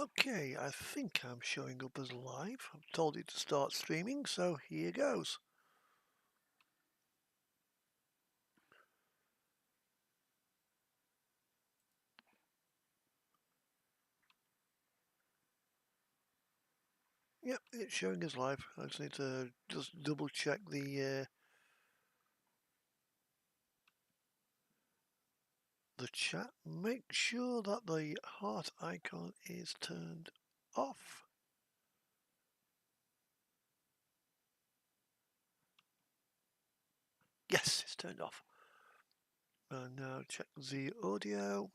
Okay, I think I'm showing up as live. I've told it to start streaming, so here goes. Yep, it's showing as live. I just need to double check the chat. Make sure that the heart icon is turned off. Yes, it's turned off. And now check the audio.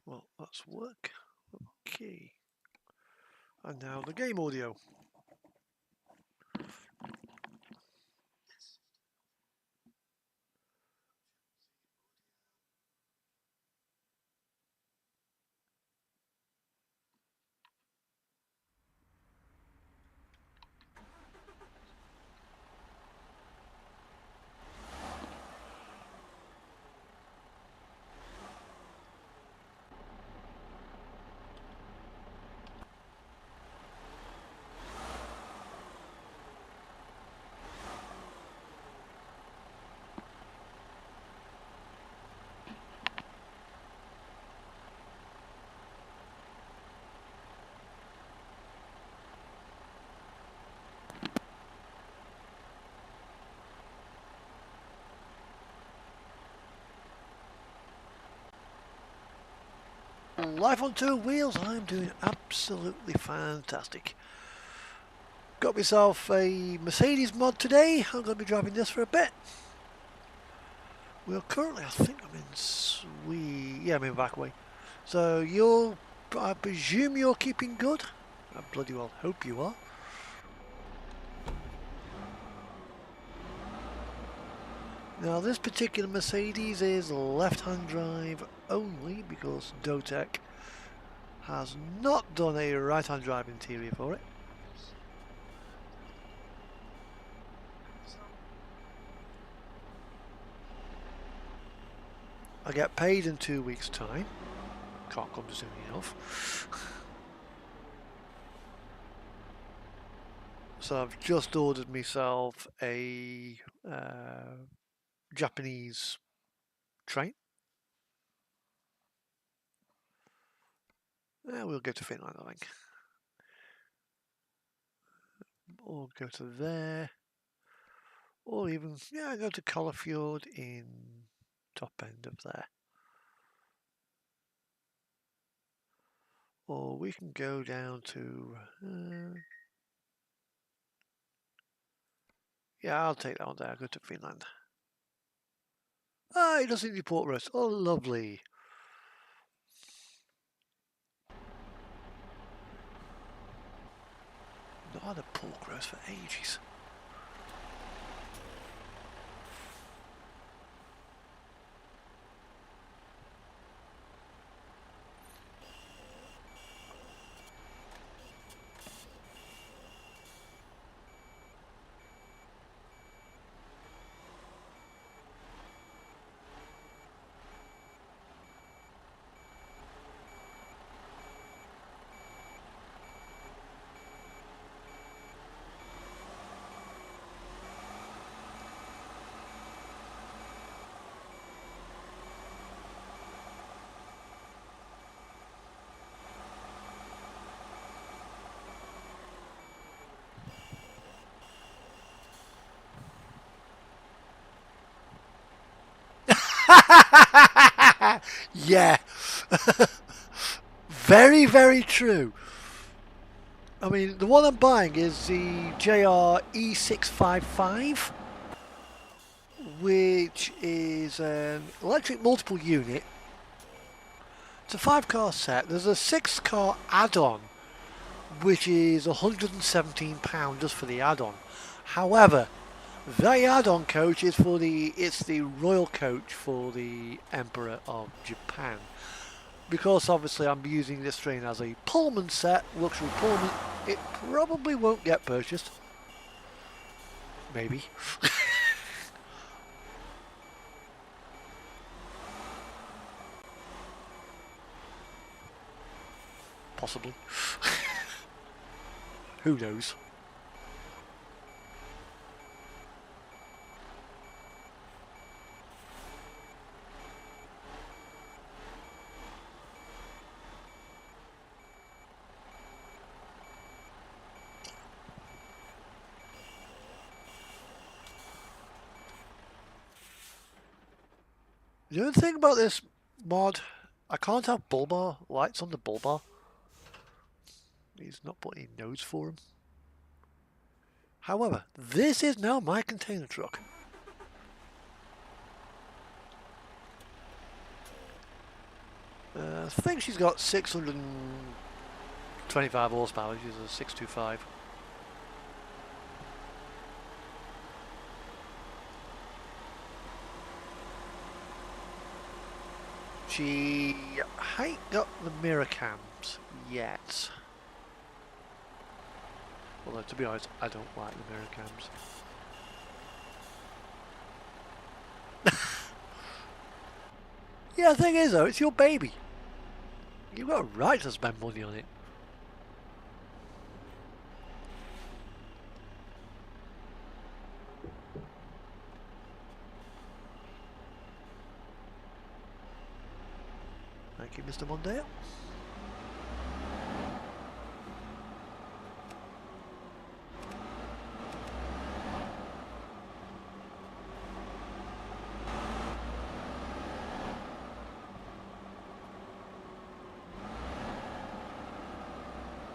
Well, that's work. Okay. And now the game audio. Life on two wheels, I'm doing absolutely fantastic. Got myself a Mercedes mod today. I'm going to be driving this for a bit. We're currently, I think I'm in Sweden. Yeah, I'm in Vackway. So I presume you're keeping good? I bloody well hope you are. Now this particular Mercedes is left-hand drive only because Dotec has not done a right-hand drive interior for it. I get paid in 2 weeks' time. Can't come to soon enough. So I've just ordered myself a Japanese train. We'll go to Finland, I think. Or go to there. Or even, go to Collafjord in top end of there. Or we can go down to... yeah, I'll take that one there. I'll go to Finland. Ah, it doesn't need port roast. Oh, lovely. Not had a pork roast for ages. Yeah. Very, very true. I mean, the one I'm buying is the JR E655, which is an electric multiple unit. It's a 5-car set. There's a 6-car add-on, which is £117 just for the add-on. However, the add-on coach is it's the royal coach for the Emperor of Japan. Because obviously I'm using this train as a Pullman set, luxury Pullman, it probably won't get purchased. Maybe. Possibly. Who knows? The other thing about this mod, I can't have bull bar lights on the bull bar. He's not put any nodes for him. However, this is now my container truck. I think she's got 625 horsepower. She's a 625. She ain't got the mirror cams yet. Although, to be honest, I don't like the mirror cams. Yeah, the thing is though, it's your baby. You've got a right to spend money on it. Thank you, Mr. Mondale.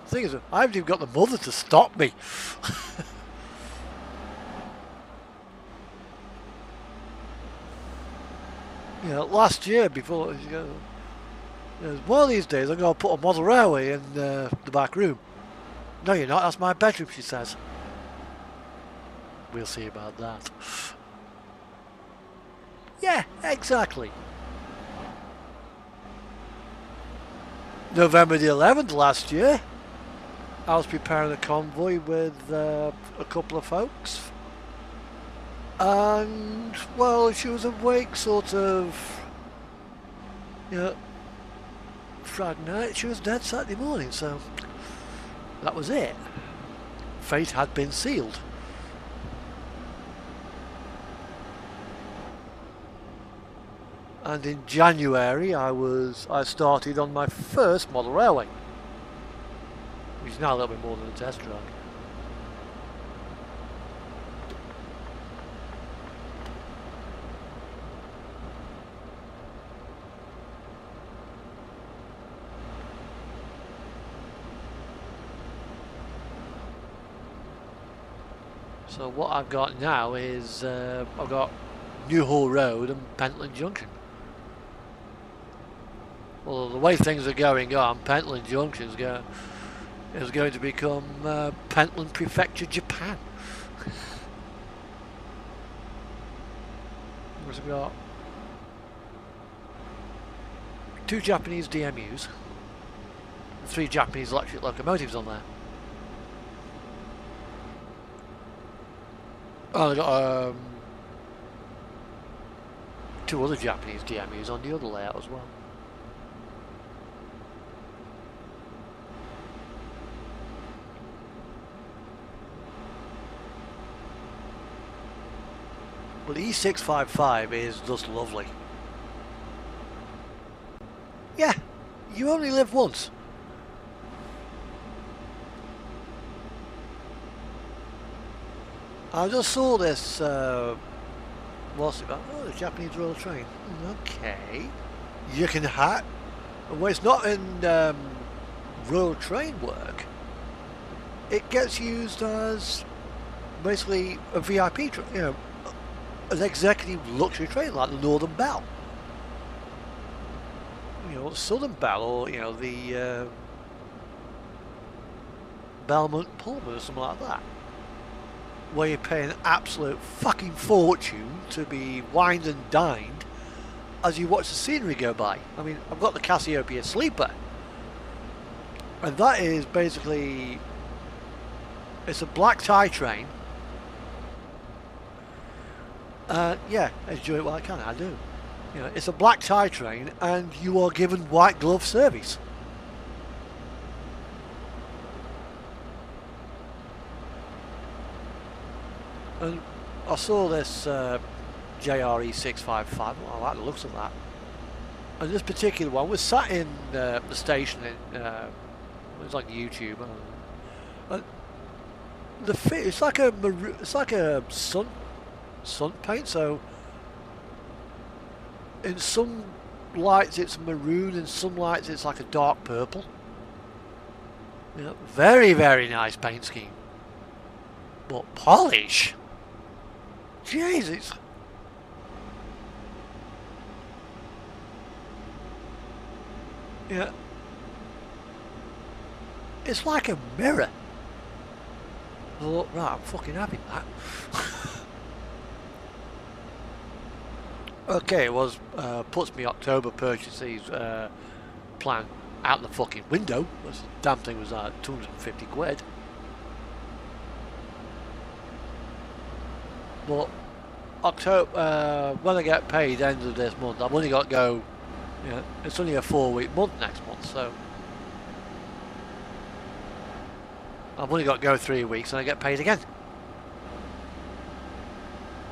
The thing is, I haven't even got the mother to stop me. You know, last year before, one of these days I'm going to put a model railway in the back room. No, you're not. That's my bedroom, she says. We'll see about that. Yeah, exactly. November the 11th last year, I was preparing a convoy with a couple of folks. And, well, she was awake sort of, Friday night. She was dead Saturday morning, so that was it. Fate had been sealed. And in January, I started on my first model railway, which is now a little bit more than a test track. So what I've got now is I've got Newhall Road and Pentland Junction. Well, the way things are going on, Pentland Junction is going to become Pentland Prefecture, Japan. We've got 2 Japanese DMUs, 3 Japanese electric locomotives on there. Oh, I've got 2 other Japanese DMUs on the other layout as well. Well, the E655 is just lovely. Yeah, you only live once. I just saw this, what's it about? Oh, the Japanese Royal Train. Okay. You can hack. Well, it's not in Royal Train work. It gets used as basically a VIP train, an executive luxury train like the Northern Belle. Southern Belle, or, the Belmont Pullman or something like that. Where you pay an absolute fucking fortune to be wined and dined as you watch the scenery go by. I mean, I've got the Cassiopeia Sleeper, and that is basically, it's a black tie train. Yeah, enjoy it while I can. I do. It's a black tie train, and you are given white glove service. And I saw this JRE 655. I like the looks of that. And this particular one was sat in the station in it was like YouTube. And the fit, it's like a sun paint. So in some lights it's maroon, in some lights it's like a dark purple. You know, very, very nice paint scheme. But polish, Jesus. Yeah, it's like a mirror. I thought, right, I'm fucking having that. Okay, it was puts me October purchases plan out the fucking window. This damn thing was 250 quid. But October, when I get paid end of this month, I've only got to go. Yeah, it's only a 4-week month next month, so I've only got to go 3 weeks and I get paid again.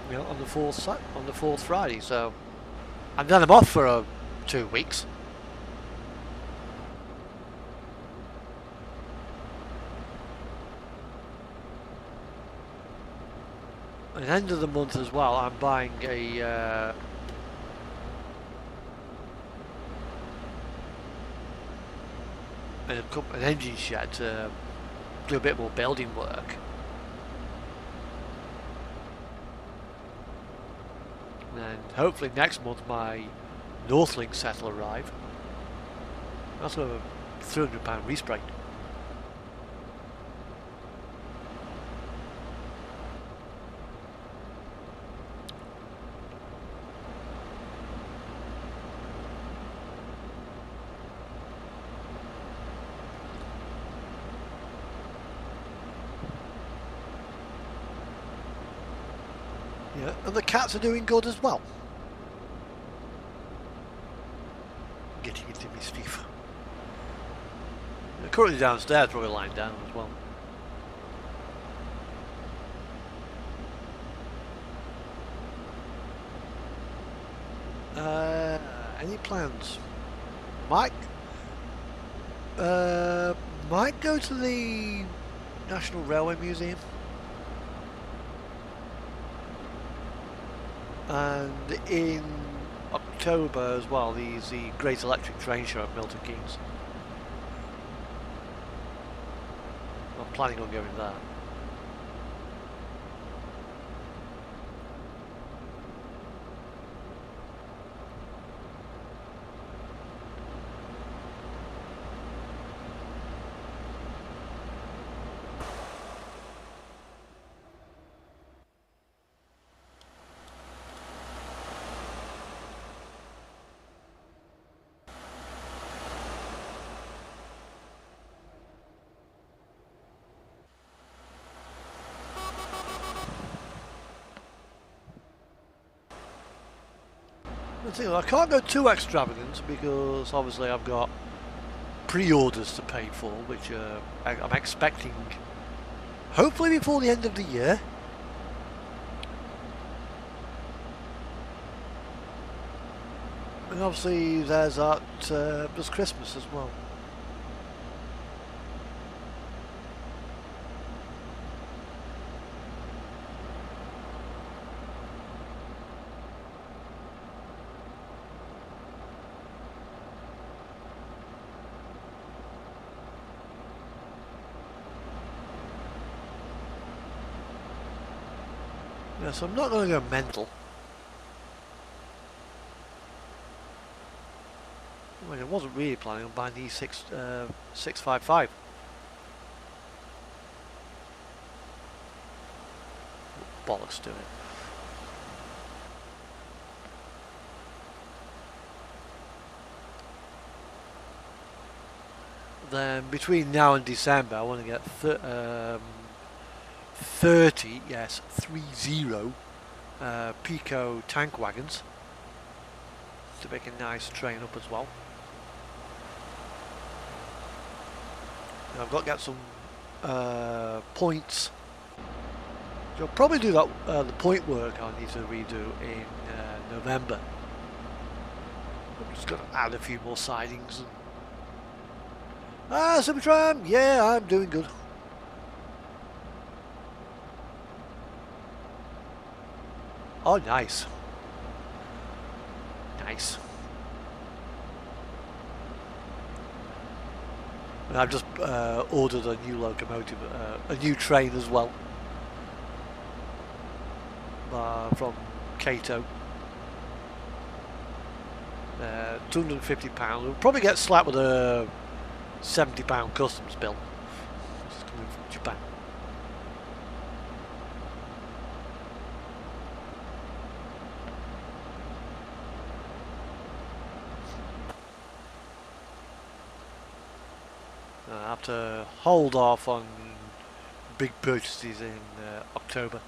You know, on the fourth Friday, so and then I'm off for 2 weeks. At the end of the month as well, I'm buying an engine shed to do a bit more building work. And hopefully next month my Northlink set will arrive. That's a £300 respray. Yeah, and the cats are doing good as well. Getting into mischief. They're currently downstairs, probably lying down as well. Any plans? Might go to the National Railway Museum. And in October as well, the Great Electric Train Show at Milton Keynes. I'm planning on going there. I can't go too extravagant because obviously I've got pre-orders to pay for, which I'm expecting hopefully before the end of the year. And obviously there's Christmas as well. Yeah, so I'm not going to go mental. I mean, I wasn't really planning on buying the 655. Bollocks to it. Then between now and December, I want to get 30 Pico tank wagons to make a nice train up as well. And I've got to get some points So I'll probably do that, the point work I need to redo in November. I'm just going to add a few more sidings. And... Supertram! Yeah, I'm doing good. Oh, nice. Nice. And I've just ordered a new locomotive, a new train as well. From Kato. £250. We'll probably get slapped with a £70 customs bill. Which is coming from Japan. I have to hold off on big purchases in October.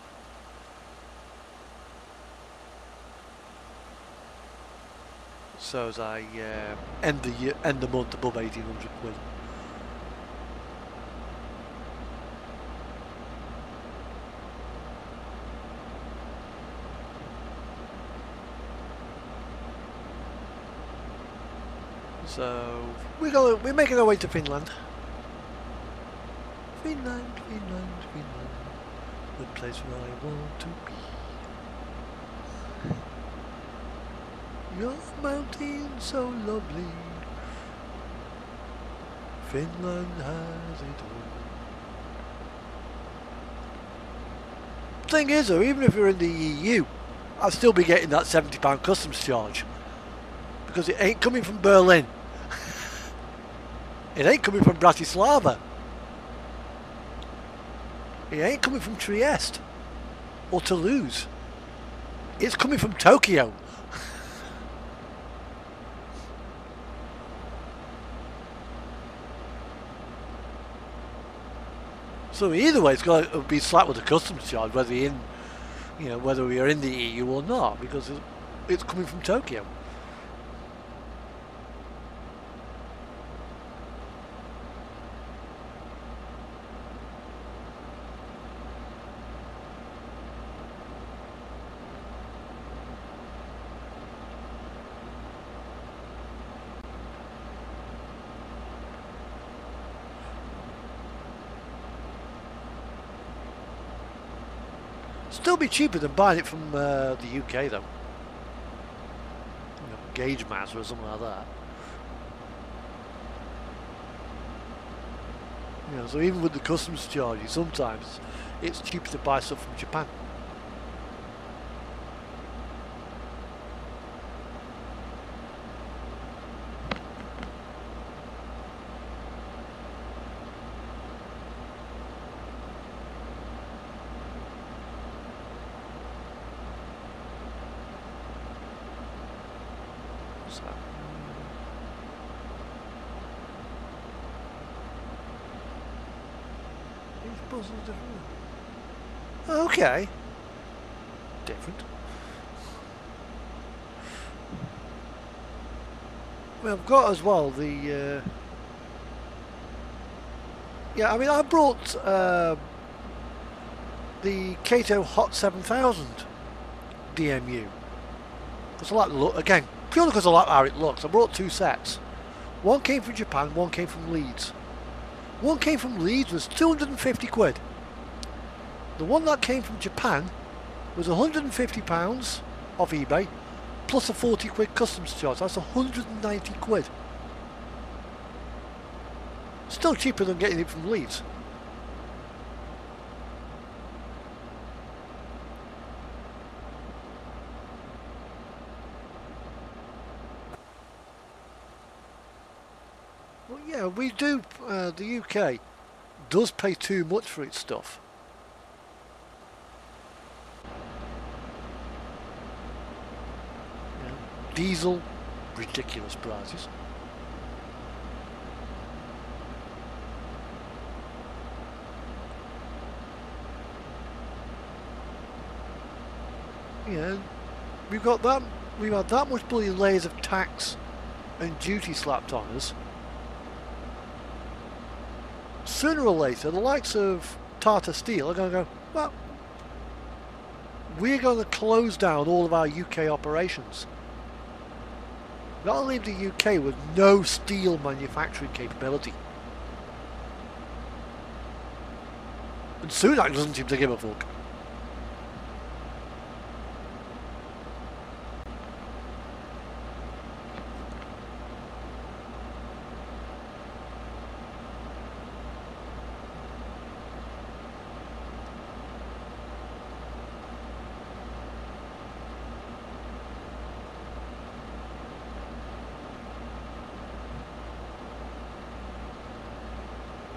So as I end the month above 1,800 quid. So we're making our way to Finland. Finland, the place where I want to be. Your mountain so lovely. Finland has it all. Thing is though, even if you're in the EU, I'll still be getting that £70 customs charge. Because it ain't coming from Berlin. It ain't coming from Bratislava. It ain't coming from Trieste. Or Toulouse. It's coming from Tokyo. So either way, it's going to be slapped with a customs charge, whether you're in, whether we are in the EU or not, because it's coming from Tokyo. Still be cheaper than buying it from the UK though. Gauge Master or something like that. So even with the customs charges, sometimes it's cheaper to buy stuff from Japan. Okay. Different. Well, I've got as well the... yeah, I mean, I brought the Kato Hot 7000 DMU. Because I like the look, again, purely because I like how it looks. I brought two sets. One came from Japan, one came from Leeds. One came from Leeds was 250 quid. The one that came from Japan was £150 off eBay, plus a 40 quid customs charge. That's 190 quid. Still cheaper than getting it from Leeds. Well, yeah, we do. The UK does pay too much for its stuff. Diesel, ridiculous prices. Yeah, we've had that much bloody layers of tax and duty slapped on us. Sooner or later, the likes of Tata Steel are going to go, well, we're going to close down all of our UK operations. Not only the UK with no steel manufacturing capability. And Sunak doesn't seem to give a fuck.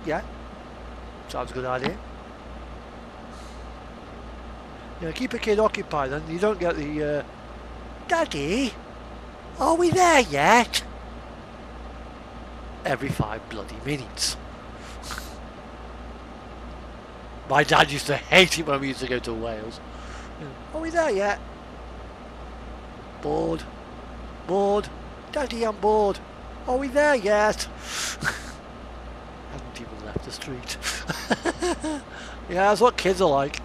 Yeah, sounds a good idea. You know, keep a kid occupied and you don't get the, Daddy, are we there yet? Every 5 bloody minutes. My dad used to hate it when we used to go to Wales. Are we there yet? Bored. Bored. Daddy, I'm bored. Are we there yet? Hadn't even left the street. Yeah, that's what kids are like.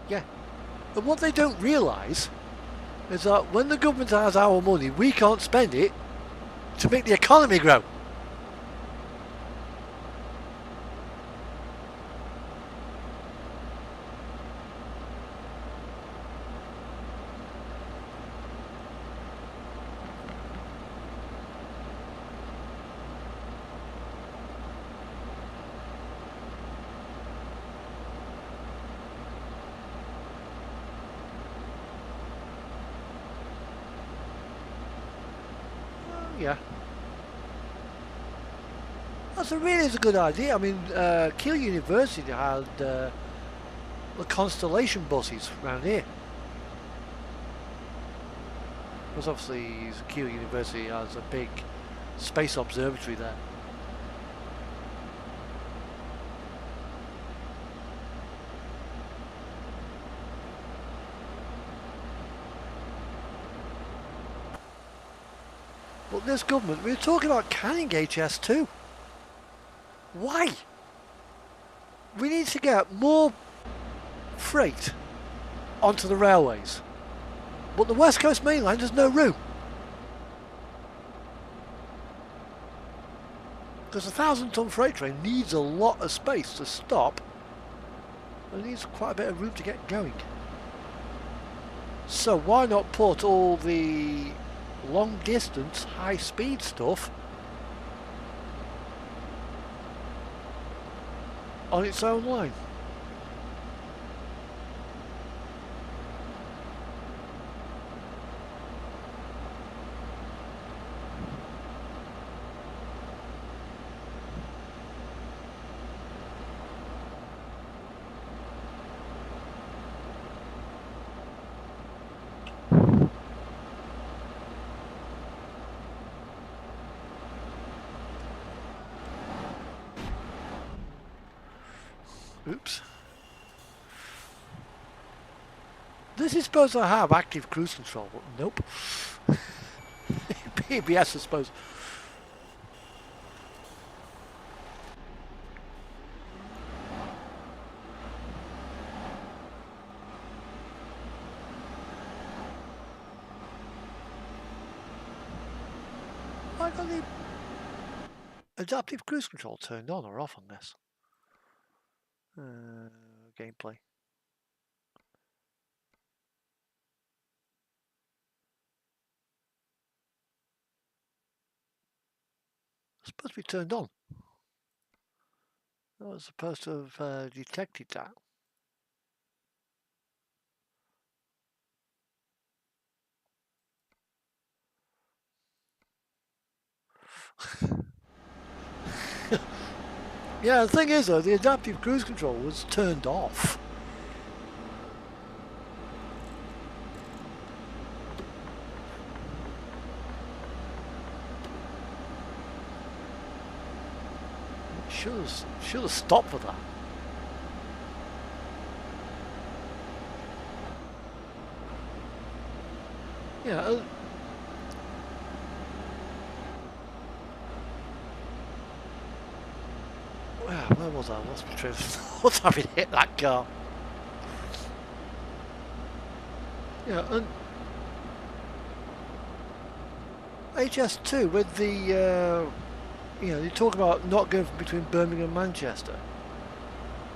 Yeah. And what they don't realise is that when the government has our money, we can't spend it to make the economy grow. Yeah. That's really is a good idea. I mean, Keele University had the Constellation buses around here. Because obviously Keele University has a big space observatory there. But this government, we were talking about canning HS2. Why? We need to get more freight onto the railways. But the West Coast Main Line, there's no room. Because a 1,000-ton freight train needs a lot of space to stop. And it needs quite a bit of room to get going. So why not put all the long distance, high speed stuff on its own line? Oops. This is supposed to have active cruise control, but nope. PBS, I suppose. Why don't the adaptive cruise control turned on or off on this? Gameplay. It's supposed to be turned on. I was supposed to have detected that. Yeah, the thing is though, the adaptive cruise control was turned off. should have stopped for that. Yeah. Where was I? What's my train? What's having hit that car? Yeah, and HS2 with the you talk about not going between Birmingham and Manchester.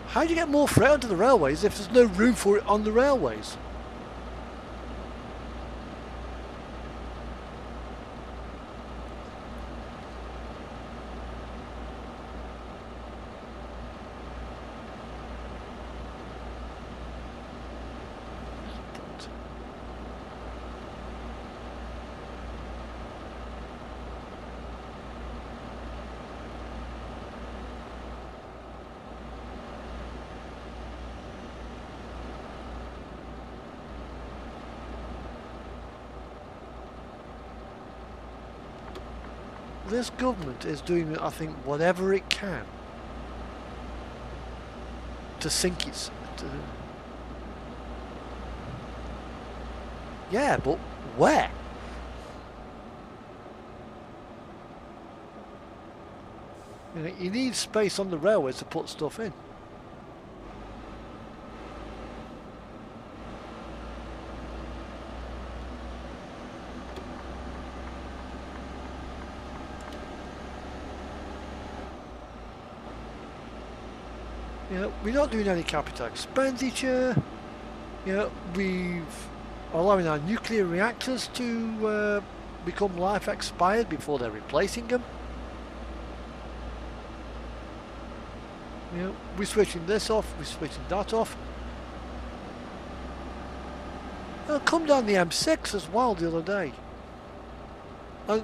How do you get more freight onto the railways if there's no room for it on the railways? This government is doing, I think, whatever it can to sink its... Yeah, but where? You need space on the railways to put stuff in. We're not doing any capital expenditure. We've allowing our nuclear reactors to become life expired before they're replacing them. We're switching this off, we're switching that off. I come down the M6 as well the other day, and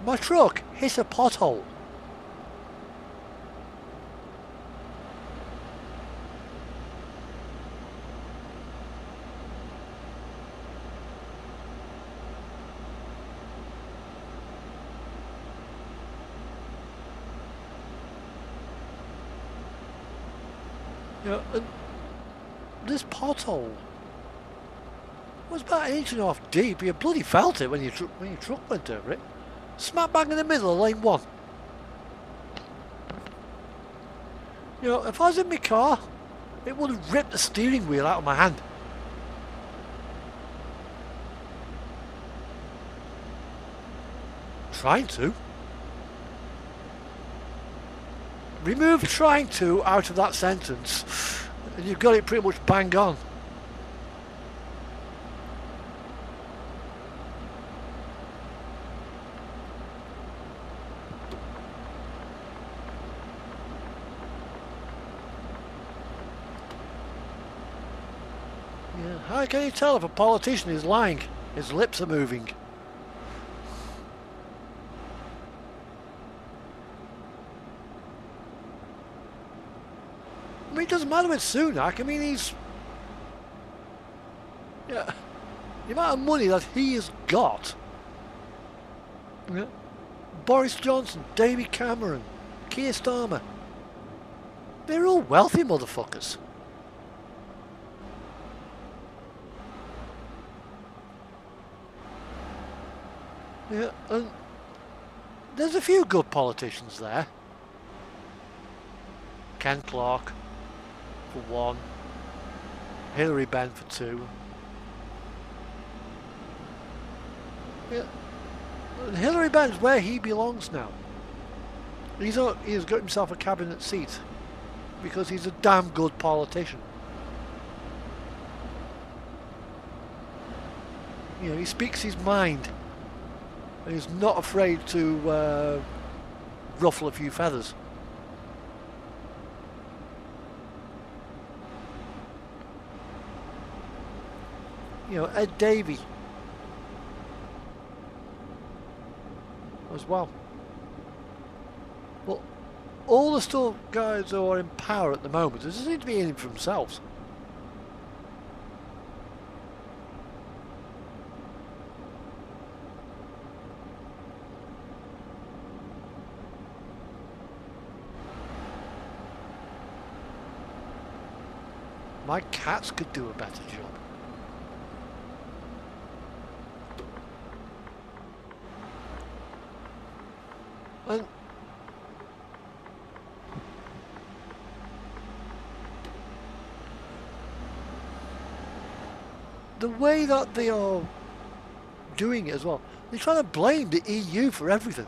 my truck hit a pothole. And this pothole was about 1.5 inches deep. You bloody felt it when your truck went over it. Smack bang in the middle of lane 1. If I was in my car, it would have ripped the steering wheel out of my hand. Trying to. Remove trying to out of that sentence and you've got it pretty much bang on. Yeah, how can you tell if a politician is lying? His lips are moving. I mean, it doesn't matter with Sunak. I mean, he's... Yeah, the amount of money that he has got. Yeah. Boris Johnson, David Cameron, Keir Starmer. They're all wealthy motherfuckers. Yeah, and there's a few good politicians there. Ken Clarke for 1, Hilary Benn for 2. Yeah, and Hilary Benn's where he belongs now. He's got himself a cabinet seat because he's a damn good politician. He speaks his mind. And he's not afraid to ruffle a few feathers. Ed Davey as well. But all the still guys who are in power at the moment, they just need to be in it for themselves. My cats could do a better job. And the way that they are doing it as well, they're trying to blame the EU for everything.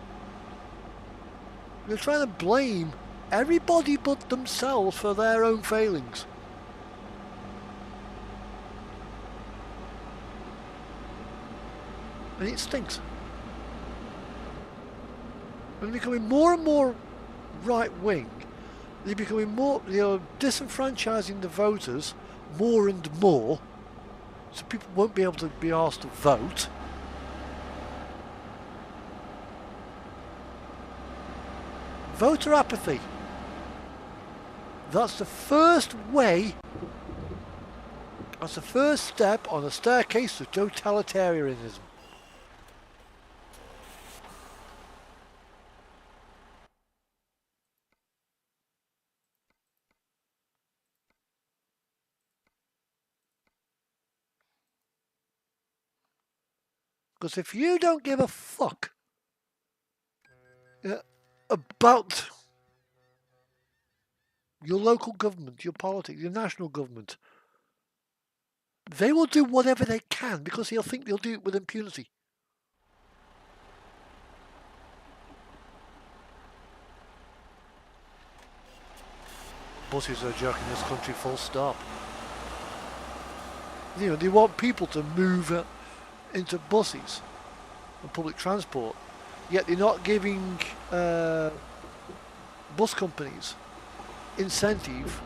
They're trying to blame everybody but themselves for their own failings. And it stinks. And they're becoming more and more right-wing. They're becoming more, disenfranchising the voters more and more. So people won't be able to be asked to vote. Voter apathy. That's the first way, that's the first step on a staircase to totalitarianism. Because if you don't give a fuck about your local government, your politics, your national government, they will do whatever they can because they'll think they'll do it with impunity. Buses are a joke in this country, full stop. You know, they want people to move into buses and public transport, yet they're not giving bus companies incentive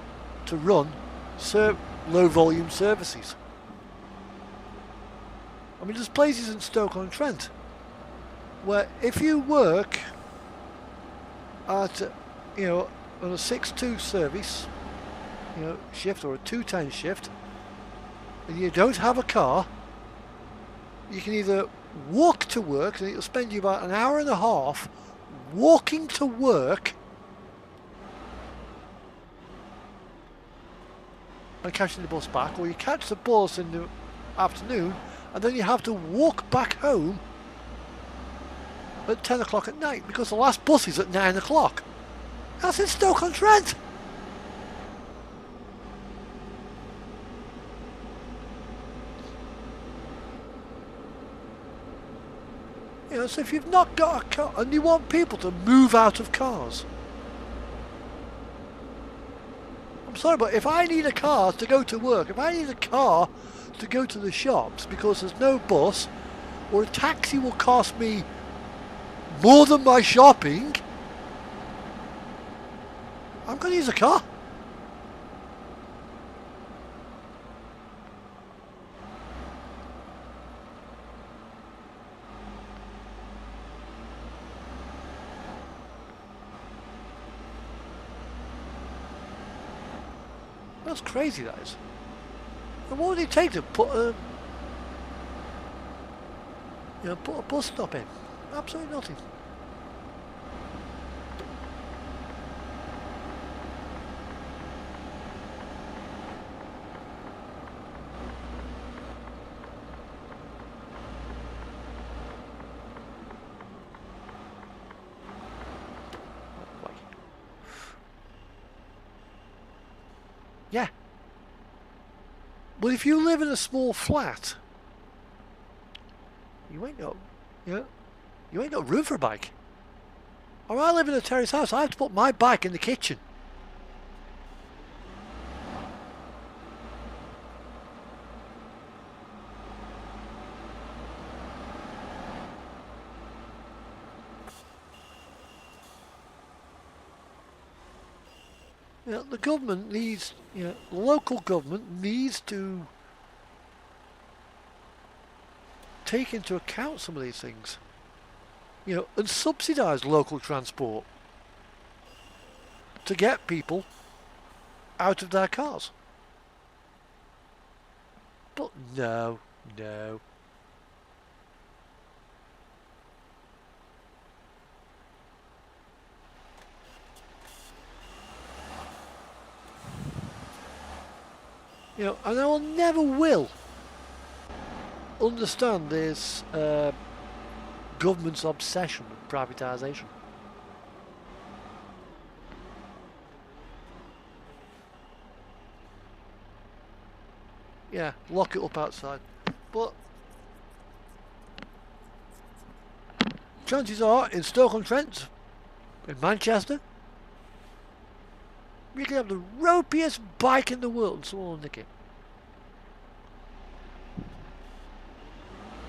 to run low volume services. I mean, there's places in Stoke-on-Trent where if you work at, on a 6-2 service, shift, or a 2-10 shift, and you don't have a car, you can either walk to work, and it'll spend you about an hour and a half walking to work and catching the bus back, or you catch the bus in the afternoon and then you have to walk back home at 10 o'clock at night because the last bus is at 9 o'clock. That's in Stoke-on-Trent. So if you've not got a car and you want people to move out of cars, I'm sorry, but if I need a car to go to work, if I need a car to go to the shops because there's no bus, or a taxi will cost me more than my shopping, I'm going to use a car. That's crazy, that is. And what would it take to put a bus stop in? Absolutely nothing. Yeah. But if you live in a small flat, you ain't got room for a bike. Or I live in a terrace house, I have to put my bike in the kitchen. The government needs, the local government needs to take into account some of these things, and subsidise local transport to get people out of their cars. But no. You know, and I will never will understand this government's obsession with privatisation. Yeah, lock it up outside. But chances are, in Stoke-on-Trent, in Manchester, you can have the ropiest bike in the world and someone will nick it.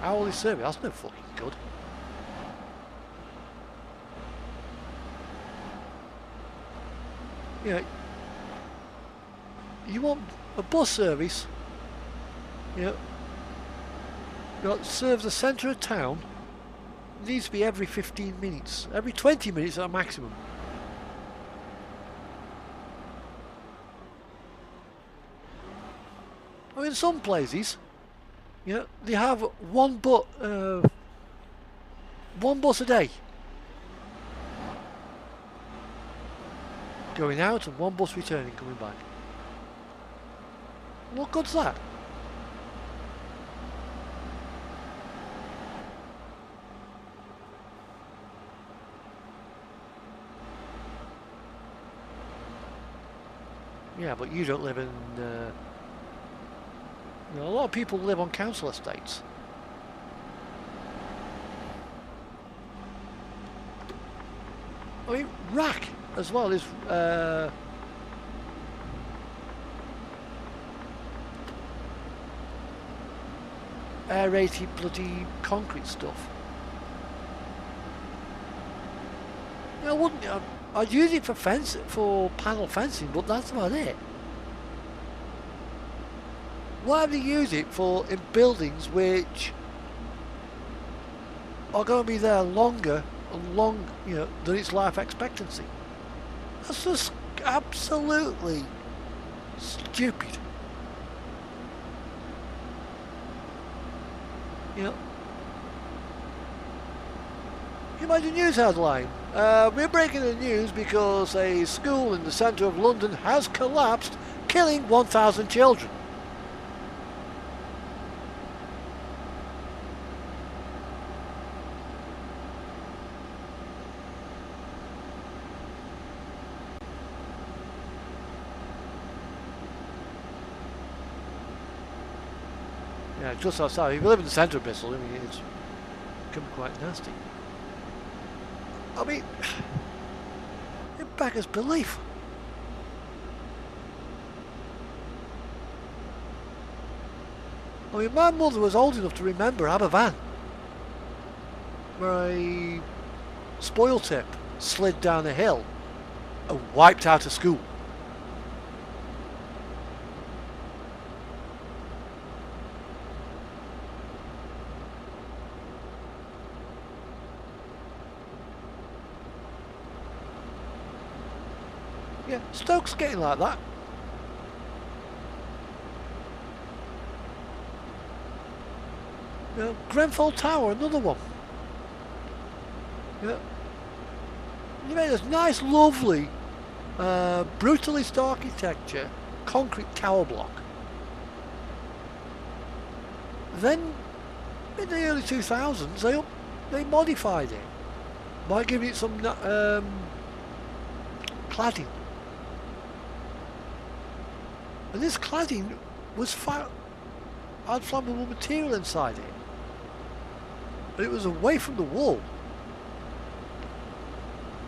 Hourly service, that's no fucking good. Yeah, you want a bus service, you know, serves the centre of town, it needs to be every 15 minutes, every 20 minutes at a maximum. I mean, in some places, you know, they have one bus a day going out and one bus returning, coming back. What good's that? Yeah, but you don't live in. You know, a lot of people live on council estates. I mean, Rack as well is aerated bloody concrete stuff. You know, I wouldn't. I'd use it for panel fencing, but that's about it. Why do they use it for in buildings which are going to be there longer and you know, than its life expectancy? That's just absolutely stupid. You know, you imagine news headline. We're breaking the news because a school in the centre of London has collapsed, killing 1,000 children. Yeah, just outside. If you live in the centre of Bristol, I mean, it's become quite nasty. I mean, it beggars belief. I mean, my mother was old enough to remember Aberfan, where a spoil tip slid down a hill and wiped out a school. Yeah, Stoke's getting like that. Yeah, Grenfell Tower, another one. Yeah. You made this nice, lovely, brutalist architecture, concrete tower block. Then, in the early 2000s, they modified it by giving it some cladding. And this cladding was had flammable material inside it. But it was away from the wall.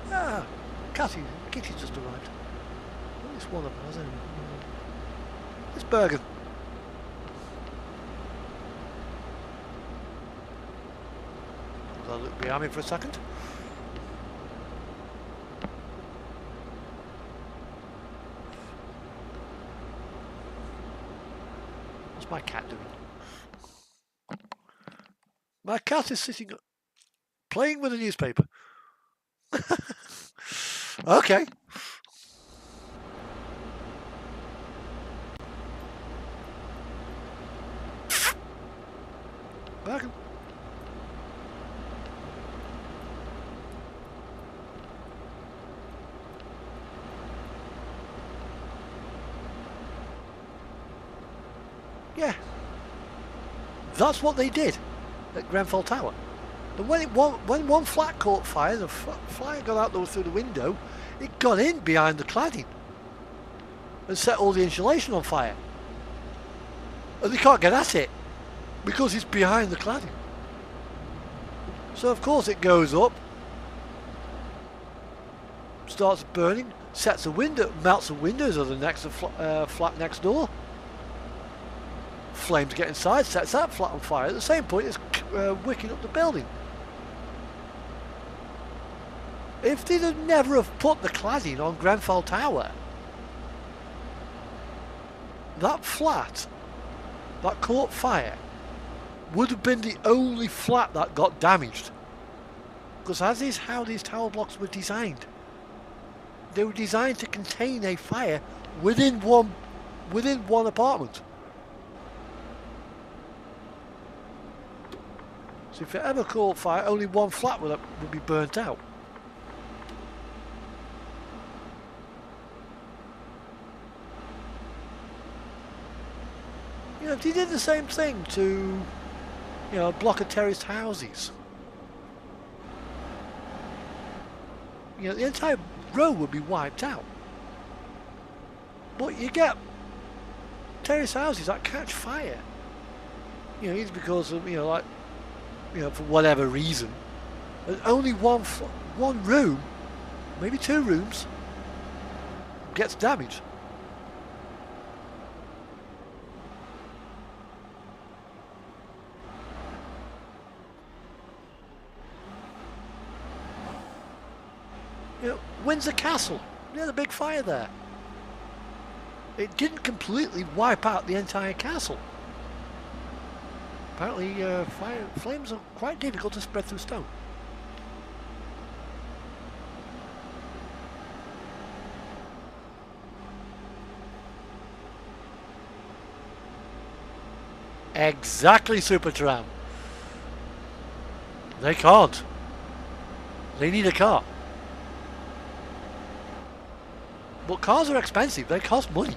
Ah, Kitty's just arrived. At least one of them, hasn't it? It's Bergen. I'll look behind me for a second. What's my cat doing? My cat is sitting playing with a newspaper. Okay. Back. Yeah. That's what they did at Grenfell Tower. And when one flat caught fire, the fire got out through the window, it got in behind the cladding and set all the insulation on fire. And they can't get at it because it's behind the cladding. So of course it goes up, starts burning, sets the window, melts the windows of the next flat next door. Flames get inside, sets that flat on fire. At the same point, it's wicking up the building. If they'd have never have put the cladding on Grenfell Tower, that flat that caught fire would have been the only flat that got damaged. Because as is how these tower blocks were designed. They were designed to contain a fire within one apartment. So if it ever caught fire, only one flat would be burnt out. You know, they did the same thing to, you know, a block of terraced houses. You know, the entire row would be wiped out. But you get terraced houses that catch fire. You know, either because of, you know, like, you know, for whatever reason, and only one room, maybe two rooms, gets damaged. You know, Windsor Castle, yeah, the big fire there. It didn't completely wipe out the entire castle. Apparently, flames are quite difficult to spread through stone. Exactly, Supertram. They can't. They need a car. But cars are expensive. They cost money.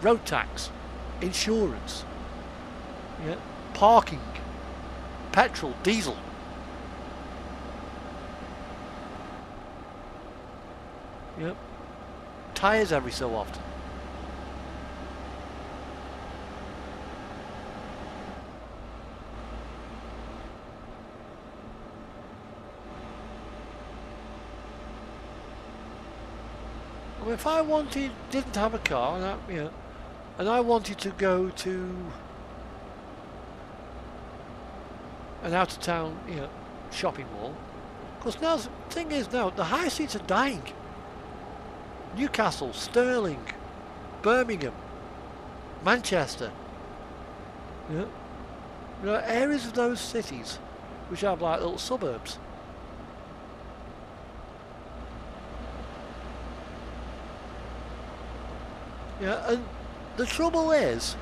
Road tax, insurance, yeah, parking, petrol, diesel. Yep. Tyres every so often. I mean, if I didn't have a car, and I wanted to go to an out-of-town, shopping mall, because now the thing is, now the high streets are dying. Newcastle, Stirling, Birmingham, Manchester. Yeah. You know, areas of those cities which have like little suburbs. Yeah, and the trouble is,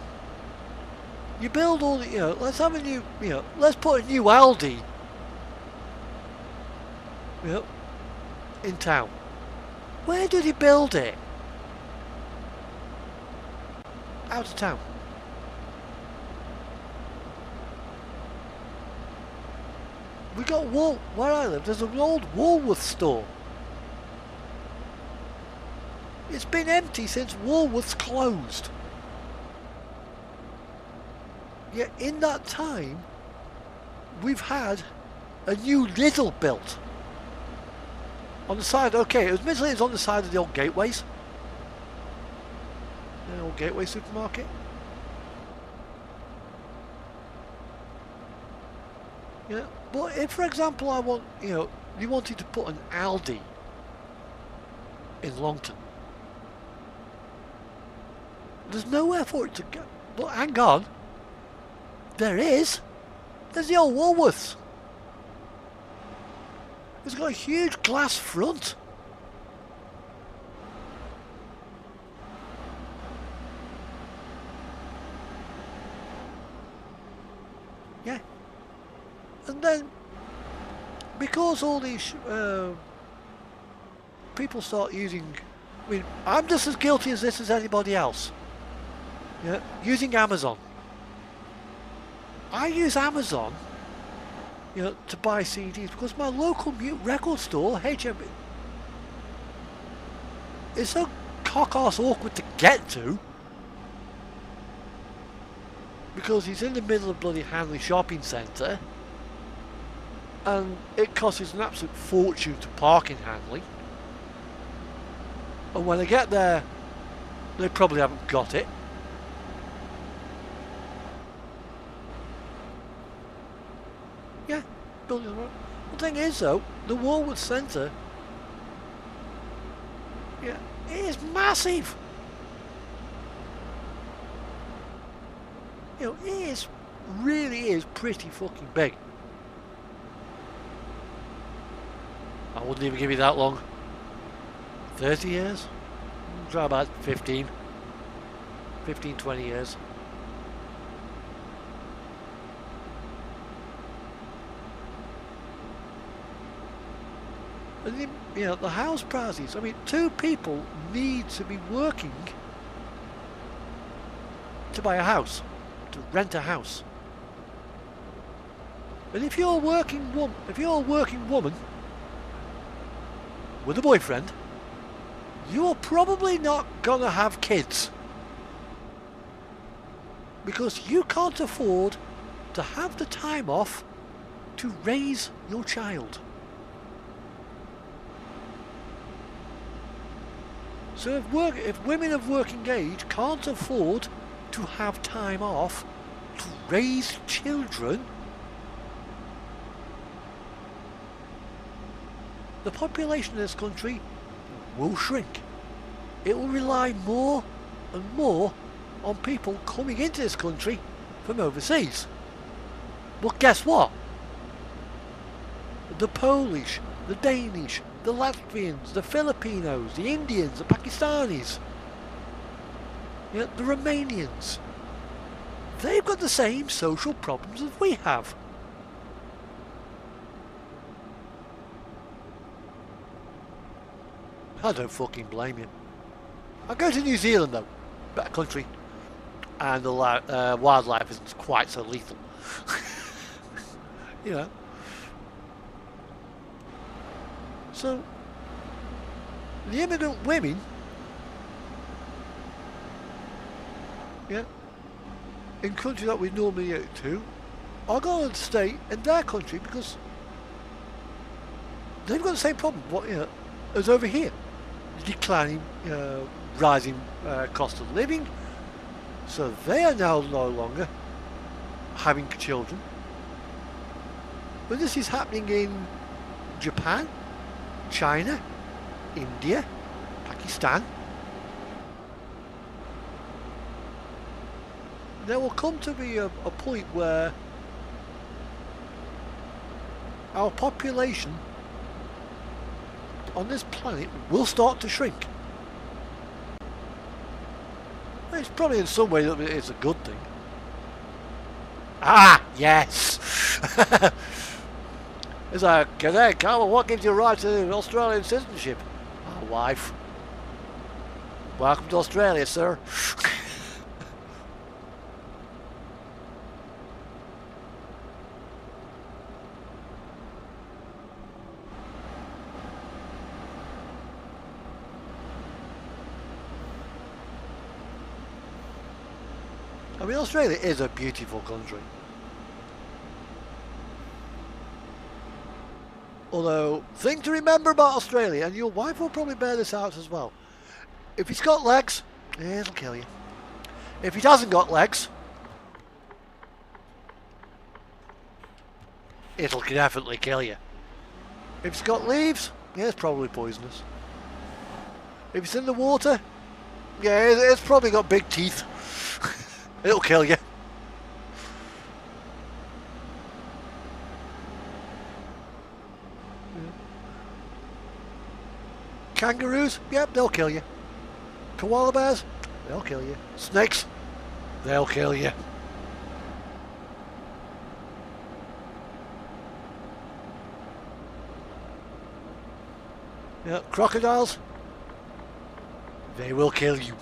you build all the, let's have a new, let's put a new Aldi, in town. Where do they build it? Out of town. We got where I live, there's an old Woolworths store. It's been empty since Woolworths closed. Yet in that time, we've had a new Lidl built. On the side, okay, admittedly it's on the side of the old Gateways. The old Gateway supermarket. Yeah, but if, for example, I want, you wanted to put an Aldi in Longton, there's nowhere for it to go. But hang on, there is. There's the old Woolworths. It's got a huge glass front. Yeah. And then, because all these people start using, I mean, I'm just as guilty as this as anybody else. Yeah, using Amazon. I use Amazon, to buy CDs because my local record store, HMV, is so cock-ass awkward to get to because he's in the middle of bloody Hanley shopping centre and it costs us an absolute fortune to park in Hanley. And when I get there, they probably haven't got it. Yeah, building right. The thing is though, the Walworth Centre, yeah, it is massive. It really is pretty fucking big. I wouldn't even give you that long. 30 years? Try about 15, 20 years. And then, the house prices. I mean, 2 people need to be working to buy a house, to rent a house. And if you're a working woman with a boyfriend, you're probably not gonna have kids because you can't afford to have the time off to raise your child. So if women of working age can't afford to have time off to raise children, the population of this country will shrink. It will rely more and more on people coming into this country from overseas. But guess what? The Polish, the Danish, the Latvians, the Filipinos, the Indians, the Pakistanis, the Romanians, they've got the same social problems as we have. I don't fucking blame you. I go to New Zealand though, better country, and the wildlife isn't quite so lethal. So, the immigrant women, in countries that we normally go to, are going to stay in their country because they've got the same problem as over here. Declining, rising cost of living, so they are now no longer having children. But this is happening in Japan, China, India, Pakistan. There will come to be a point where our population on this planet will start to shrink. It's probably in some way it's a good thing. Ah, yes! It's like, g'day, Carl, what gives you a right to Australian citizenship? My wife. Welcome to Australia, sir. I mean, Australia is a beautiful country. Although, thing to remember about Australia, and your wife will probably bear this out as well. If he's got legs, it'll kill you. If he hasn't got legs, it'll definitely kill you. If it's got leaves, it's probably poisonous. If it's in the water, it's probably got big teeth. It'll kill you. Kangaroos, yep, they'll kill you. Koala bears, they'll kill you. Snakes, they'll kill you. Crocodiles, they will kill you.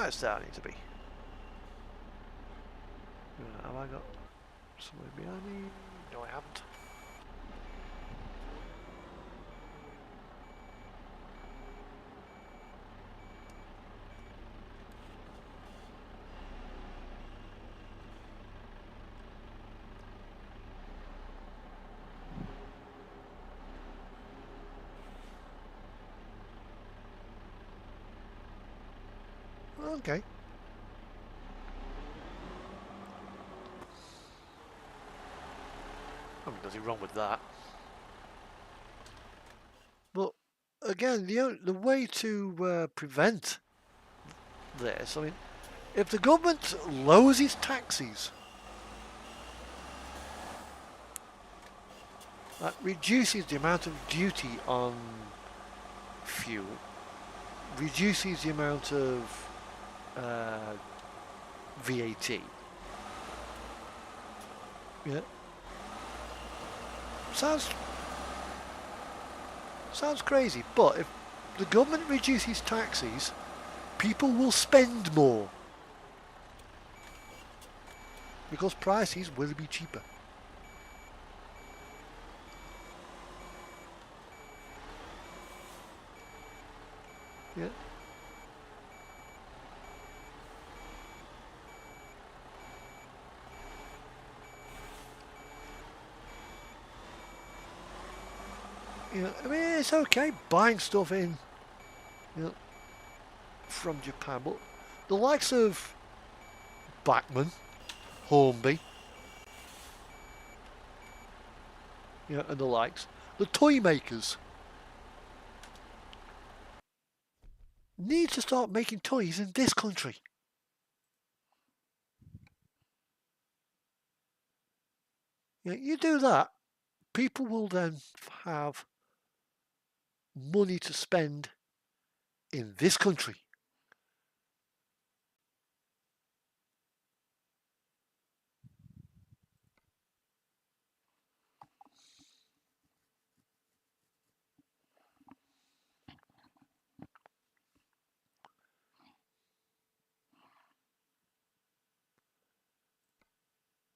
That's there I need to be. Have I got somewhere behind me? No, I haven't. Okay. I mean, nothing wrong with that. But again, the way to prevent this, I mean, if the government lowers its taxes, that reduces the amount of duty on fuel, reduces the amount of VAT. Yeah. Sounds crazy, but if the government reduces taxes, people will spend more because prices will be cheaper. Yeah. You know, I mean, it's okay buying stuff in, you know, from Japan, but the likes of Bachmann, Hornby, you know, and the likes, the toy makers need to start making toys in this country. You know, you do that, people will then have money to spend in this country.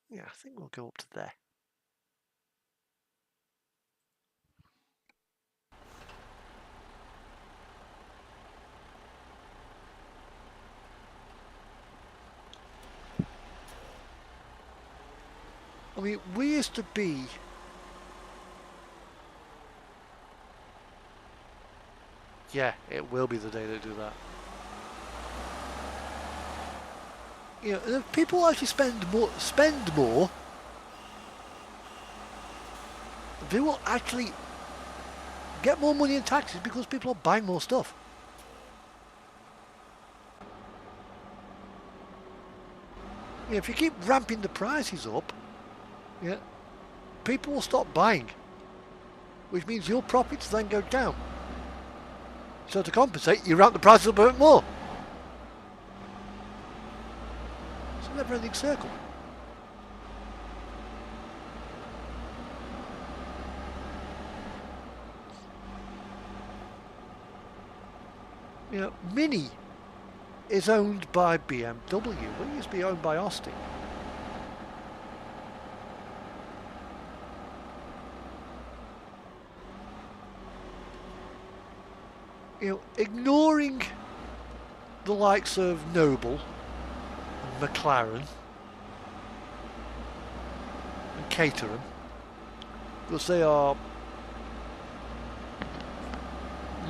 Yeah, I think we'll go up to there. I mean, we used to be yeah, it will be the day they do that. You know, if people actually spend more, they will actually get more money in taxes because people are buying more stuff. You know, if you keep ramping the prices up, yeah, people will stop buying, which means your profits then go down. So to compensate, you ramp the prices up a bit more. It's a never-ending circle. You know, Mini is owned by BMW. It used to be owned by Austin. You know, ignoring the likes of Noble and McLaren and Caterham, because they are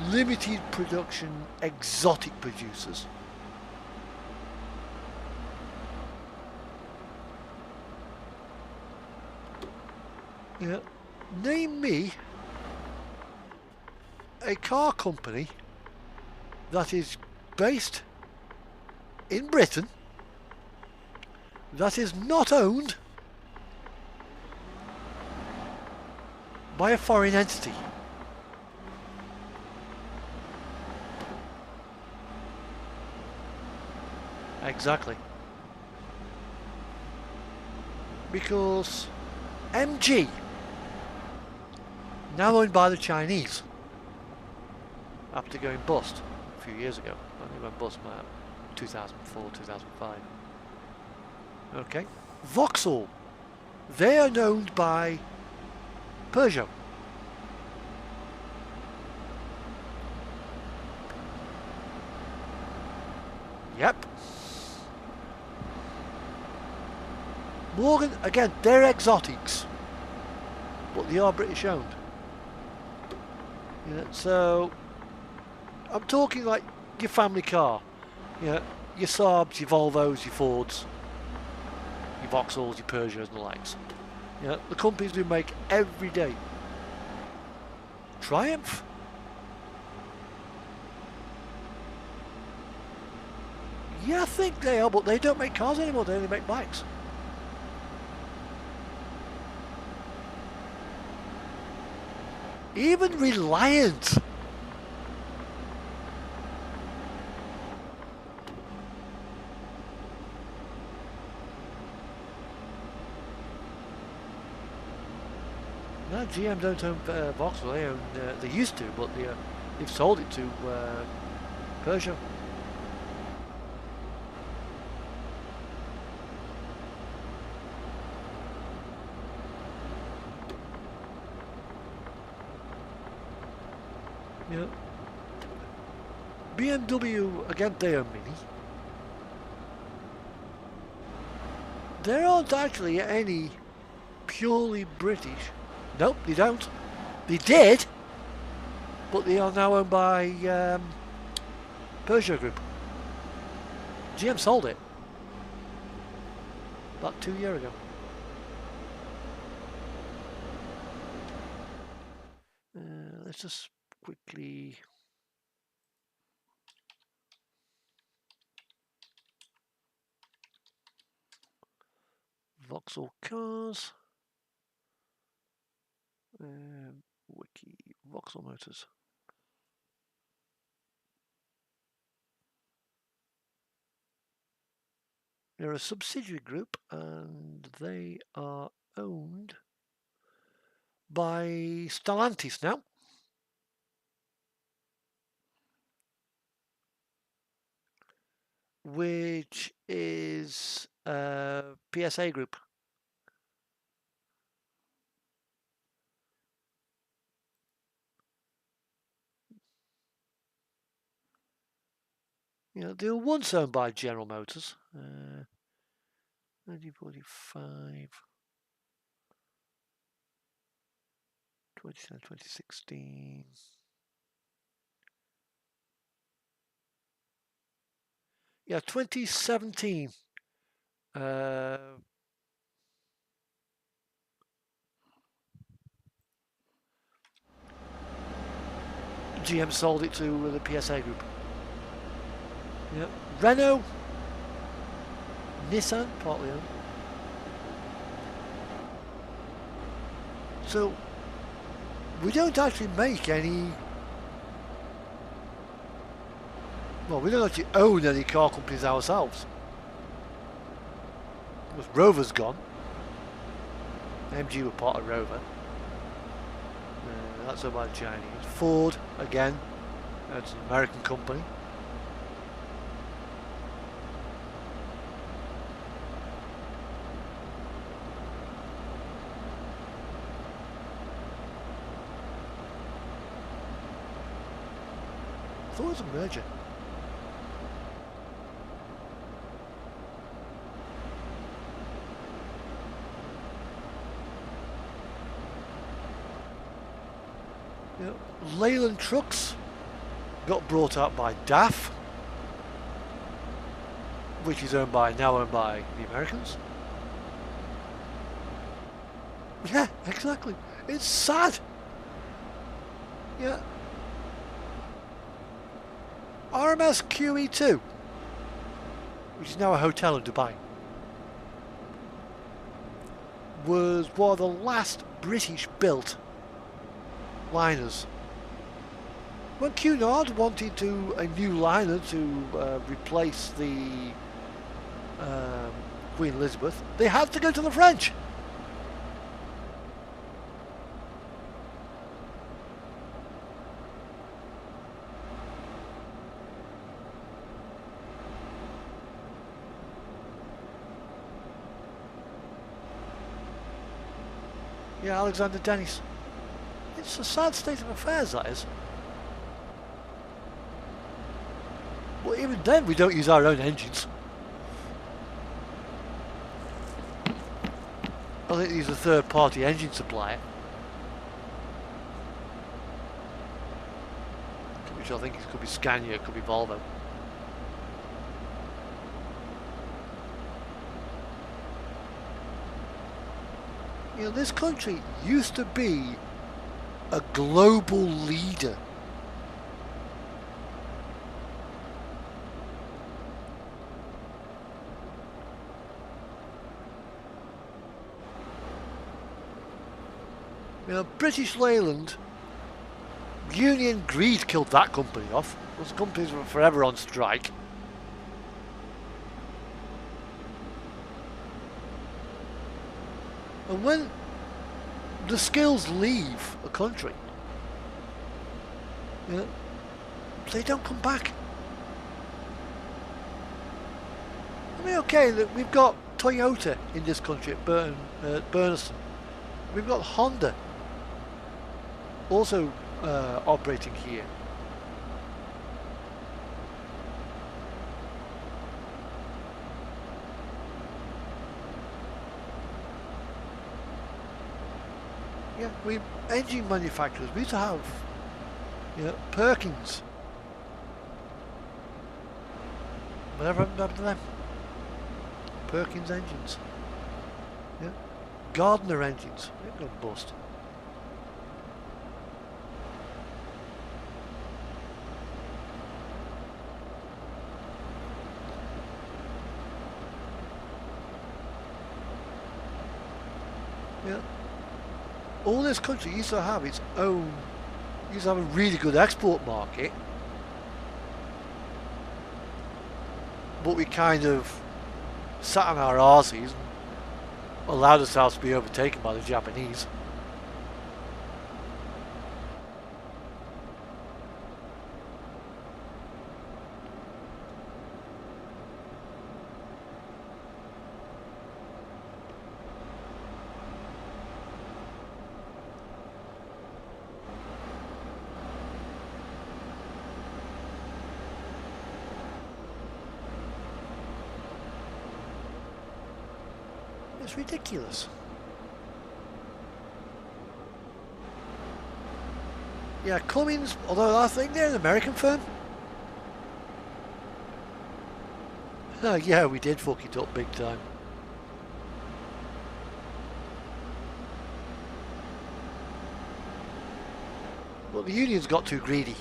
limited production exotic producers. You know, name me a car company that is based in Britain that is not owned by a foreign entity. Exactly. Because MG, now owned by the Chinese, after going bust a few years ago. I think it went bust now. 2004, 2005. Okay. Vauxhall. They are owned by Peugeot. Yep. Morgan, again, they're exotics, but they are British owned. Yeah, so I'm talking like your family car. Yeah, your Saabs, your Volvos, your Fords, your Vauxhalls, your Peugeots and the likes. Yeah, the companies we make every day. Triumph. Yeah, I think they are, but they don't make cars anymore, they only make bikes. Even Reliant. No, GM don't own Vauxhall. They own. They used to, but they've sold it to Peugeot. Yeah. BMW again. They own Mini. There aren't actually any purely British. Nope, they don't. They did, but they are now owned by Peugeot Group. GM sold it about 2 years ago. Let's just quickly. Vauxhall cars. Wiki Vauxhall Motors. They're a subsidiary group and they are owned by Stellantis now. Which is PSA Group. You know, they were once owned by General Motors. 1945, 2016. Yeah, 2017. GM sold it to the PSA Group. Yeah, Renault, Nissan, partly owned. So we don't actually make any. Well, we don't actually own any car companies ourselves. Because Rover's gone. MG were part of Rover. That's owned by the Chinese. Ford, again, that's an American company. I thought it was a merger. You know, Leyland Trucks got brought out by DAF, which is now owned by the Americans. Yeah, exactly. It's sad. Yeah. RMS QE2, which is now a hotel in Dubai, was one of the last British built liners. When Cunard wanted a new liner to replace the Queen Elizabeth, they had to go to the French. Yeah, Alexander Dennis. It's a sad state of affairs, that is. But even then, we don't use our own engines. I think he's a third-party engine supplier. Which I think it could be Scania, it could be Volvo. You know, this country used to be a global leader. You know, British Leyland, Union greed killed that company off. Those companies were forever on strike. And when the skills leave a country, you know, they don't come back. I mean, okay, look, we've got Toyota in this country at Burnaston. We've got Honda also operating here. Yeah, we engine manufacturers. We used to have, you know, Perkins. Whatever happened to them? Perkins engines. Yeah, Gardner engines. They've gone bust. Yeah. All this country used to have its own, used to have a really good export market, but we kind of sat on our arses and allowed ourselves to be overtaken by the Japanese. It's ridiculous. Yeah, Cummins, although I think they're an American firm. Yeah, we did fuck it up big time. But the unions got too greedy.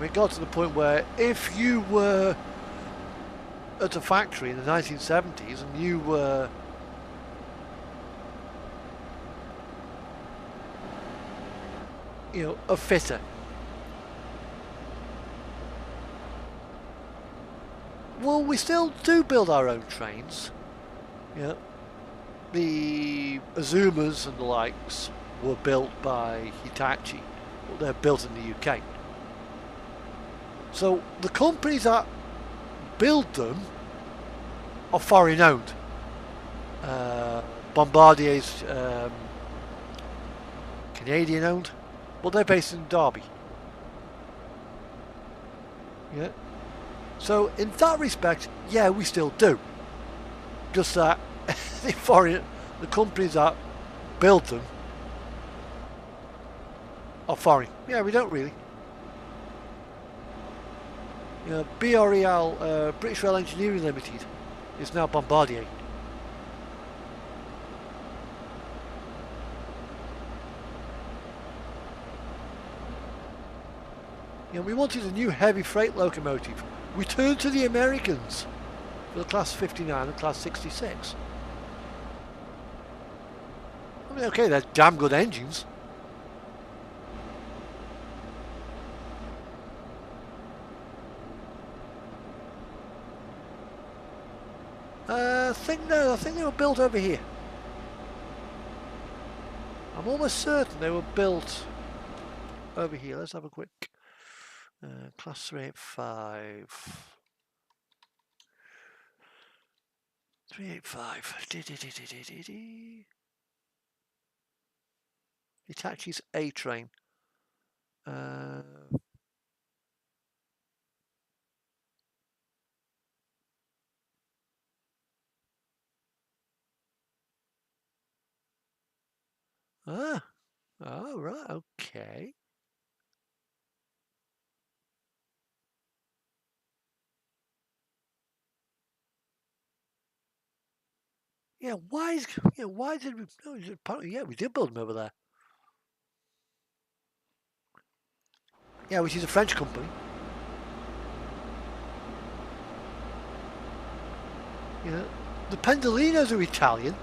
It got to the point where if you were at a factory in the 1970s and you were a fitter, well, we still do build our own trains. Yeah, the Azumas and the likes were built by Hitachi. Well, they're built in the UK. So the companies that build them are foreign owned. Bombardier's Canadian owned, but they're based in Derby. Yeah. So in that respect, yeah, we still do. Just that the companies that build them are foreign. Yeah, we don't really. BREL, British Rail Engineering Limited, is now Bombardier. We wanted a new heavy freight locomotive. We turned to the Americans for the Class 59 and Class 66. I mean, okay, they're damn good engines. think no, I think they were built over here. I'm almost certain they were built over here. Let's have a quick class 385. 385. Hitachi's A train. Oh, right, okay. Yeah, why did we? No, apparently, yeah, we did build them over there. Yeah, which is a French company. Yeah, the Pendolinos are Italian.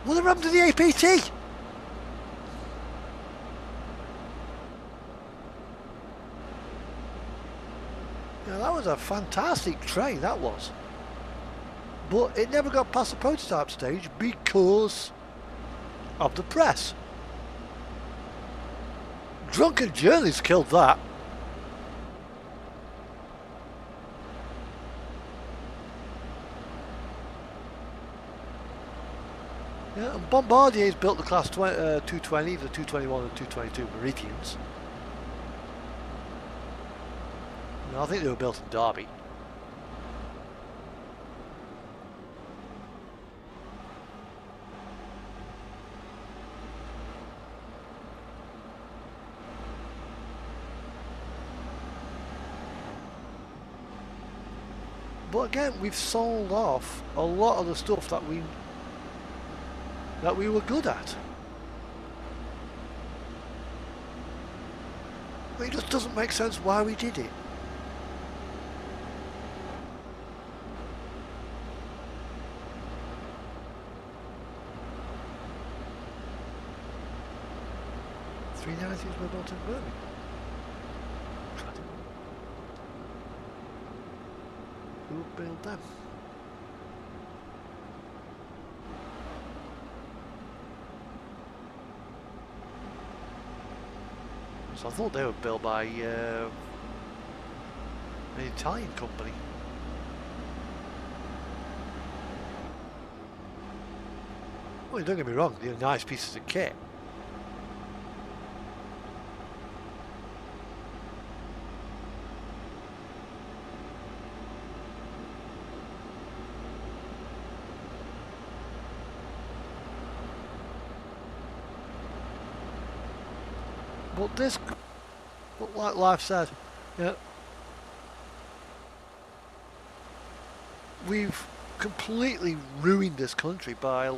What happened to the APT? Yeah, that was a fantastic train, that was. But it never got past the prototype stage because of the press. Drunken journeys killed that. Yeah, and Bombardier's built the class 220, the 221 and 222 Meridians. No, I think they were built in Derby. But again, we've sold off a lot of the stuff that we were good at. It just doesn't make sense why we did it. .390s were built in Birmingham. Who built them? So I thought they were built by an Italian company. Well, don't get me wrong, they're nice pieces of kit. But this, like Life said, yeah, we've completely ruined this country by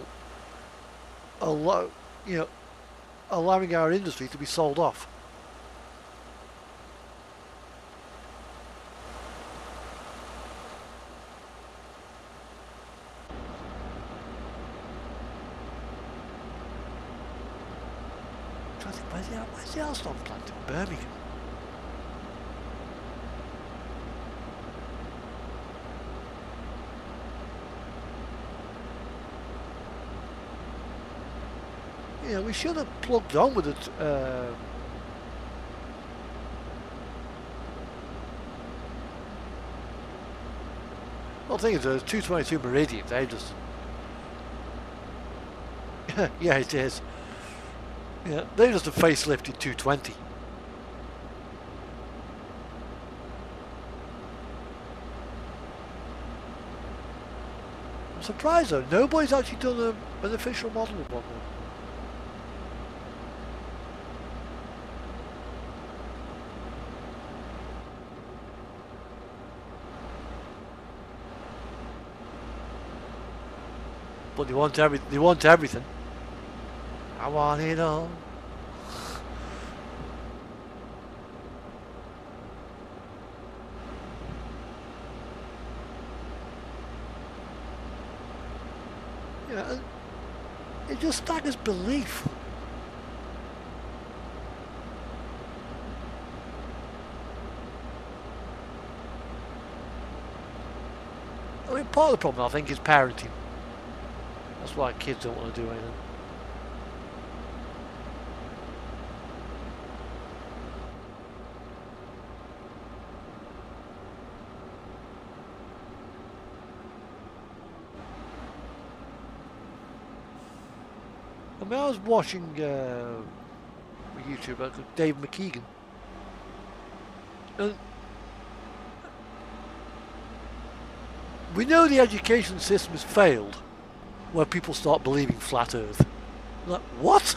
a lot, allowing our industry to be sold off. Where's the Alstom plant in Birmingham? Yeah, we should have plugged on with it. Well, the thing is, there's 222 Meridians. They just, yeah, it is. Yeah, they just a facelifted 220. I'm surprised though, nobody's actually done an official model of one. But they want everything. I want it all. Yeah, it just staggers belief. I mean, part of the problem, I think, is parenting. That's why kids don't want to do anything. I mean, I was watching a YouTuber called Dave McKeegan. And we know the education system has failed when people start believing flat Earth. Like, what?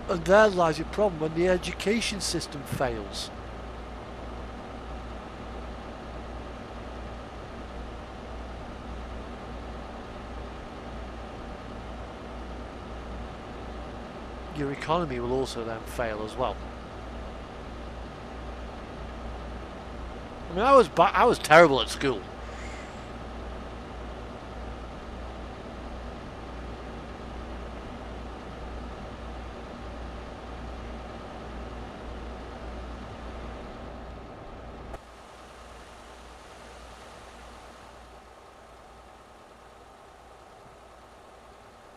And there lies your problem when the education system fails. Your economy will also then fail as well. I mean, I was terrible at school.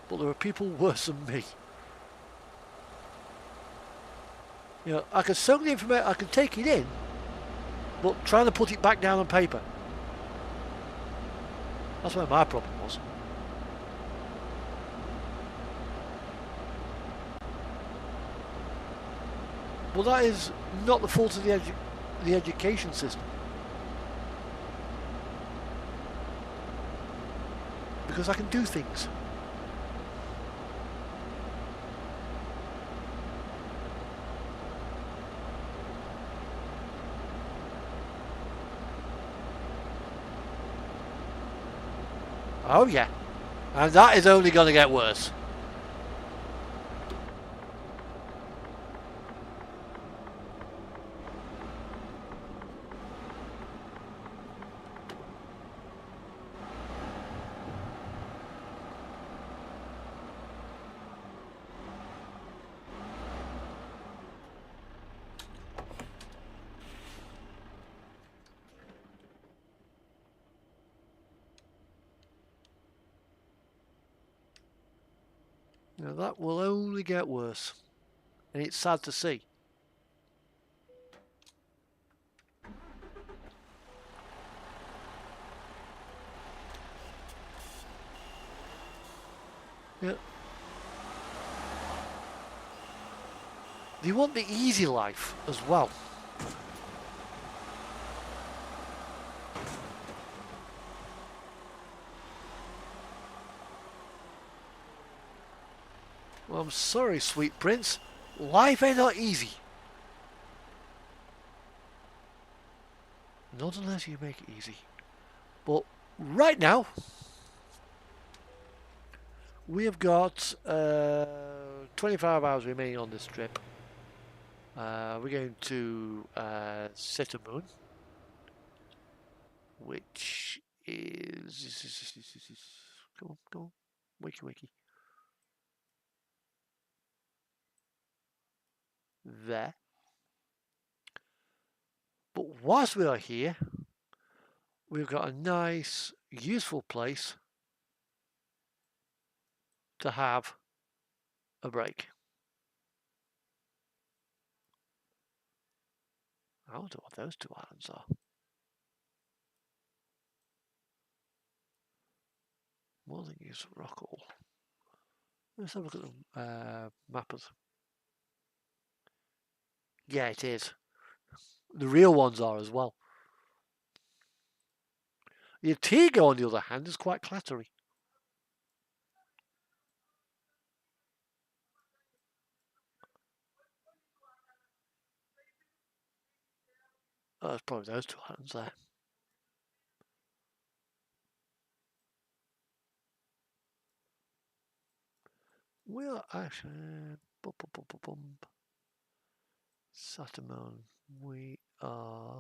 But there are people worse than me. You know, I can soak the information, I can take it in, but trying to put it back down on paper. That's where my problem was. Well, that is not the fault of the education system. Because I can do things. Oh yeah. And that is only going to get worse. Now that will only get worse. And it's sad to see. Yeah. They want the easy life as well. Well, I'm sorry, sweet prince. Life ain't not easy. Not unless you make it easy. But right now, we have got 25 hours remaining on this trip. We're going to Moon, which is... Come on. Wiki. There. But whilst we are here, we've got a nice, useful place to have a break. I wonder what those two islands are. One thing is Rockall. Let's have a look at the map of... Yeah, it is. The real ones are as well. The Otago, on the other hand, is quite clattery. Oh, it's probably those two islands there. We are actually... Satamon, we are...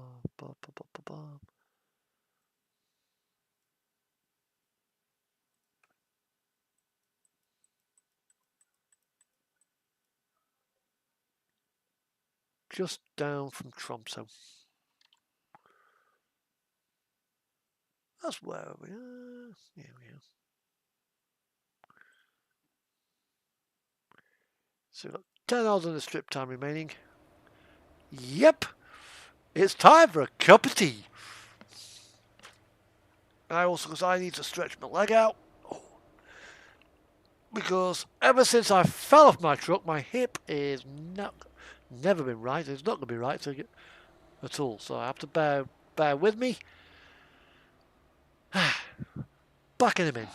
just down from Tromsø. That's where we are. Here we are. So we've got 10 hours on the strip time remaining. Yep! It's time for a cup of tea. And because I need to stretch my leg out. Oh. Because ever since I fell off my truck, my hip is never been right. It's not going to be right at all. So I have to bear with me. Back in a minute.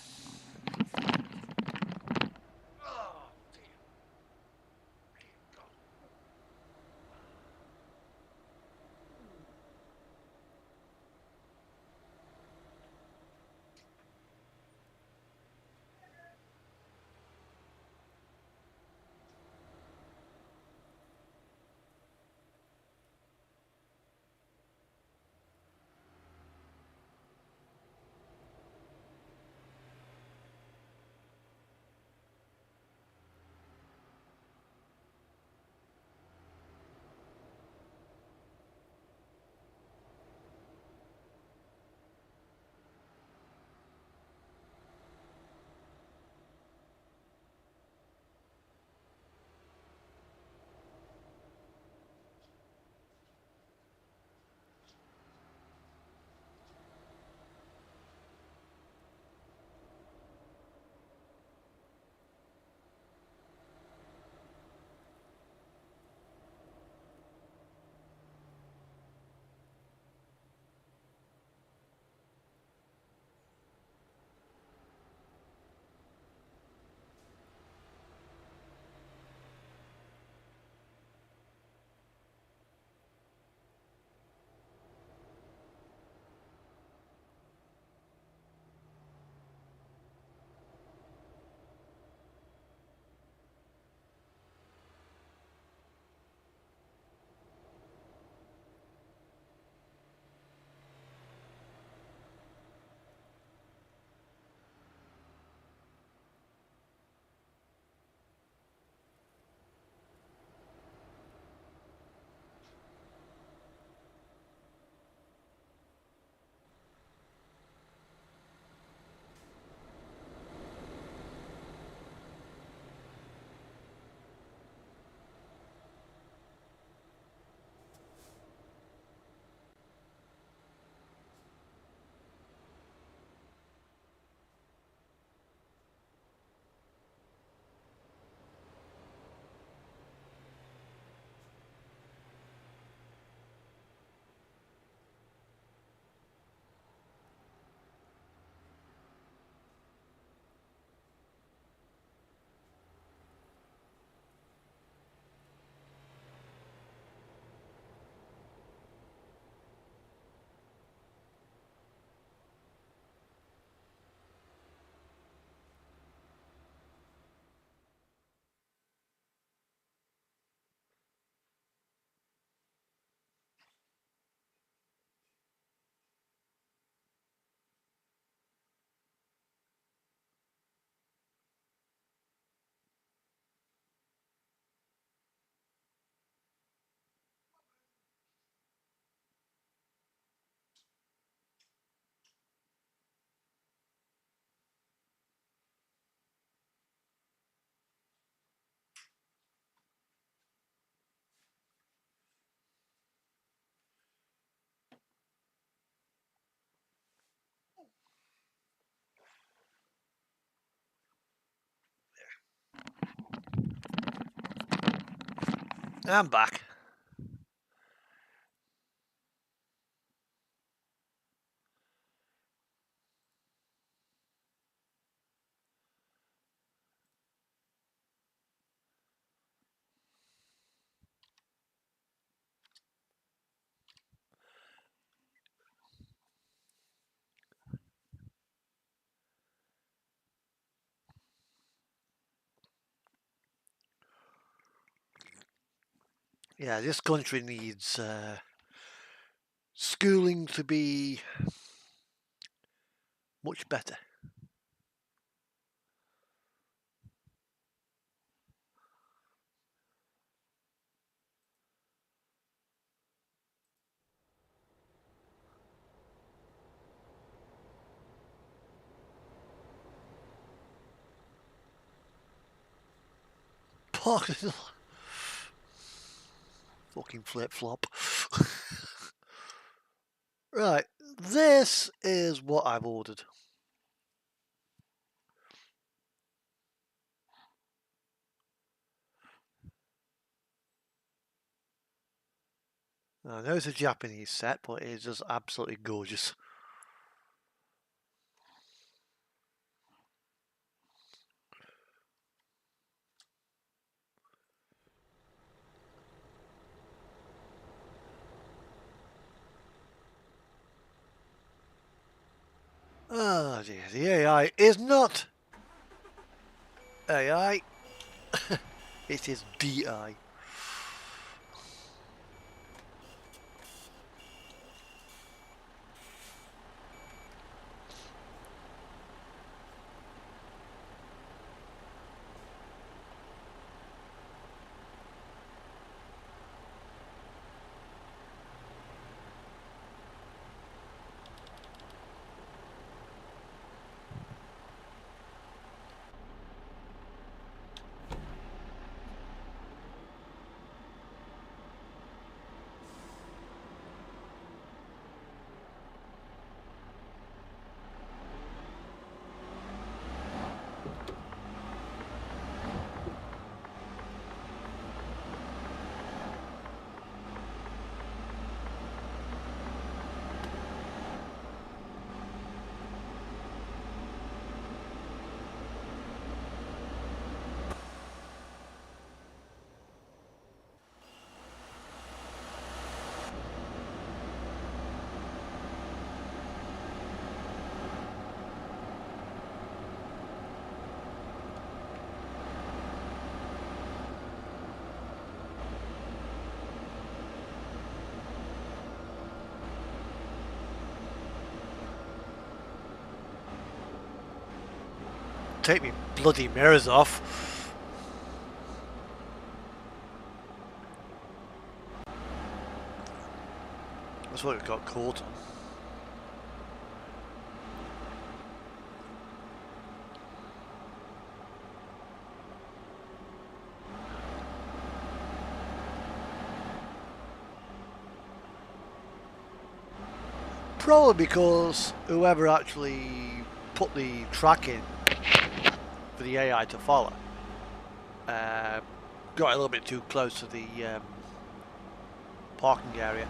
I'm back. Yeah, this country needs schooling to be much better. Fucking flip-flop. Right, this is what I've ordered. I know it's a Japanese set, but it is just absolutely gorgeous. Oh dear, the AI is not AI. It is DI. Take me bloody mirrors off. That's what we got caught on. Probably because whoever actually put the track in for the AI to follow got a little bit too close to the parking area.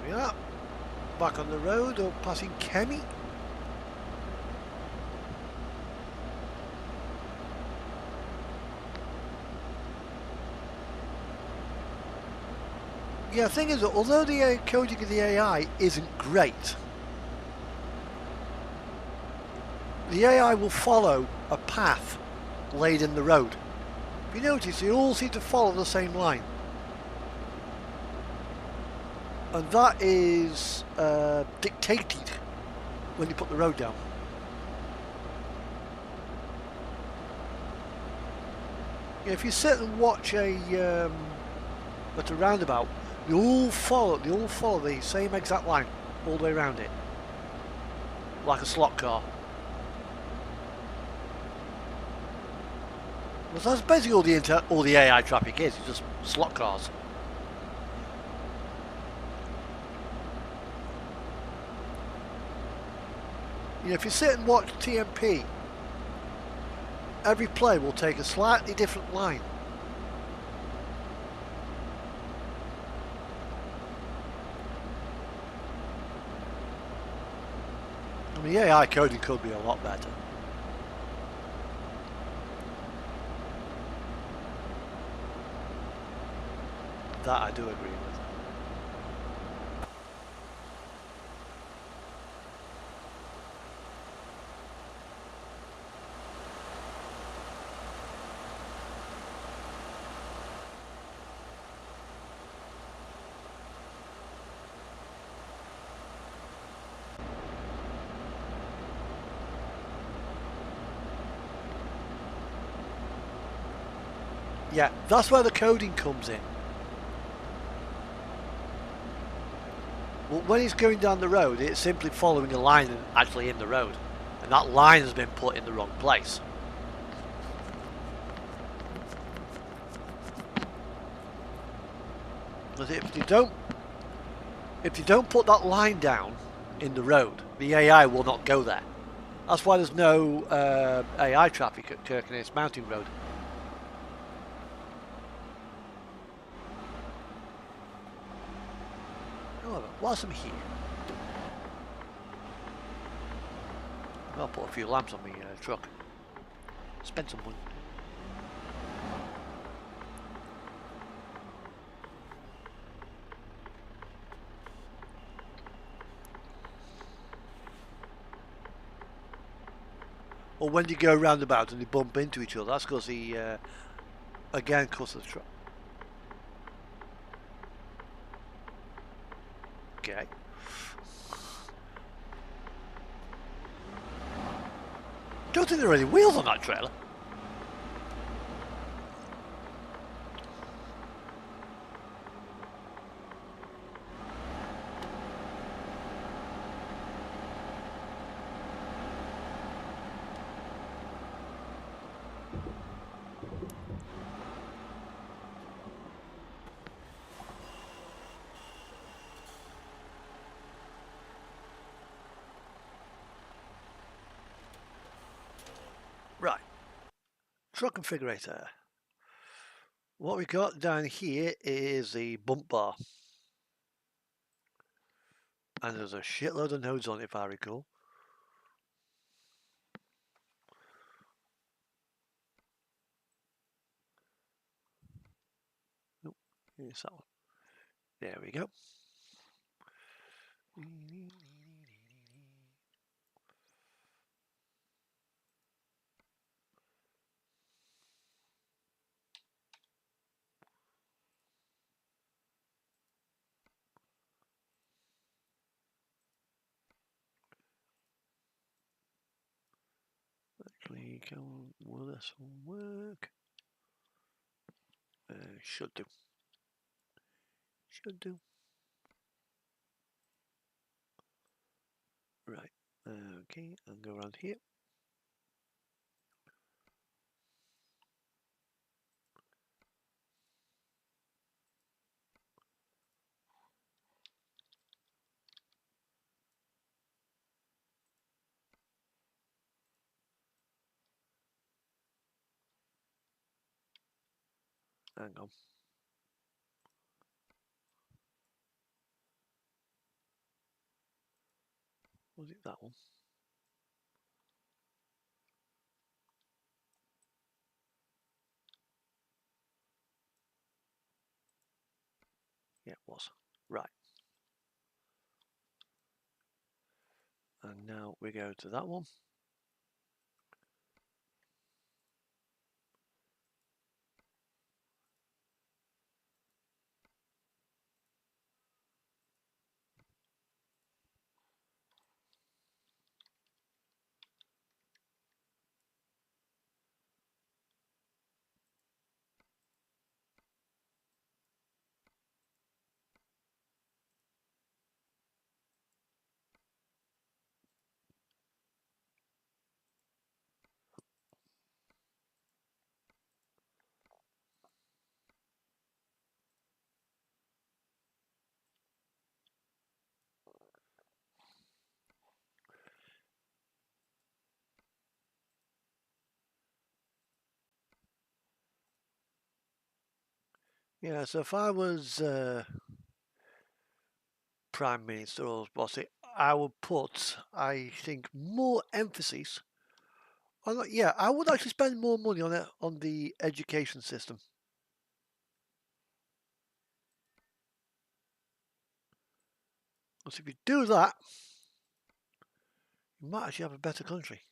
Here we are, back on the road or passing Kemi. Yeah, the thing is, although the coding of the AI isn't great, the AI will follow a path laid in the road. If you notice, they all seem to follow the same line. And that is dictated when you put the road down. If you sit and watch at a roundabout, they all follow the same exact line all the way around it, like a slot car. Well, that's basically all the AI traffic is. It's just slot cars. You know, if you sit and watch TMP, every play will take a slightly different line. I mean, the AI coding could be a lot better. That I do agree with. Yeah, that's where the coding comes in. Well, when he's going down the road, it's simply following a line actually in the road. And that line has been put in the wrong place. But if you don't put that line down in the road, the AI will not go there. That's why there's no AI traffic at Kirkenes Mountain Road. However, whilst I'm here, I'll put a few lamps on my truck. Spend some money. Or when you go roundabout and they bump into each other, that's because he, again, because of the truck. Okay. Don't think there are any wheels on that trailer. Right. Truck configurator. What we got down here is the bump bar. And there's a shitload of nodes on it, if I recall. Nope, here's that one. There we go. Actually, will this one work? Should do. Should do. Right. Okay, I'll go around here. Hang on. Was it that one? Yeah, it was. Right. And now we go to that one. Yeah, so if I was Prime Minister or what's it, I would put, I think, more emphasis on, yeah, I would actually spend more money on it, on the education system. Because if you do that, you might actually have a better country.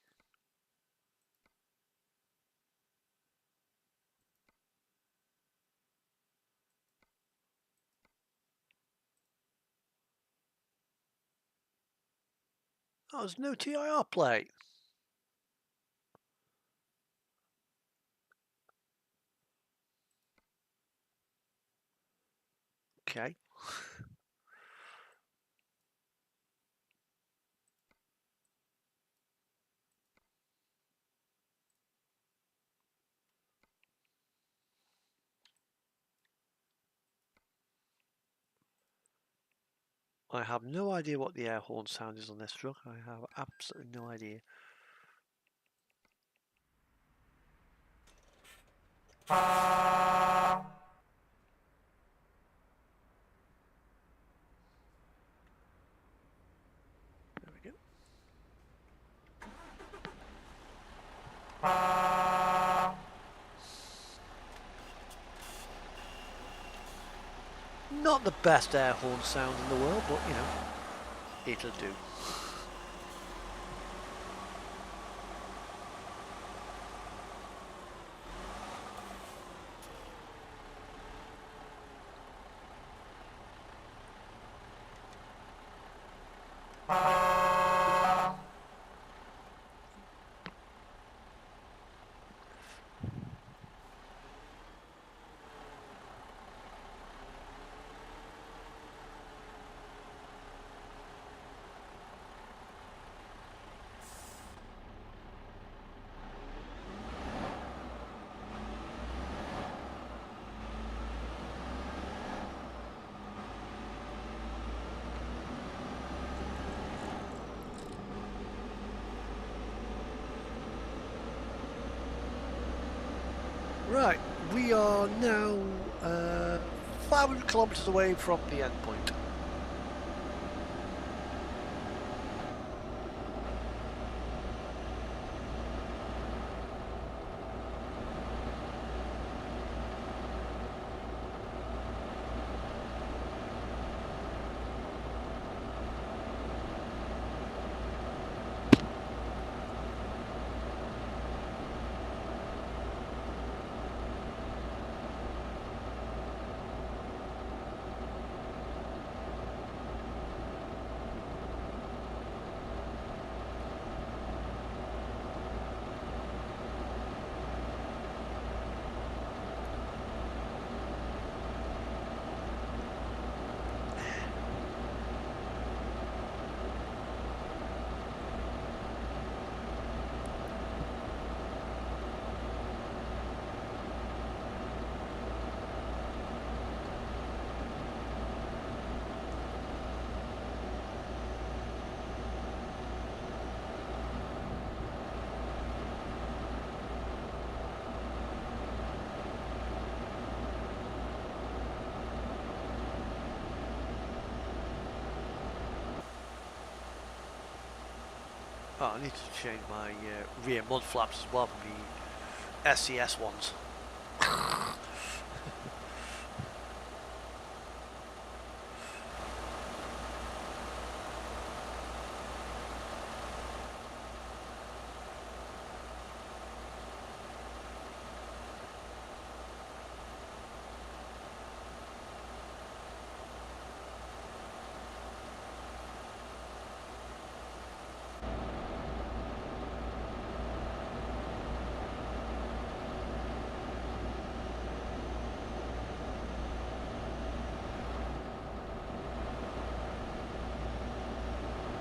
Oh, there's no TIR plate. Okay. I have no idea what the air horn sound is on this truck. I have absolutely no idea. There we go. Not the best air horn sound in the world, but you know, it'll do. Right, we are now 500 kilometers away from the end point. Oh, I need to change my rear mud flaps as well from the SCS ones.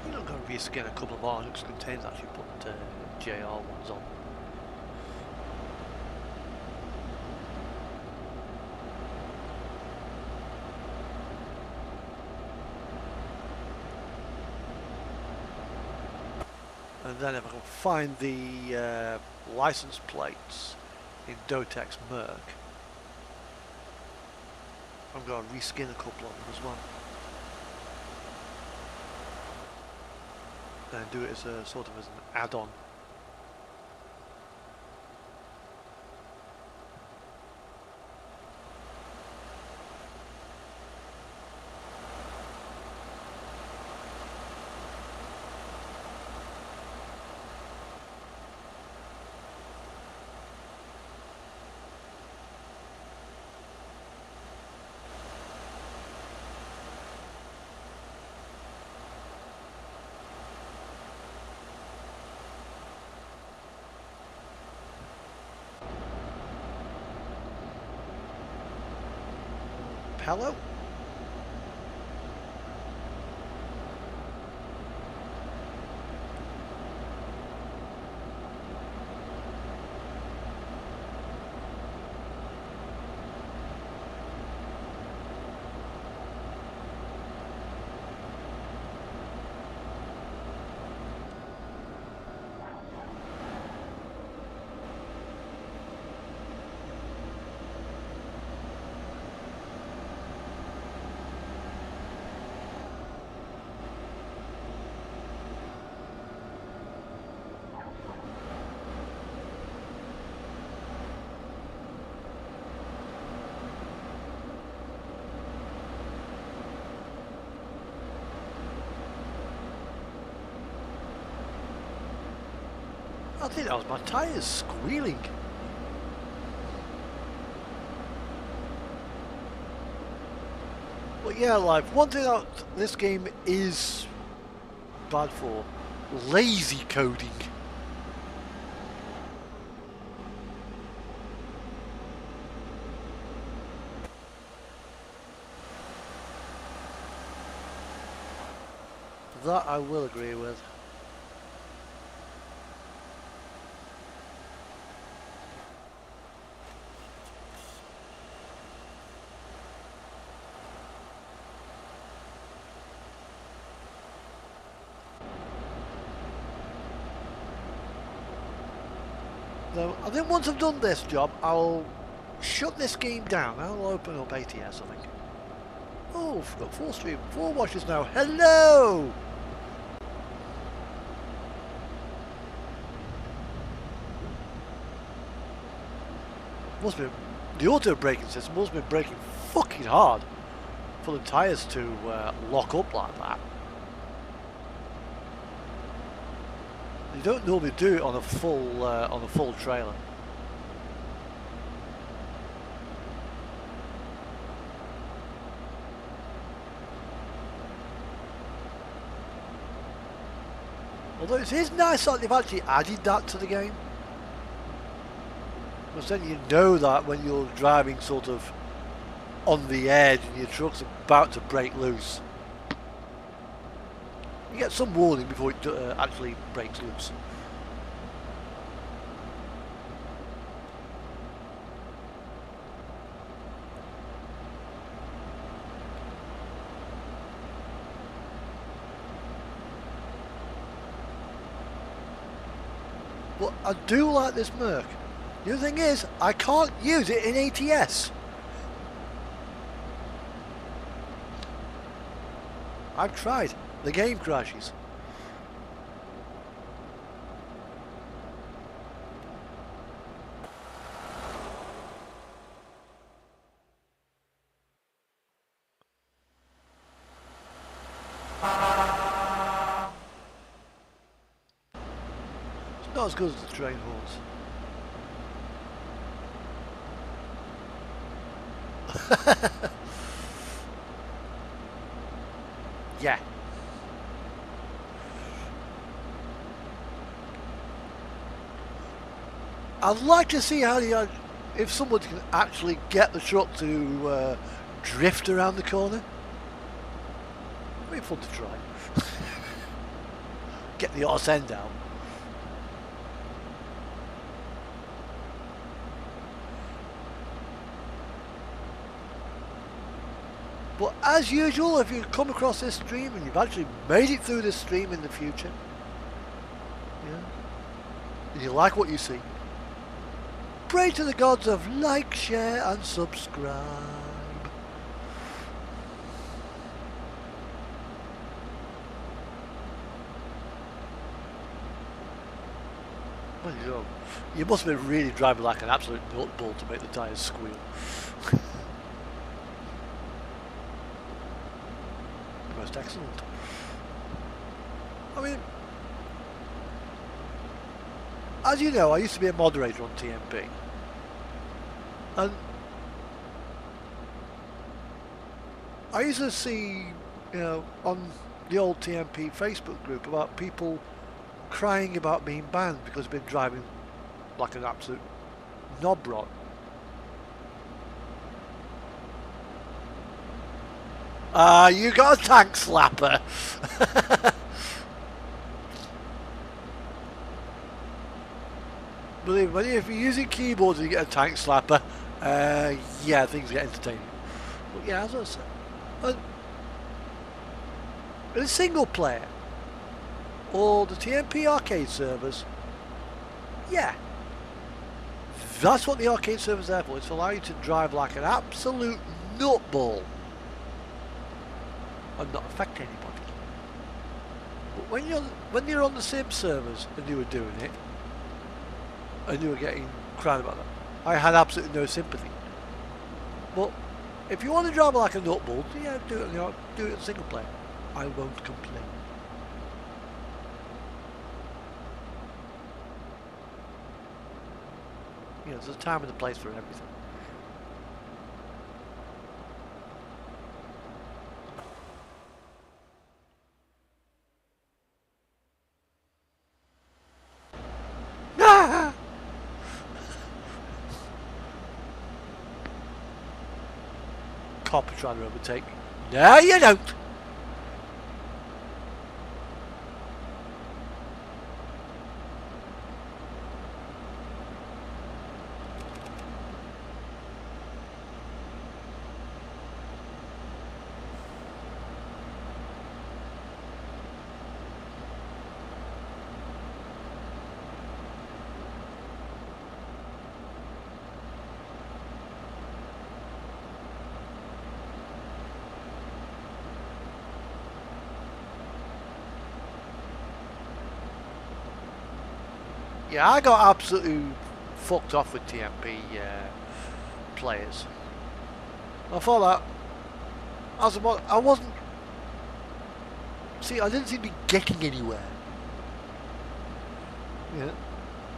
I'm not going to risk getting a couple of Arnux containers, actually put JR ones on. And then if I can find the license plates in Dotex Merc, I'm going to reskin a couple of them as well. And do it as a sort of as an add-on. Hello? I think that was my tyres squealing. But yeah, like, one thing that this game is bad for, lazy coding. That I will agree with. So I think once I've done this job, I'll shut this game down. I'll open up ATS, I think. Oh, I've got 4 watchers now. Hello! Must be the auto braking system must be braking fucking hard for the tyres to lock up like that. You don't normally do it on a full trailer. Although it is nice that they've actually added that to the game. Because then you know that when you're driving sort of on the edge and your truck's about to break loose. You get some warning before it actually breaks loose. But I do like this Merc. The other thing is, I can't use it in ATS. I've tried. The game crashes. It's not as good as the train horns. Yeah. I'd like to see how if someone can actually get the truck to drift around the corner. It'd be fun to try. Get the arse end out. But as usual, if you come across this stream and you've actually made it through this stream in the future, yeah, and you like what you see, pray to the gods of like, share and subscribe. You must have been really driving like an absolute nutball to make the tyres squeal. Most excellent. I mean, as you know, I used to be a moderator on TMP. And I used to see, you know, on the old TMP Facebook group about people crying about being banned because they've been driving like an absolute knob-rot. You got a tank slapper. Believe me, if you're using keyboards and you get a tank slapper, yeah, things get entertaining. But yeah, as I said, in a single player, or the TMP arcade servers, yeah, that's what the arcade servers are for. It's to allow you to drive like an absolute nutball and not affect anybody. But when you're on the sim servers and you were doing it, and you were getting crying about that, I had absolutely no sympathy. But if you want to drive like a nutball, yeah, do it in single player. I won't complain. You know, there's a time and a place for everything. Cop trying to overtake me. No, you don't. Yeah, I got absolutely fucked off with TMP players. I thought that I wasn't. See, I didn't seem to be getting anywhere. Yeah,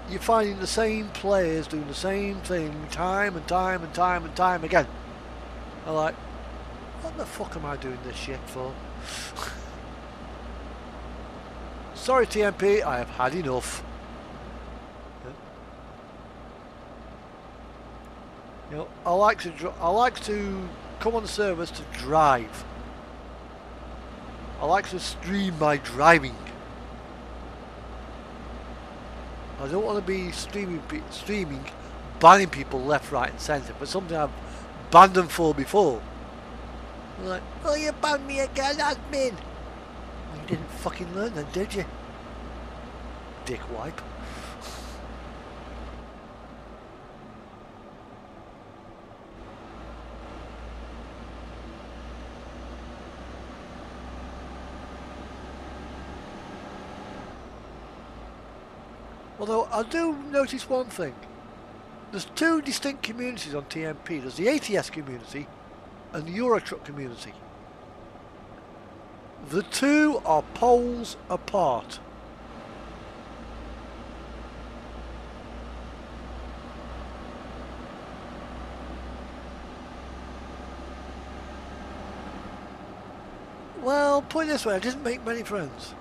you're finding the same players doing the same thing time and time and time and time again. I'm like, what the fuck am I doing this shit for? Sorry, TMP, I have had enough. You know, I like to come on the servers to drive. I like to stream my driving. I don't want to be streaming, banning people left, right, and centre. But something I've banned them for before. I'm like, oh, you banned me again, admin. Well, you didn't fucking learn then, did you? Dick wipe. Although I do notice one thing. There's two distinct communities on TMP. There's the ATS community and the Eurotruck community. The two are poles apart. Well, put it this way, I didn't make many friends.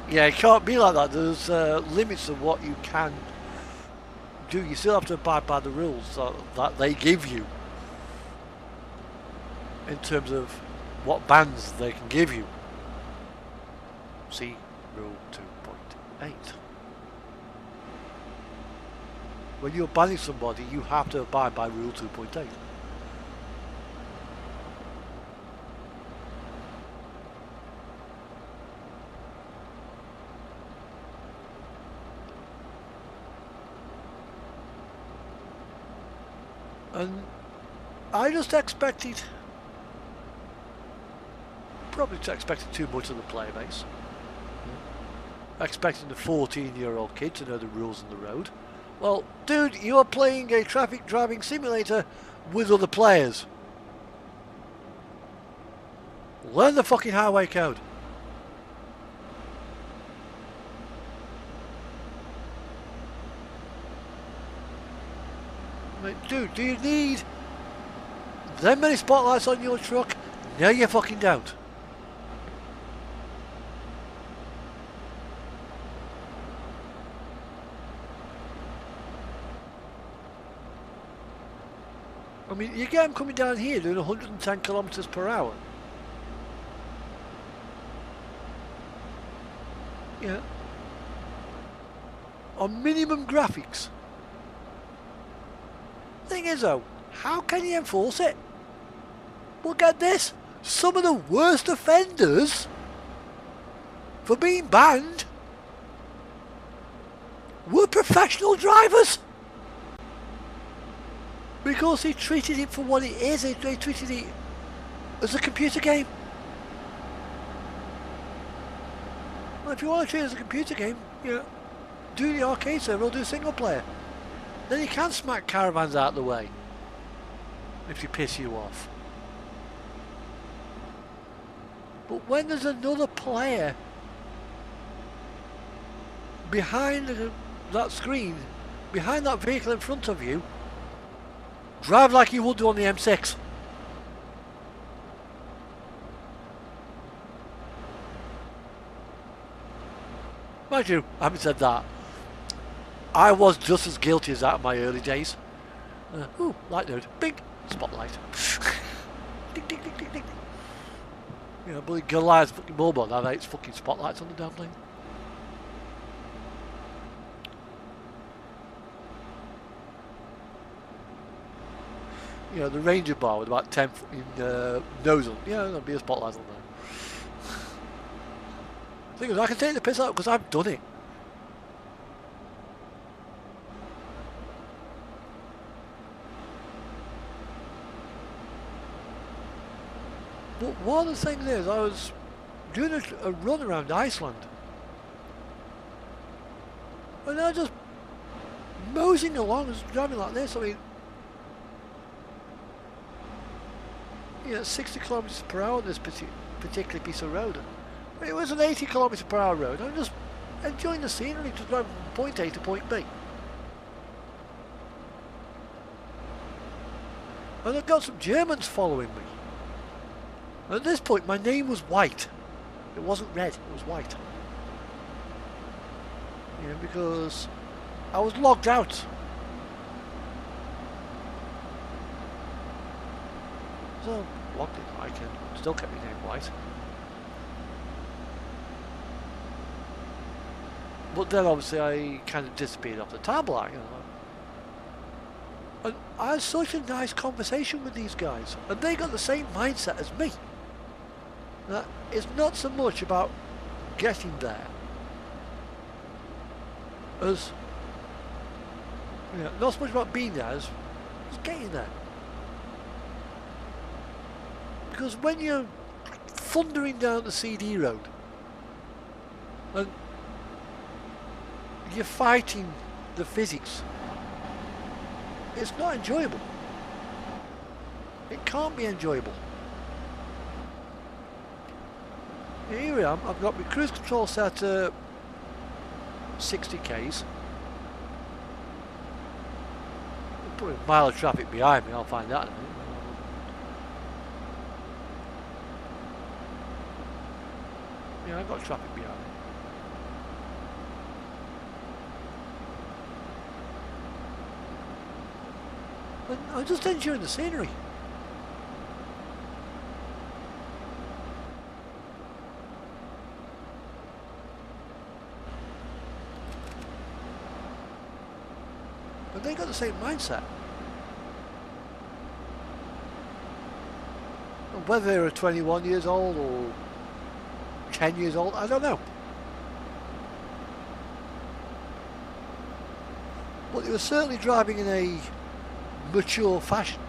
Yeah, it can't be like that. There's limits of what you can do. You still have to abide by the rules that they give you in terms of what bans they can give you. See Rule 2.8. When you're banning somebody, you have to abide by Rule 2.8. And I just expected, probably expected too much of the player base. expecting the 14-year-old kid to know the rules on the road. Well, dude, you are playing a traffic driving simulator with other players. Learn the fucking highway code. Like, dude, do you need that many spotlights on your truck? No, you fucking don't. I mean, you get them coming down here doing 110 kilometers per hour. Yeah. On minimum graphics. Thing is though, how can you enforce it? Well, get this. Some of the worst offenders for being banned were professional drivers. Because they treated it for what it is. They treated it as a computer game. Well, if you want to treat it as a computer game, you know, do the arcade server or do single player. Then you can smack caravans out of the way if they piss you off. But when there's another player behind that screen, behind that vehicle in front of you, drive like you would do on the M6. Mind you, I haven't said that. I was just as guilty as that in my early days. Ooh, light node. Big spotlight. Ding, ding, ding, ding, ding. You know, bloody Goliath's fucking mobile now, it's fucking spotlights on the damn thing. You know, the Ranger bar with about 10 fucking nozzle. Yeah, there'll be a spotlight on there. The thing is, I can take the piss out because I've done it. But one of the things is, I was doing a run around Iceland. And I was just moseying along, just driving like this. I mean, you know, 60 kilometers per hour on this particular piece of road. It was an 80 kilometers per hour road. I'm just enjoying the scenery, just driving from point A to point B. And I've got some Germans following me. At this point, my name was white. It wasn't red, it was white. You know, because I was logged out. So, logged in, I can still keep my name white. But then obviously I kind of disappeared off the tablet, you know. And I had such a nice conversation with these guys. And they got the same mindset as me. That it's not so much about getting there as, you know, not so much about being there as getting there. Because when you're thundering down the CD road and you're fighting the physics, it's not enjoyable. It can't be enjoyable. Here I am, I've got my cruise control set at 60 k's. I'll put a mile of traffic behind me, I'll find that in a minute. Yeah, I've got traffic behind me. And I'm just enjoying the scenery. But they got the same mindset. And whether they were 21 years old or 10 years old, I don't know. But they were certainly driving in a mature fashion.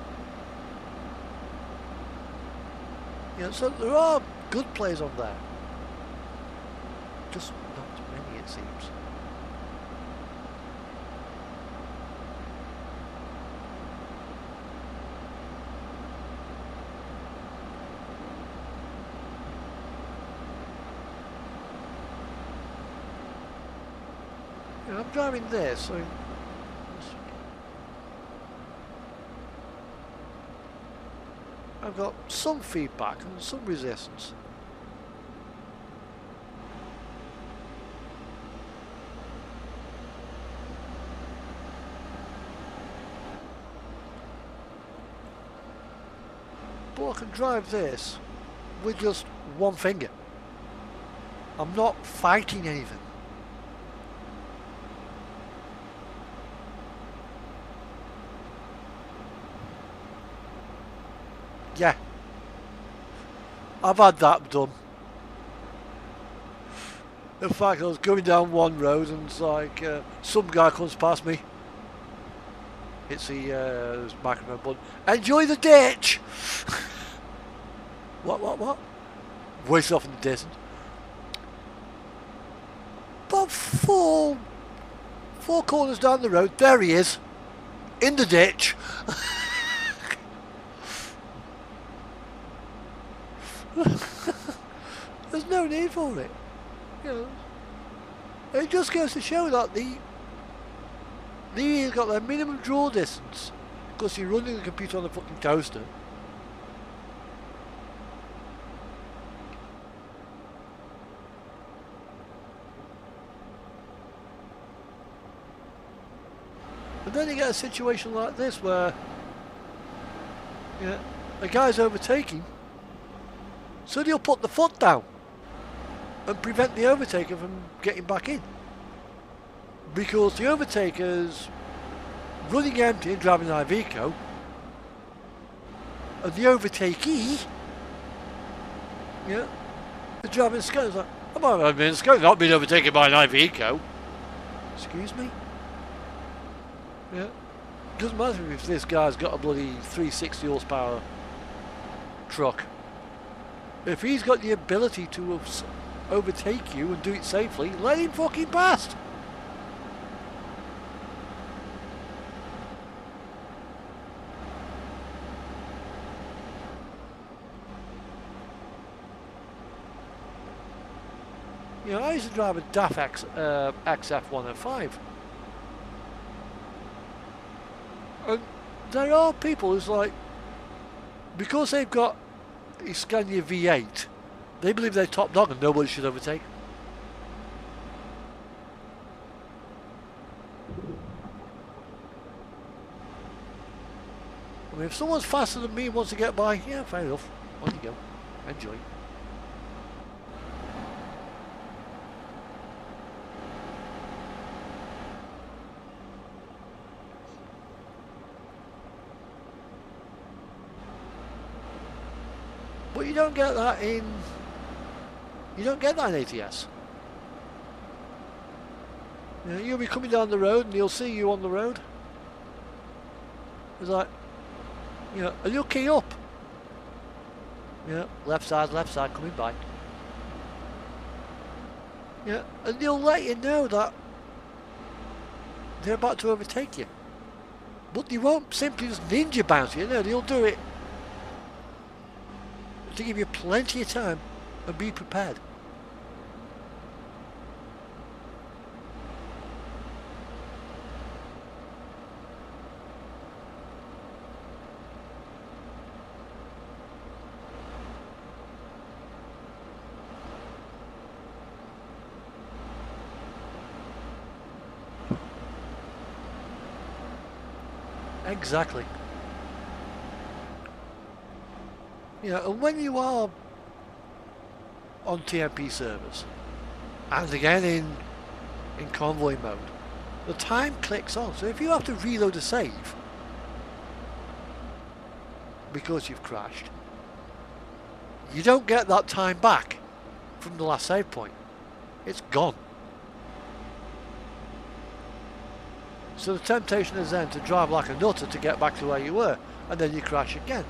You know, so there are good players on there. Just not many it seems. I'm driving this, so I've got some feedback and some resistance. But I can drive this with just one finger. I'm not fighting anything. Yeah, I've had that done. In fact, I was going down one road and it's like some guy comes past me. It's the microphone button. Enjoy the ditch. What? Waste off in the distance. About four corners down the road, there he is, in the ditch. There's no need for it. You know, it just goes to show that they've got their minimum draw distance because you're running the computer on a fucking toaster. And then you get a situation like this where a guy's overtaking, so he'll put the foot down and prevent the overtaker from getting back in. Because the overtaker's running empty and driving an Iveco, and the overtakee, is driving a Skoda. It's like, I've been a Skoda, not been overtaken by an Iveco. Excuse me? Yeah. Doesn't matter if this guy's got a bloody 360 horsepower truck. If he's got the ability to overtake you and do it safely, let him fucking past. I used to drive a DAF XF105. And there are people who's like, because they've got a Scania V8, they believe they're top dog and nobody should overtake. I mean, if someone's faster than me and wants to get by, yeah, fair enough. On you go. Enjoy. But you don't get that in ATS. You'll be coming down the road and he'll see you on the road. It's like, and you'll key up. Left side, coming by. And they'll let you know that they're about to overtake you. But they won't simply just ninja bounce you, they'll do it to give you plenty of time and be prepared. Exactly. And when you are on TMP servers, and again in convoy mode, the time clicks on. So if you have to reload a save because you've crashed, you don't get that time back from the last save point. It's gone. So the temptation is then to drive like a nutter to get back to where you were, and then you crash again.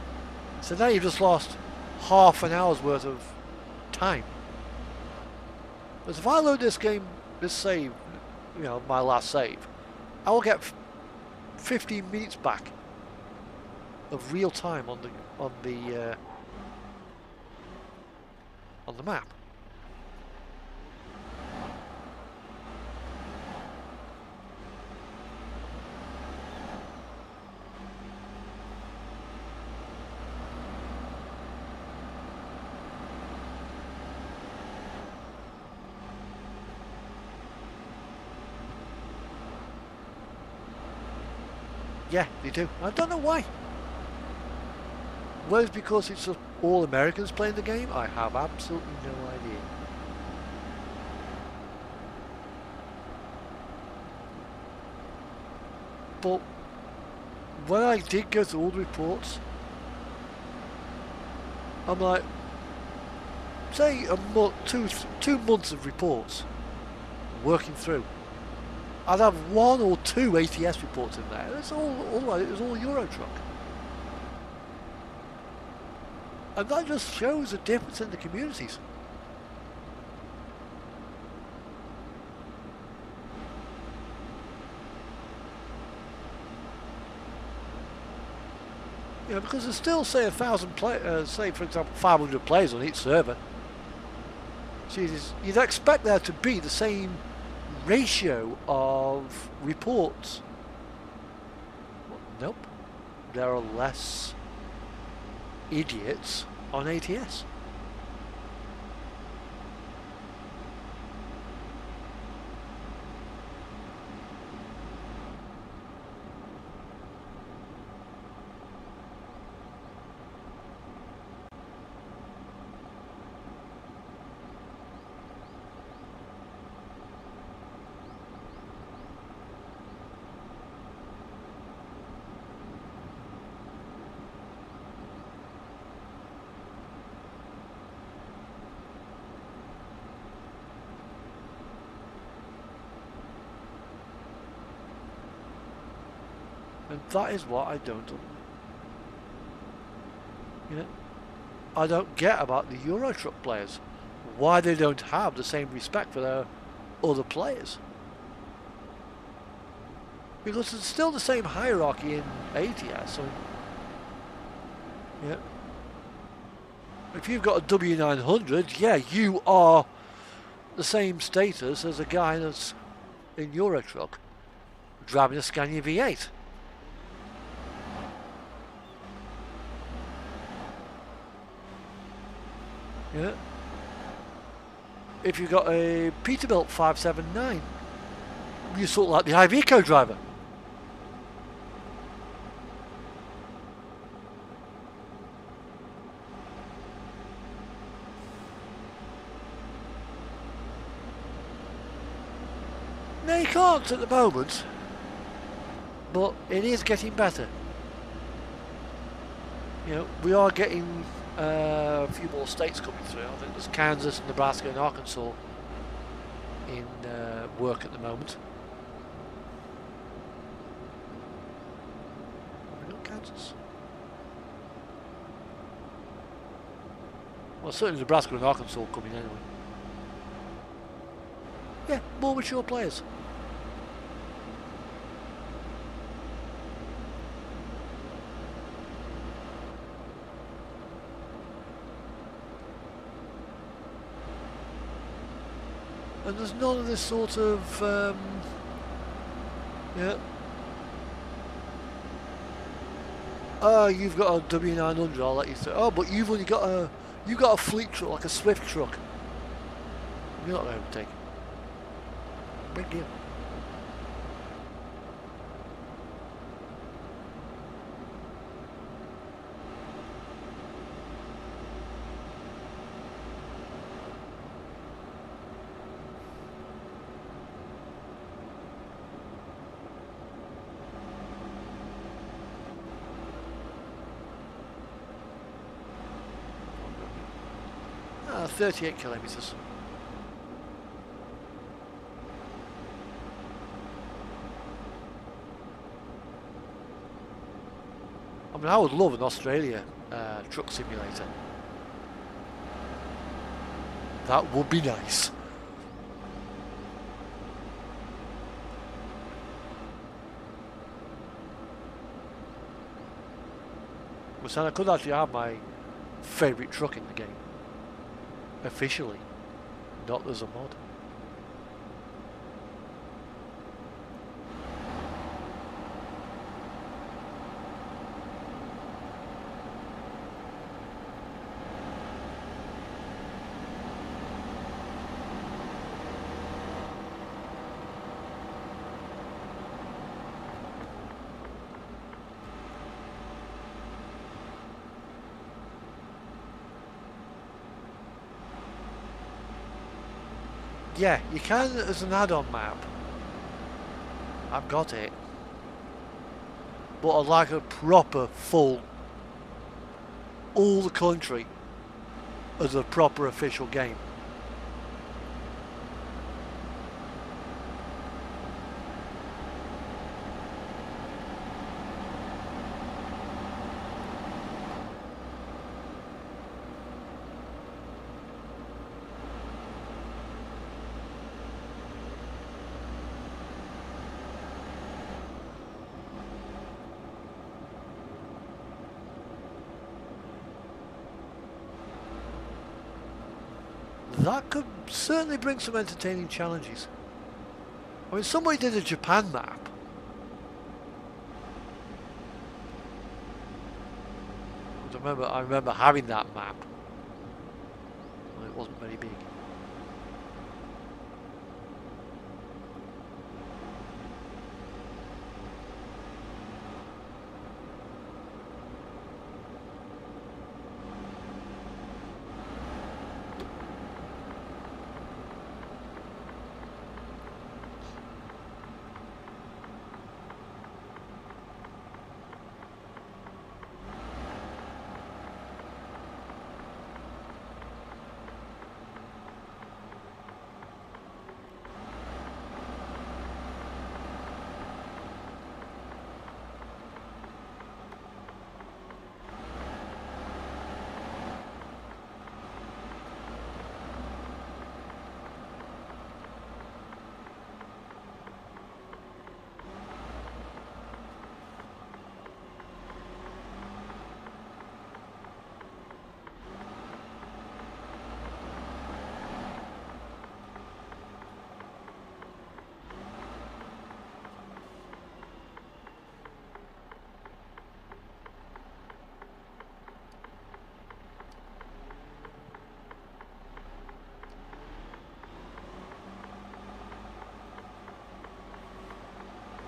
So now you've just lost half an hour's worth of time. But if I load this game this save, you know, my last save, I will get 15 minutes back of real time on the map. Yeah, they do. I don't know why. Whether it's because it's all Americans playing the game, I have absolutely no idea. But when I did go through all the reports, I'm like, say a month, two months of reports working through. I'd have 1 or 2 ATS reports in there. It's all it was all Euro Truck. And that just shows the difference in the communities. You know, because there's still, say, 1,000 players, say, for example, 500 players on each server. So you'd expect there to be the same ratio of reports. Nope. There are less idiots on ATS. And that is what I don't, you know, I don't get about the Euro Truck players. Why they don't have the same respect for their other players. Because it's still the same hierarchy in ATS. So, yeah. If you've got a W900, yeah, you are the same status as a guy that's in Euro Truck driving a Scania V8. Yeah. If you've got a Peterbilt 579, you're sort of like the Iveco driver. No, you can't at the moment, but it is getting better. You know, we are getting a few more states coming through. I think there's Kansas, Nebraska and Arkansas in work at the moment. Have we got Kansas? Well, certainly Nebraska and Arkansas coming anyway. Yeah, more mature players. And there's none of this sort of, yeah. Oh, you've got a W900, I'll let you through. Oh, but you've only got a fleet truck, like a Swift truck. You're not going to take it. Big deal. Ah, 38 kilometers. I mean, I would love an Australia truck simulator. That would be nice. So I could actually have my favourite truck in the game. Officially. Not as a mod. Yeah, you can as an add-on map. I've got it. But I'd like a proper, full, all the country as a proper official game. That could certainly bring some entertaining challenges. I mean, somebody did a Japan map. I remember having that map. Well, it wasn't very big.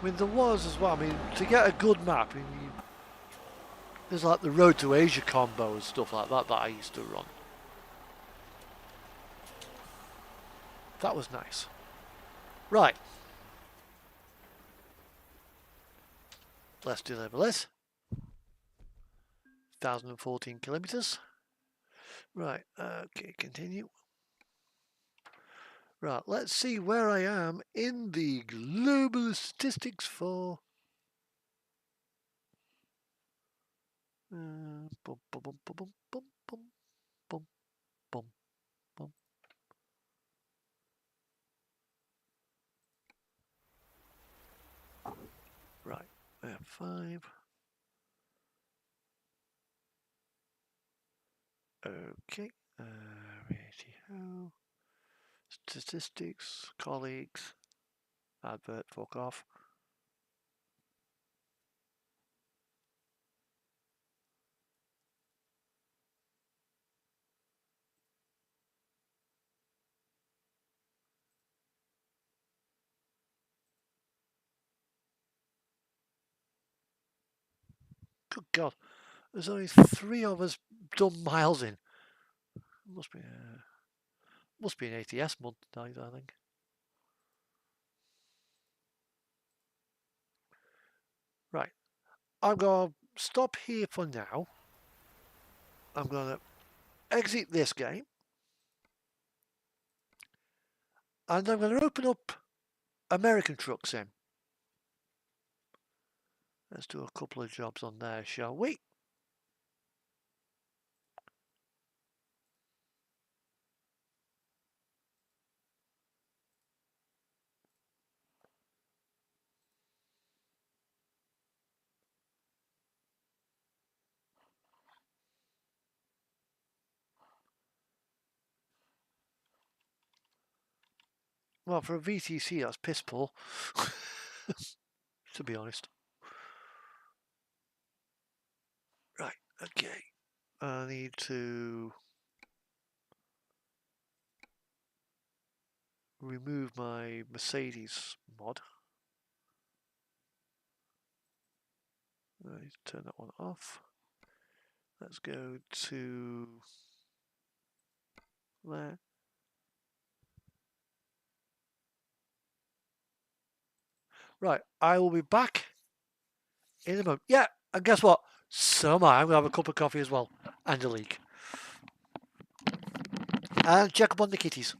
I mean, there was as well. I mean, to get a good map, there's like the Road to Asia combo and stuff like that I used to run. That was nice. Right. Let's deliver this. 1,014 kilometers. Right, okay, continue. Right, let's see where I am in the global statistics for... Bum, bum, bum, bum, bum, bum, bum, bum, bum, bum. Right, F5. Okay, radio, statistics, colleagues, advert, fuck off. Good God, there's only 3 of us done miles in. Must be an ATS month tonight, I think. Right, I'm going to stop here for now. I'm going to exit this game. And I'm going to open up American Truck Sim. Let's do a couple of jobs on there, shall we? Well, for a VTC, that's piss poor. To be honest. Right, okay. I need to remove my Mercedes mod. I need to turn that one off. Let's go to there. Right, I will be back in a moment. Yeah, and guess what? So am I. I'm going to have a cup of coffee as well. And a leak. And check up on the kitties.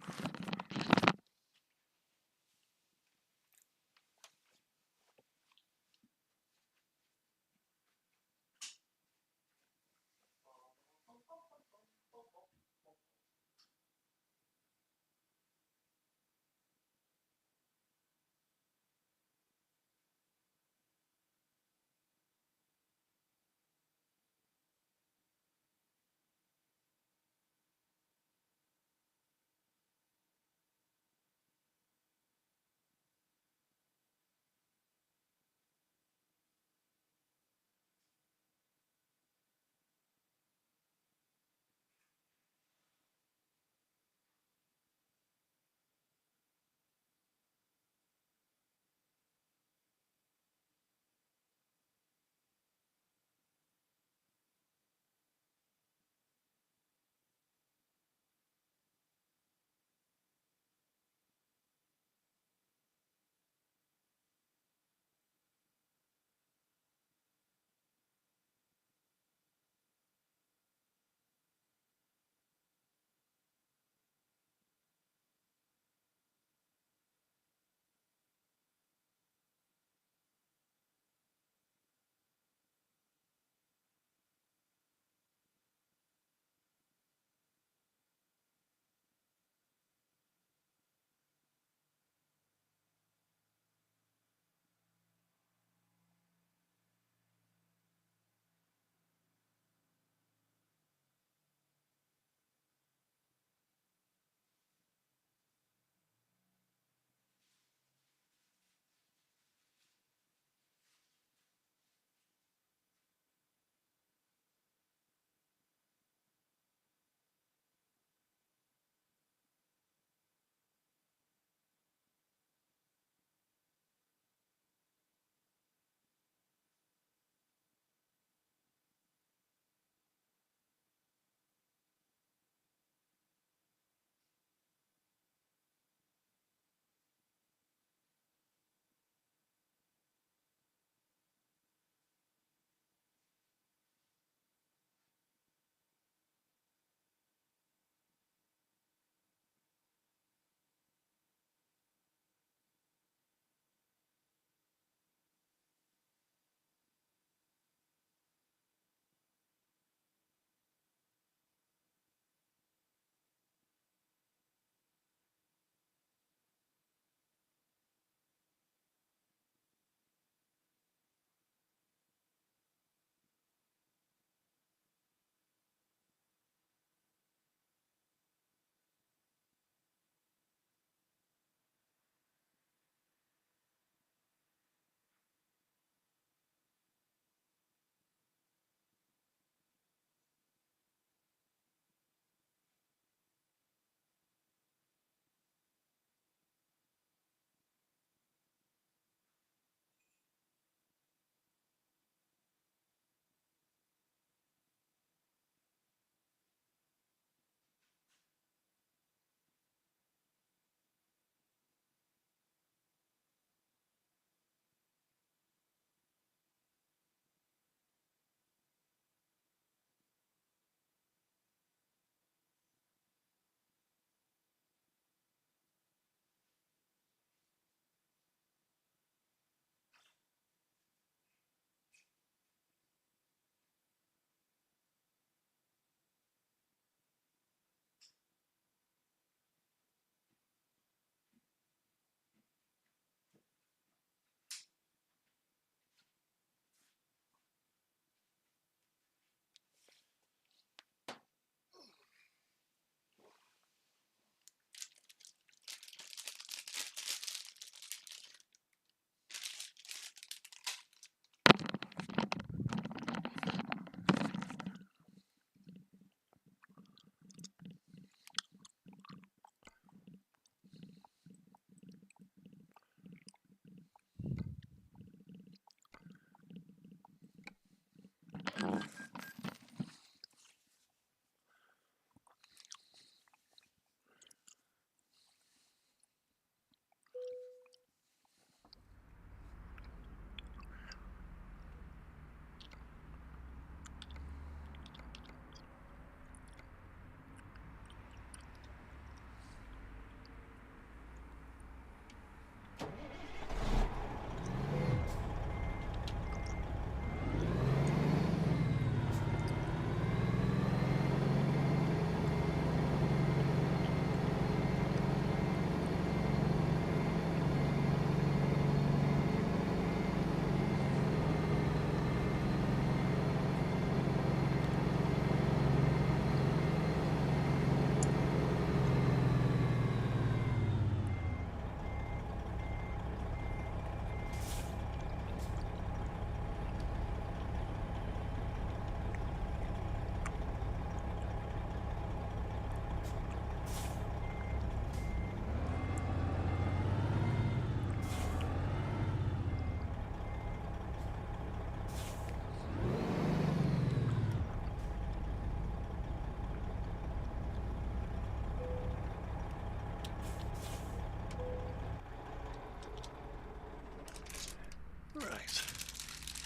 Right,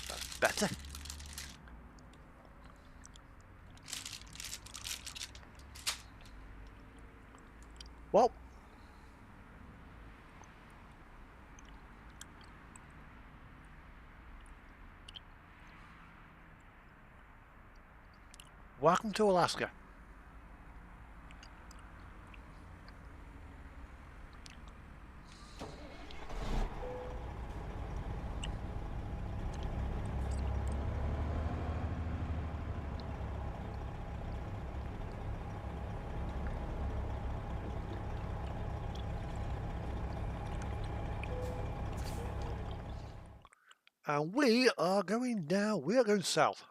that's better. Well, welcome to Alaska. And we are going down, we are going south.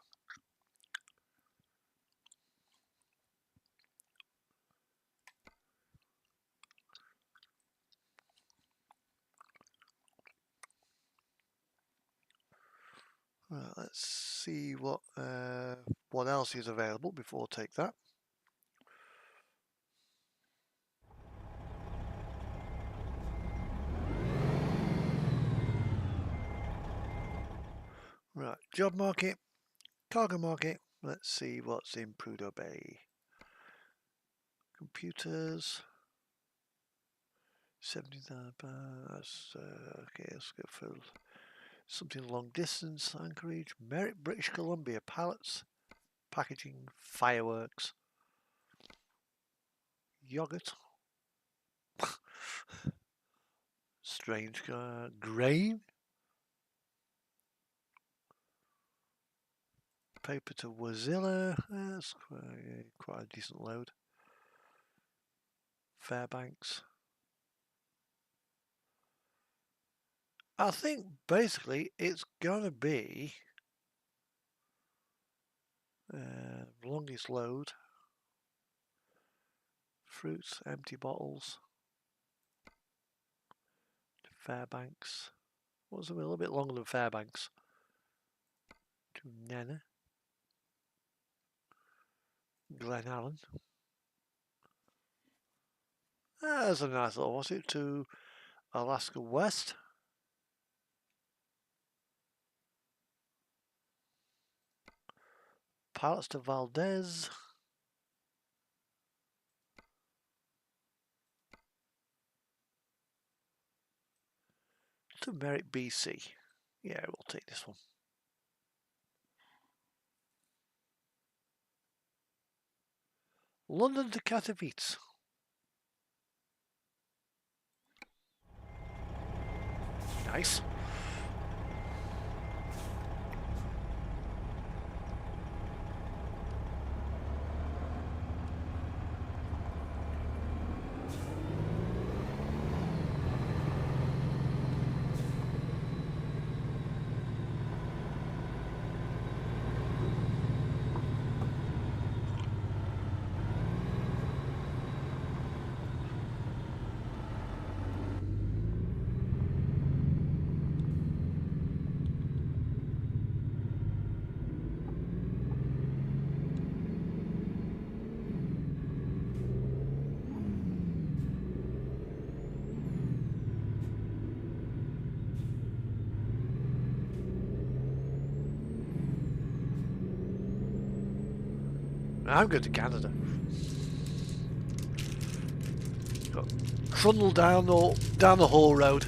Right, let's see what else is available before I take that. Right, job market, cargo market. Let's see what's in Prudhoe Bay. Computers. 70,000 pounds. Okay, let's go for something long distance. Anchorage, Merritt, British Columbia. Pallets, packaging, fireworks, yogurt. Strange grain. Paper to Wazilla. That's quite a decent load. Fairbanks. I think basically it's gonna be longest load. Fruits, empty bottles. Fairbanks. What's a little bit longer than Fairbanks? To Nana. Glen Allen. That's a nice little, what's it, to Alaska West. Pilots to Valdez. To Merritt, BC. Yeah, we'll take this one. London to Katowice. Nice. I'm going to Canada. Got trundle down the Hall Road.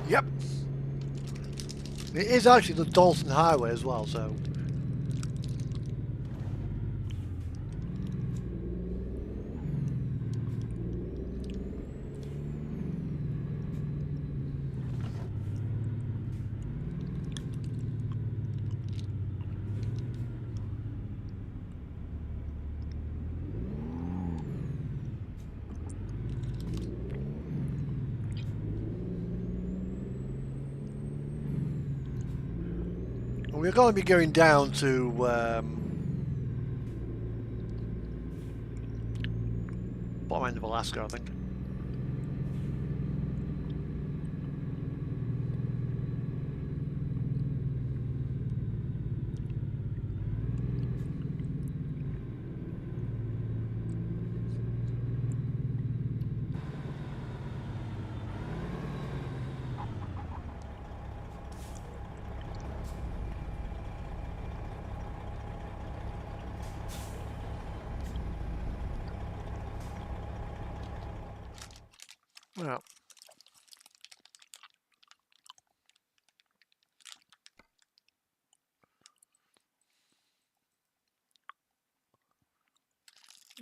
Yep. It is actually the Dalton Highway as well, so... We're going to be going down to bottom end of Alaska, I think.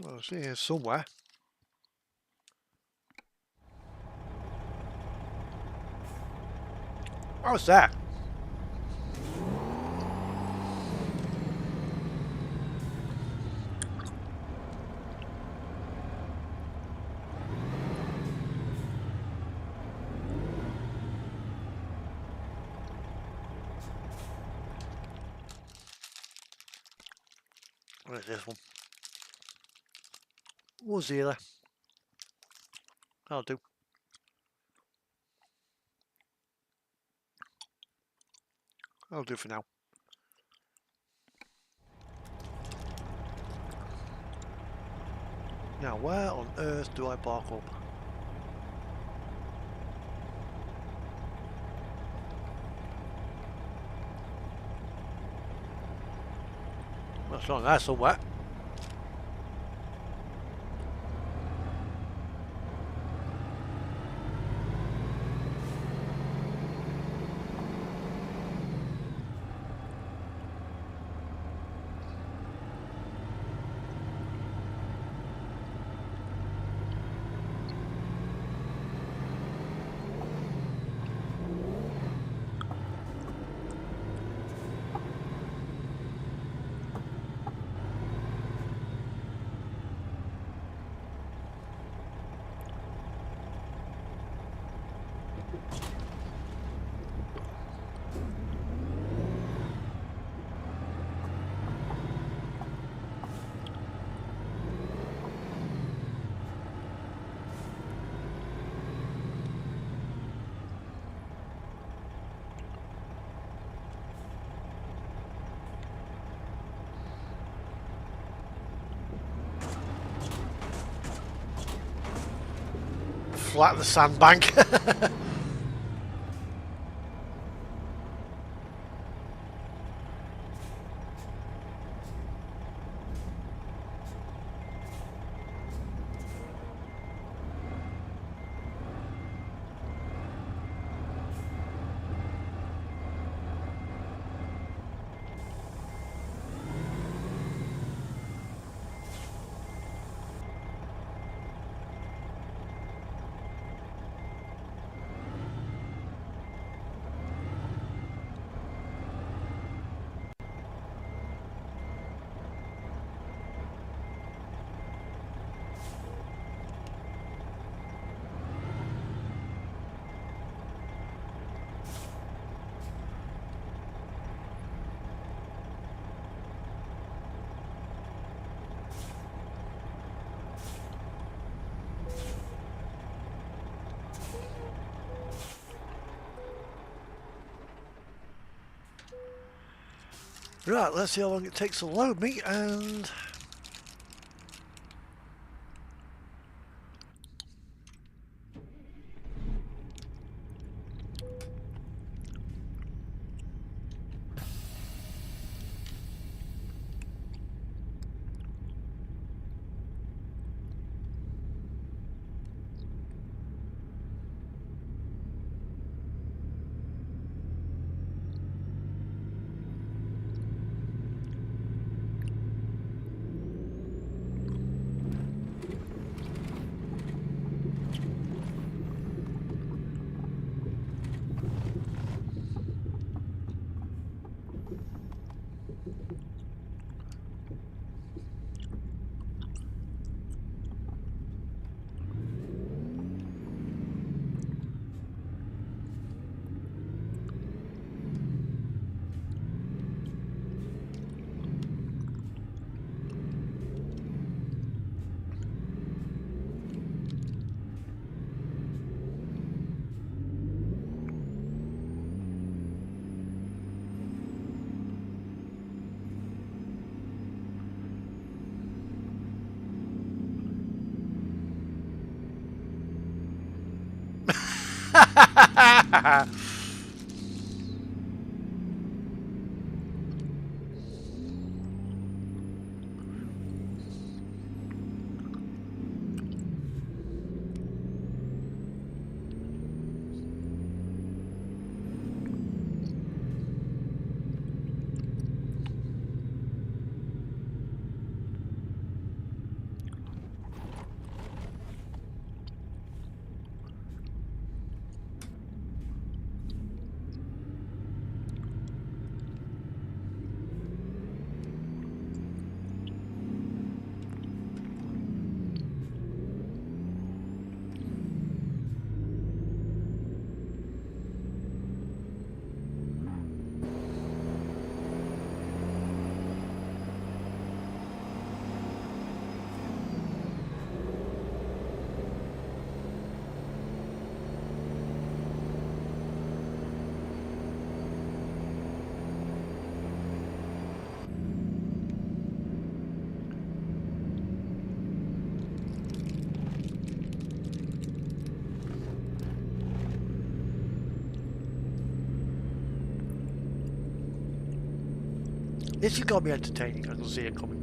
Well, it's here somewhere. What's that? Where's this one? Was here? That'll do. That'll do for now. Now, where on earth do I park up? That's not there somewhere. flat the sandbank. Right, let's see how long it takes to load me, and this has got to be entertaining. I can see it coming.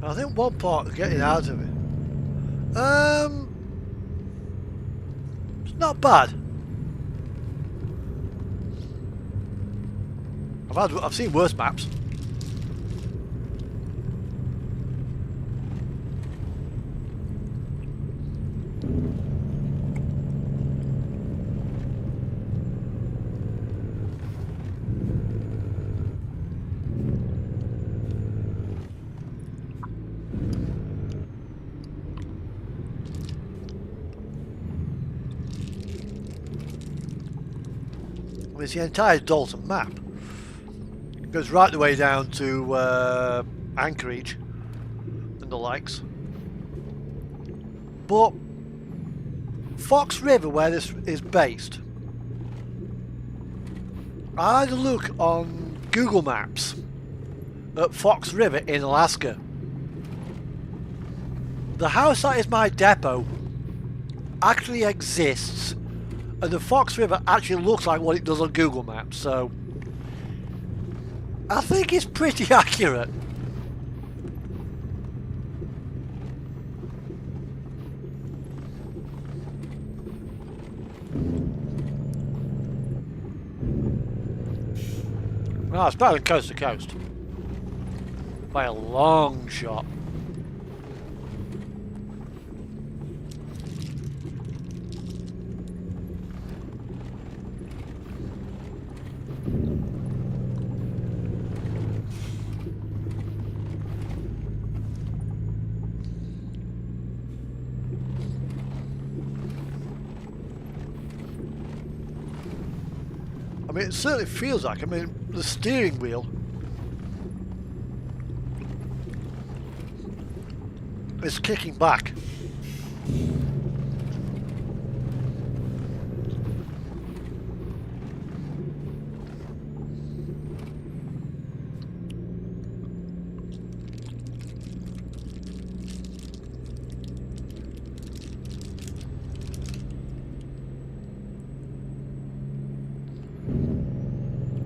I think one part of getting out of it. It's not bad. I've seen worse maps. It's the entire Dalton map. It goes right the way down to Anchorage and the likes. But Fox River, where this is based, I had a look on Google Maps at Fox River in Alaska. The house that is my depot actually exists, and the Fox River actually looks like what it does on Google Maps, so I think it's pretty accurate. No, it's better than coast to coast by a long shot. I mean, it certainly feels like, I mean, the steering wheel is kicking back.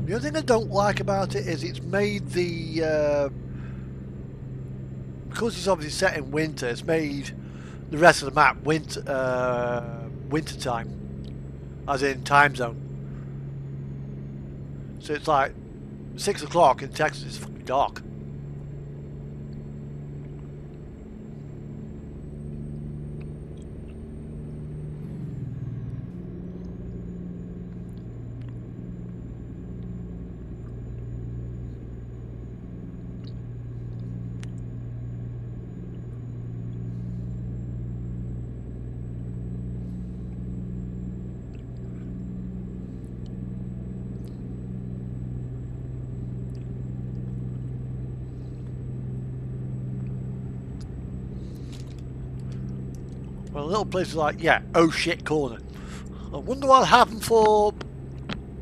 The only thing I don't like about it is it's made the because it's obviously set in winter, it's made the rest of the map winter time, as in time zone. So it's like 6 o'clock in Texas, it's fucking dark. Well, little places like, yeah, oh shit corner. I wonder what happened for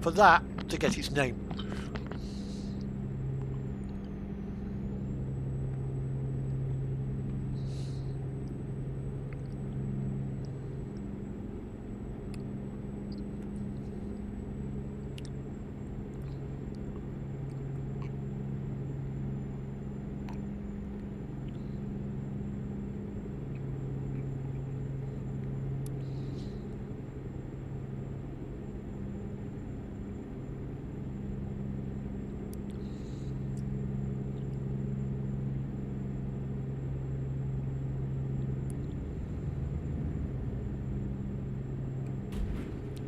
that to get its name.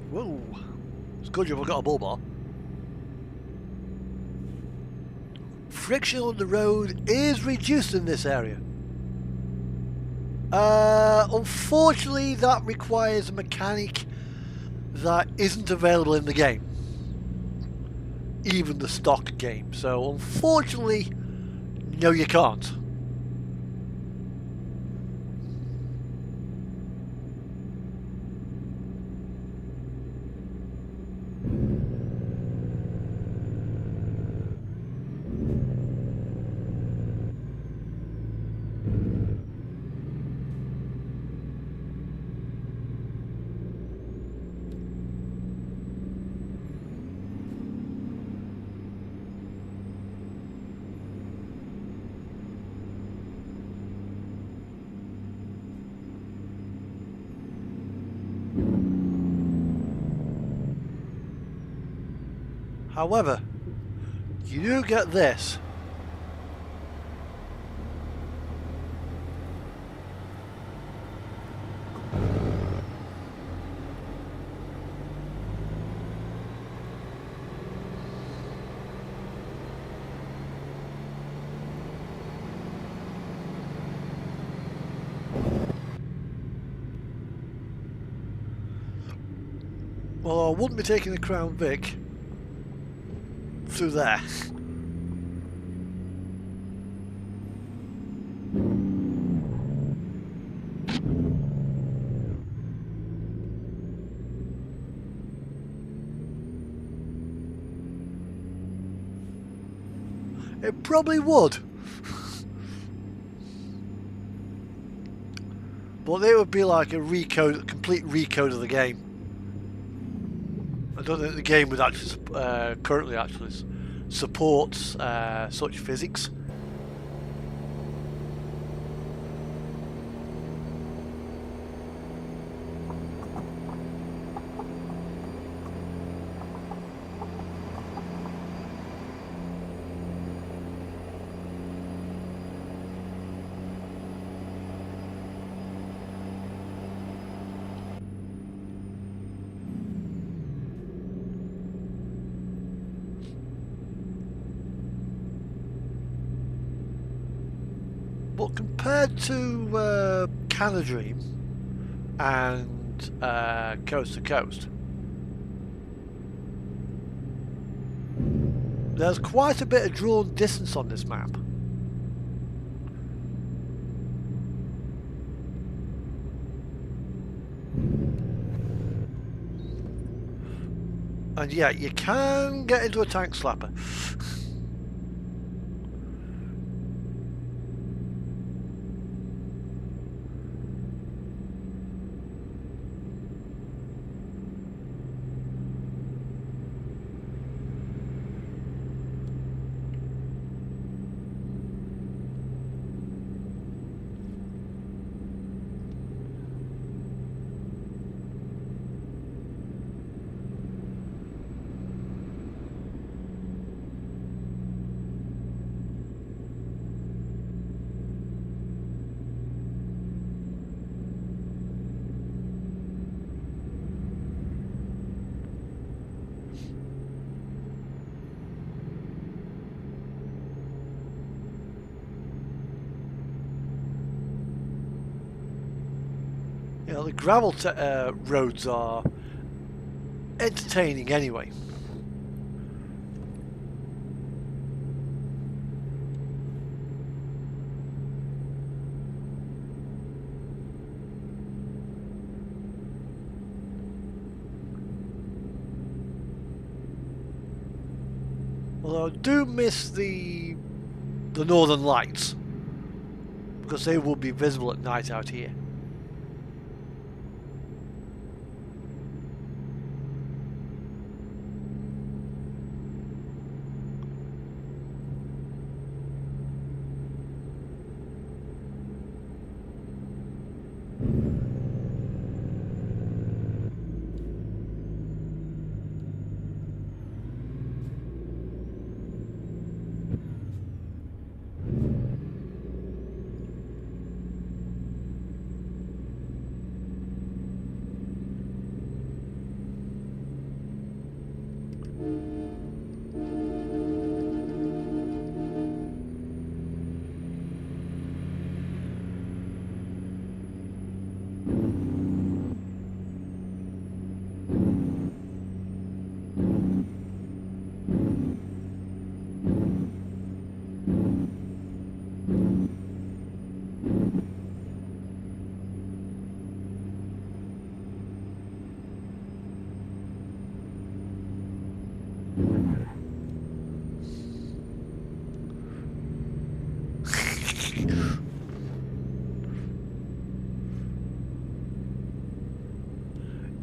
Whoa, it's good you've got a bull bar. Friction on the road is reduced in this area. Unfortunately, that requires a mechanic that isn't available in the game, even the stock game. So unfortunately, no, you can't. However, you do get this. Well, I wouldn't be taking the Crown Vic through there. It probably would. But it would be like a complete recode of the game. I don't think the game would actually currently actually supports such physics. But compared to Canadream and Coast to Coast, there's quite a bit of drawn distance on this map. And yeah, you can get into a tank slapper. You know, the gravel roads are entertaining anyway. Although I do miss the Northern Lights, because they will be visible at night out here.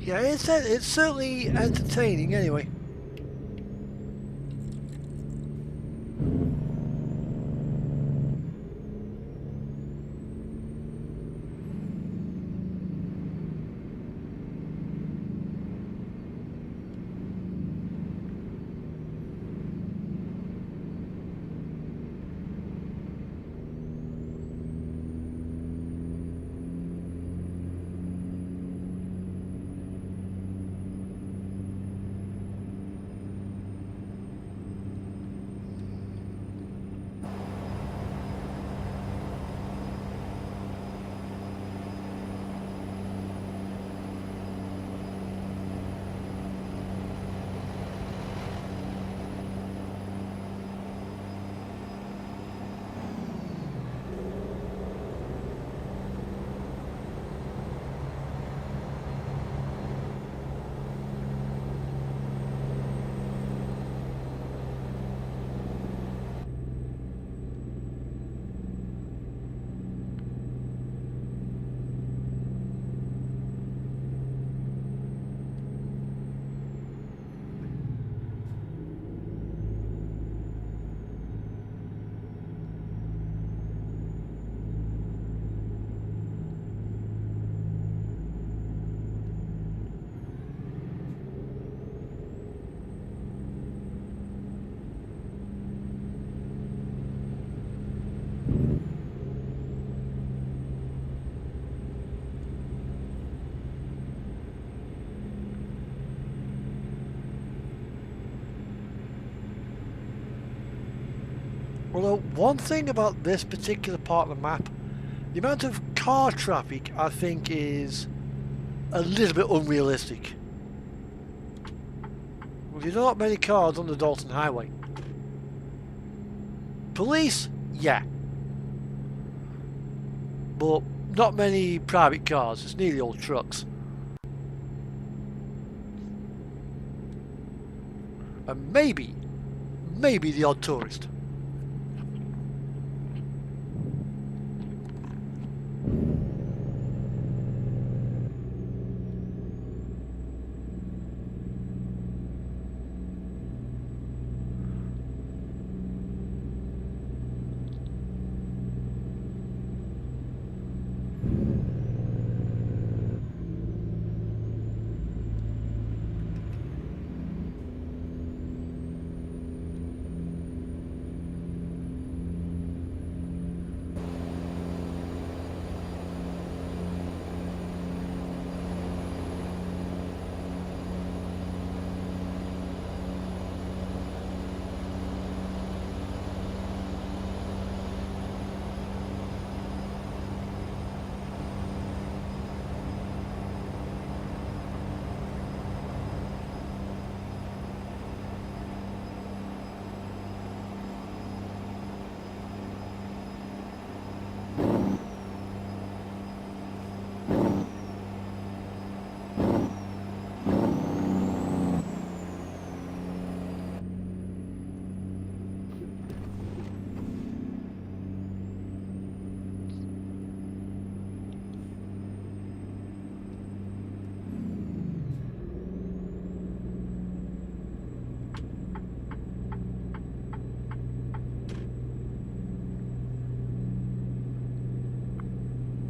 Yeah, it's certainly entertaining anyway. Although, one thing about this particular part of the map, the amount of car traffic I think is a little bit unrealistic. Well, there's not many cars on the Dalton Highway. Police, yeah. But not many private cars, it's nearly all trucks. And maybe the odd tourist.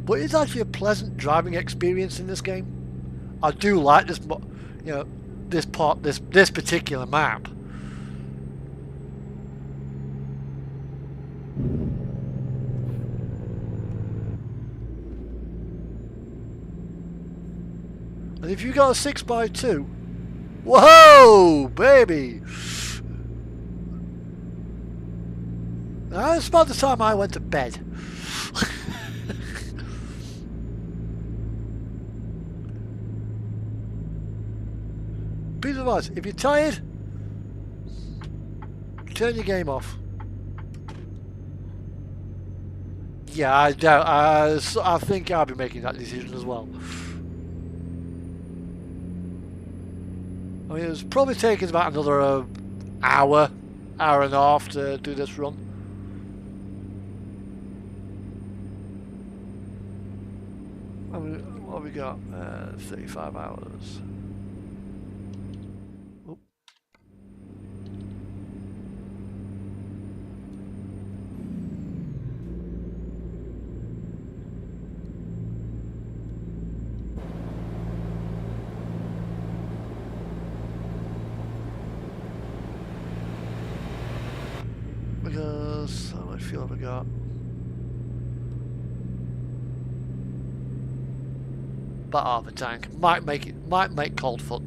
But it's actually a pleasant driving experience in this game. I do like this, this particular map. And if you got a 6x2, whoa, baby! That's about the time I went to bed. Piece of advice, if you're tired, turn your game off. Yeah, I doubt. I think I'll be making that decision as well. I mean, it's probably taking about another hour and a half to do this run. I mean, what have we got? 35 hours. Because how much fuel have I got? About half a tank. Might make cold foot.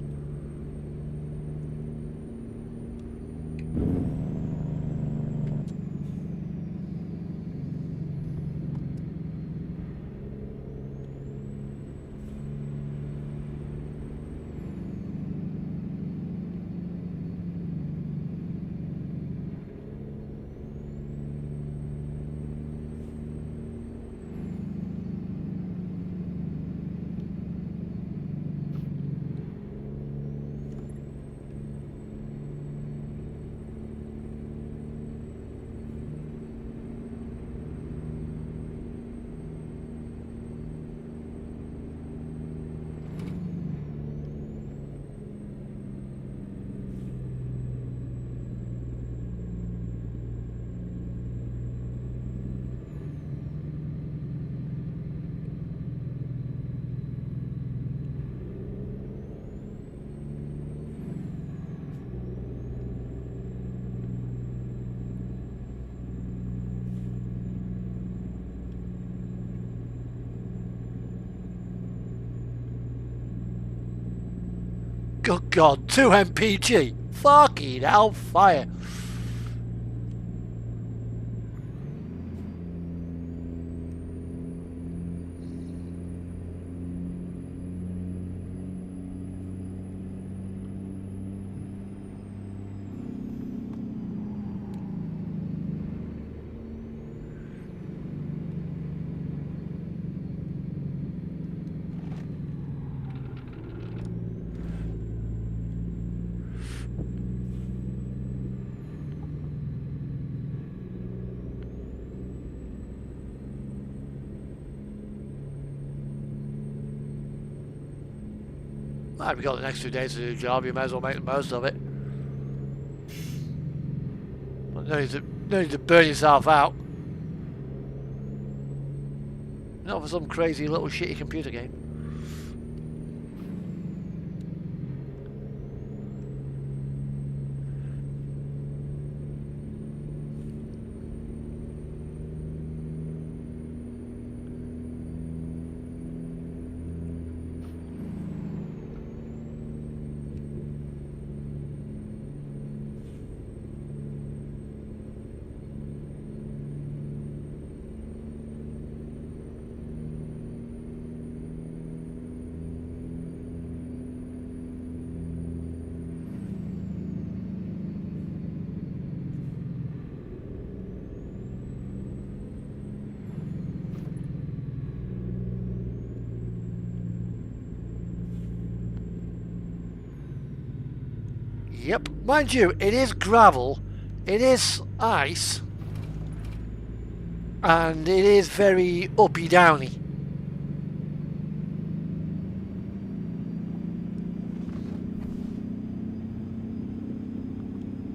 Good God, 2 MPG! Fucking hellfire! Well, if you've got the next 2 days to do a job, you may as well make the most of it. But no need to burn yourself out. Not for some crazy little shitty computer game. Yep, mind you, it is gravel, it is ice, and it is very uppy downy.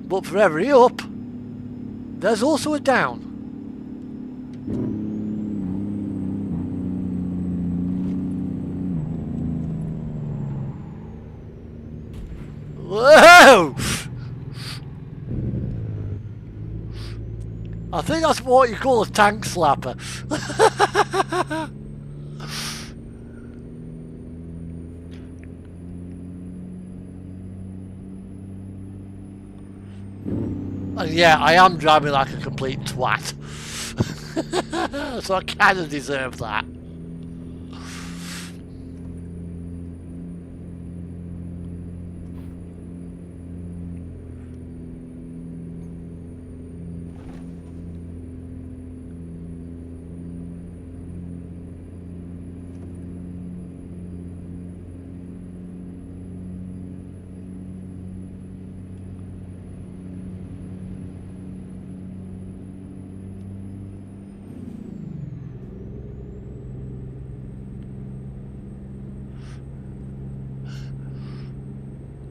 But for every up, there's also a down. Whoa! I think that's what you call a tank slapper. And yeah, I am driving like a complete twat. So I kind of deserve that.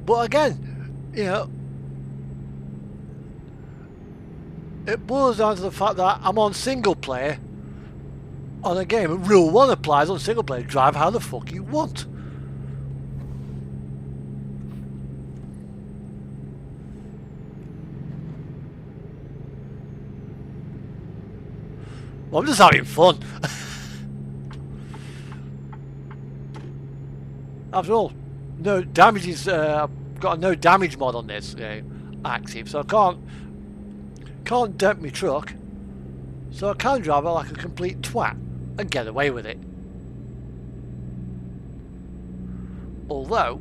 But again, you know, it boils down to the fact that I'm on single player on a game. Rule 1 applies on single player. Drive how the fuck you want. Well, I'm just having fun. After all, no damage is I've got a no damage mod on this active, so I can't dent my truck, so I can drive it like a complete twat and get away with it. Although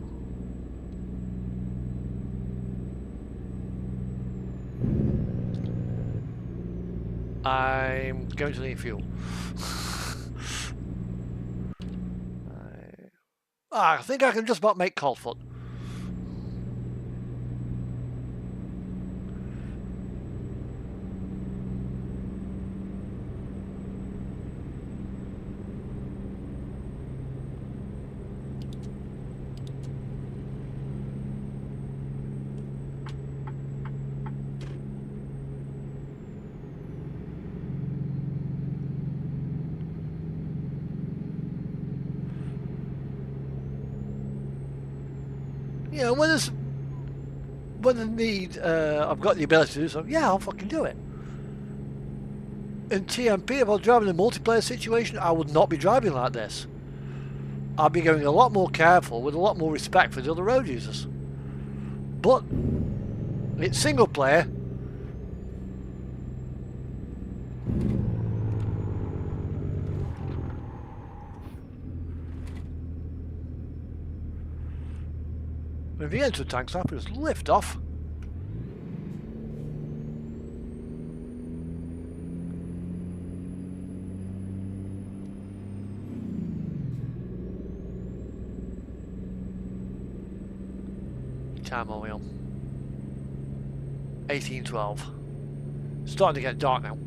I'm going to need fuel. I think I can just about make Coldfoot. You know, when the need, I've got the ability to do so, yeah, I'll fucking do it. In TMP, if I was driving in a multiplayer situation, I would not be driving like this. I'd be going a lot more careful with a lot more respect for the other road users. But it's single player. If you get into a tank slapper, just lift off. Time are we on? 1812. Starting to get dark now.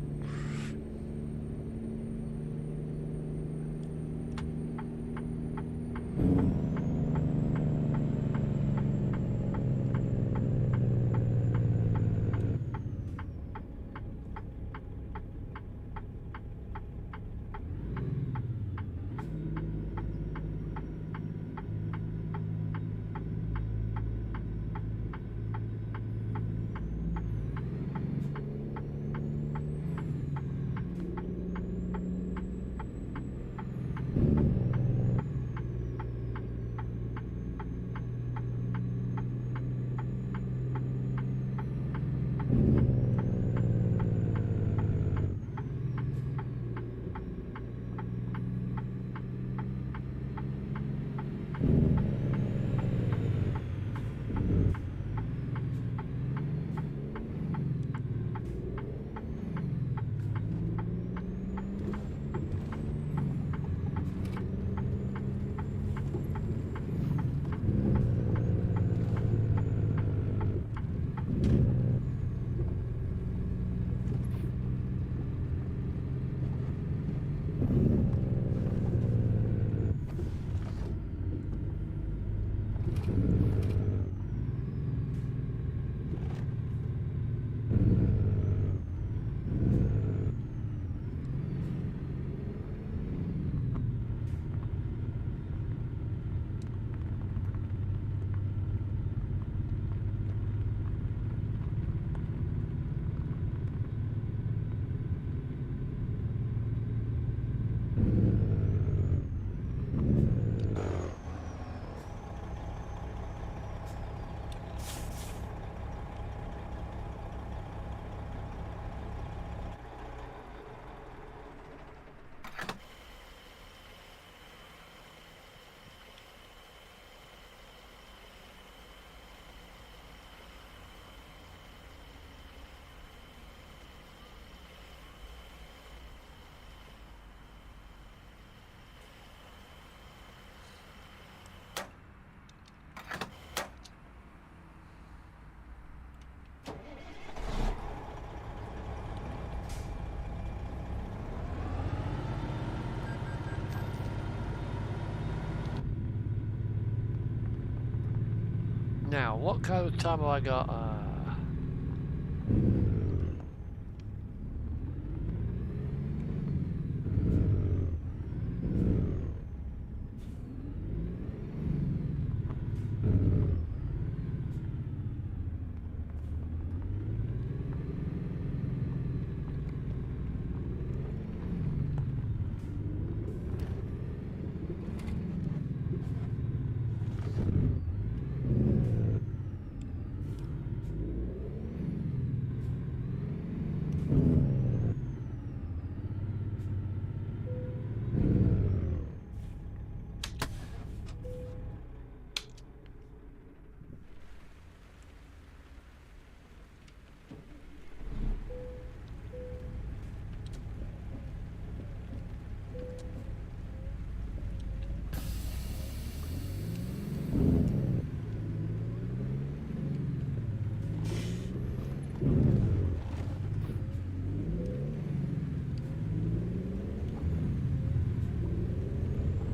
Now, what kind of time have I got?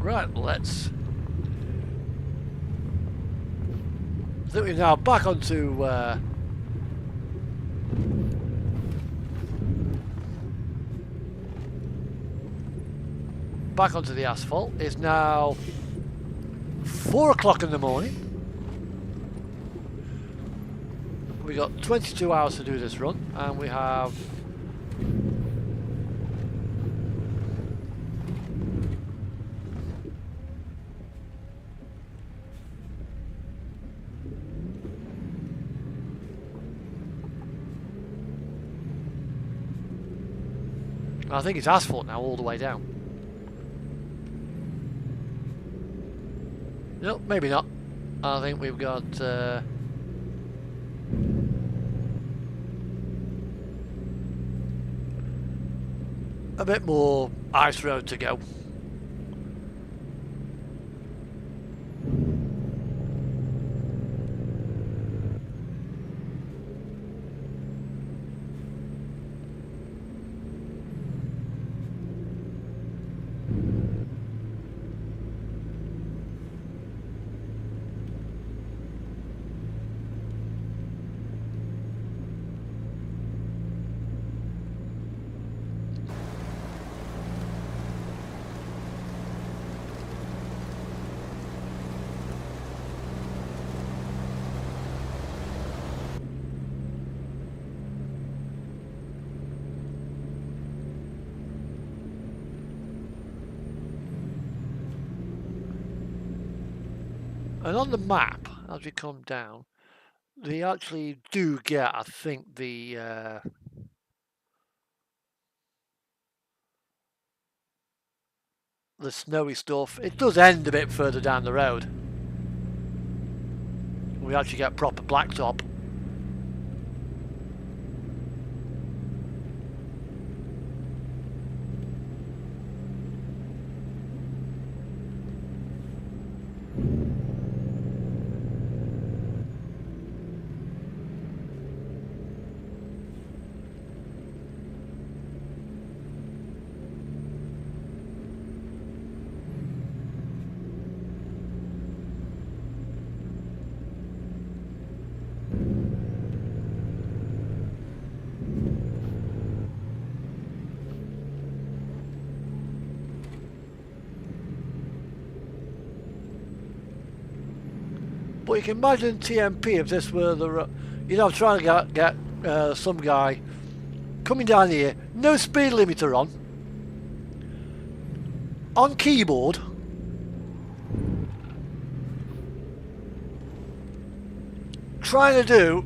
Right, let's. I think we're now back onto the asphalt. It's now 4 o'clock in the morning. We got 22 hours to do this run, and we have I think it's asphalt now all the way down. No, maybe not. I think we've got a bit more ice road to go. And on the map, as we come down, they actually do get, I think, the snowy stuff. It does end a bit further down the road. We actually get proper blacktop. But you can imagine TMP if this were the, you know, trying to get some guy coming down here, no speed limiter on keyboard, trying to do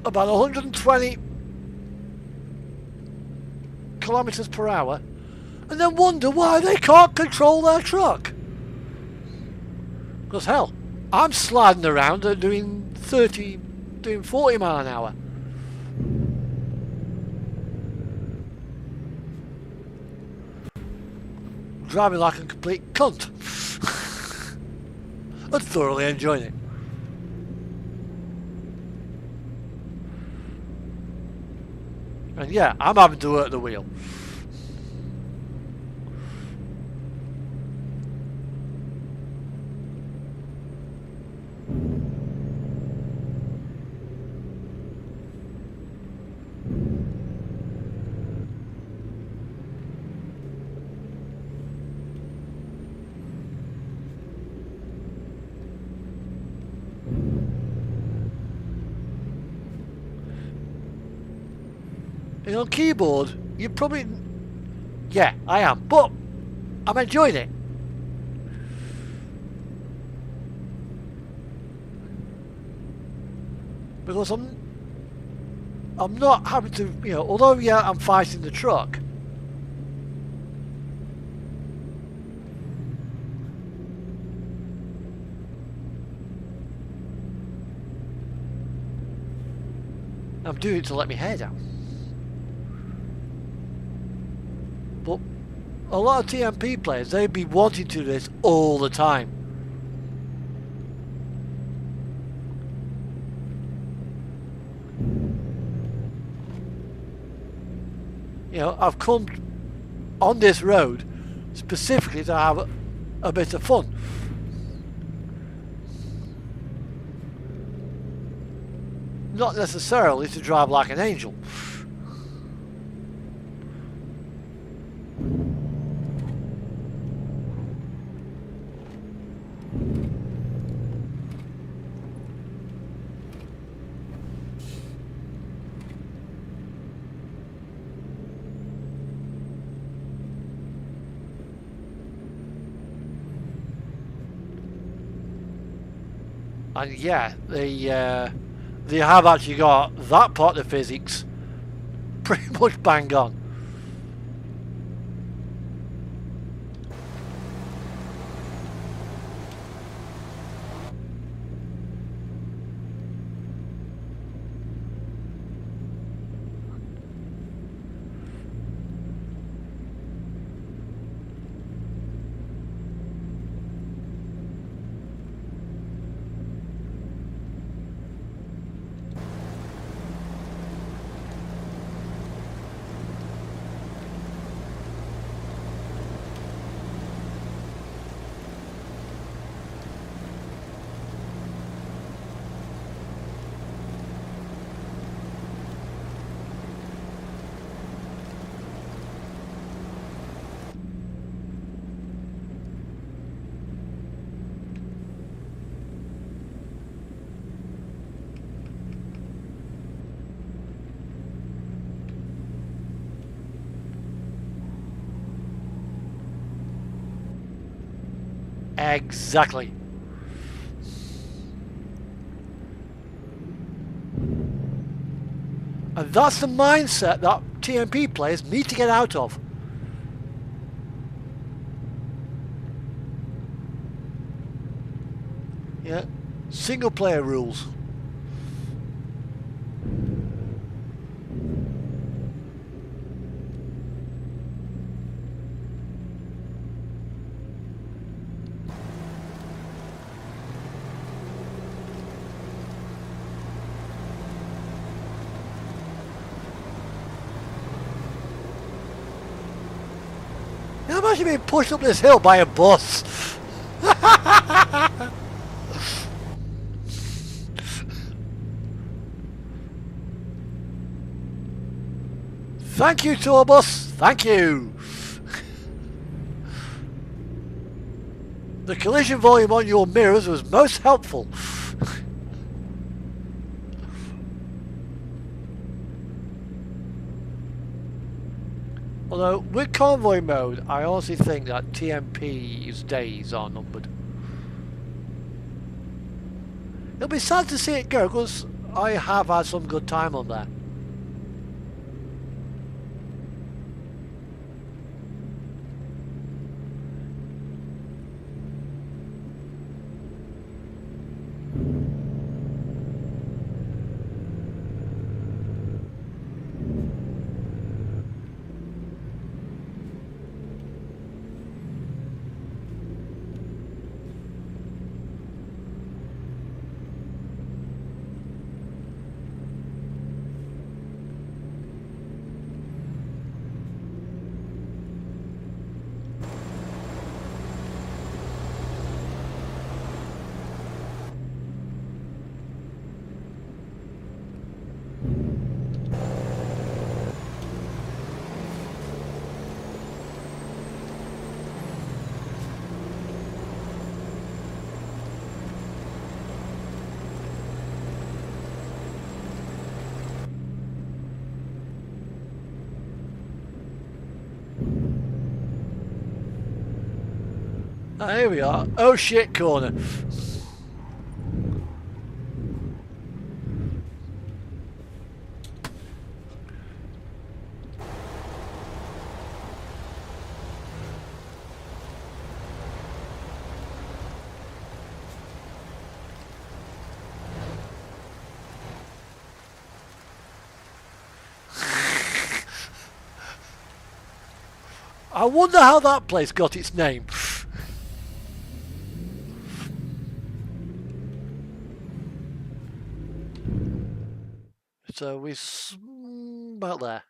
about 120 kilometers per hour, and then wonder why they can't control their truck. Because hell, I'm sliding around at doing 40 mile an hour. Driving like a complete cunt. I'm thoroughly enjoying it. And yeah, I'm having to work the wheel. You know, keyboard, you probably... Yeah, I am. But I'm enjoying it. Because I'm not having to, you know, although, yeah, I'm fighting the truck. I'm doing it to let me hair down. But a lot of TMP players, they'd be wanting to do this all the time. You know, I've come on this road specifically to have a bit of fun. Not necessarily to drive like an angel. And yeah, they have actually got that part of physics pretty much bang on. Exactly. And that's the mindset that TMP players need to get out of. Yeah, single player rules. I'm actually being pushed up this hill by a bus. Thank you, tour bus. Thank you. The collision volume on your mirrors was most helpful. Although, with convoy mode, I honestly think that TMP's days are numbered. It'll be sad to see it go, because I have had some good time on there. Ah, here we are. Oh shit corner. I wonder how that place got its name. So we're about there.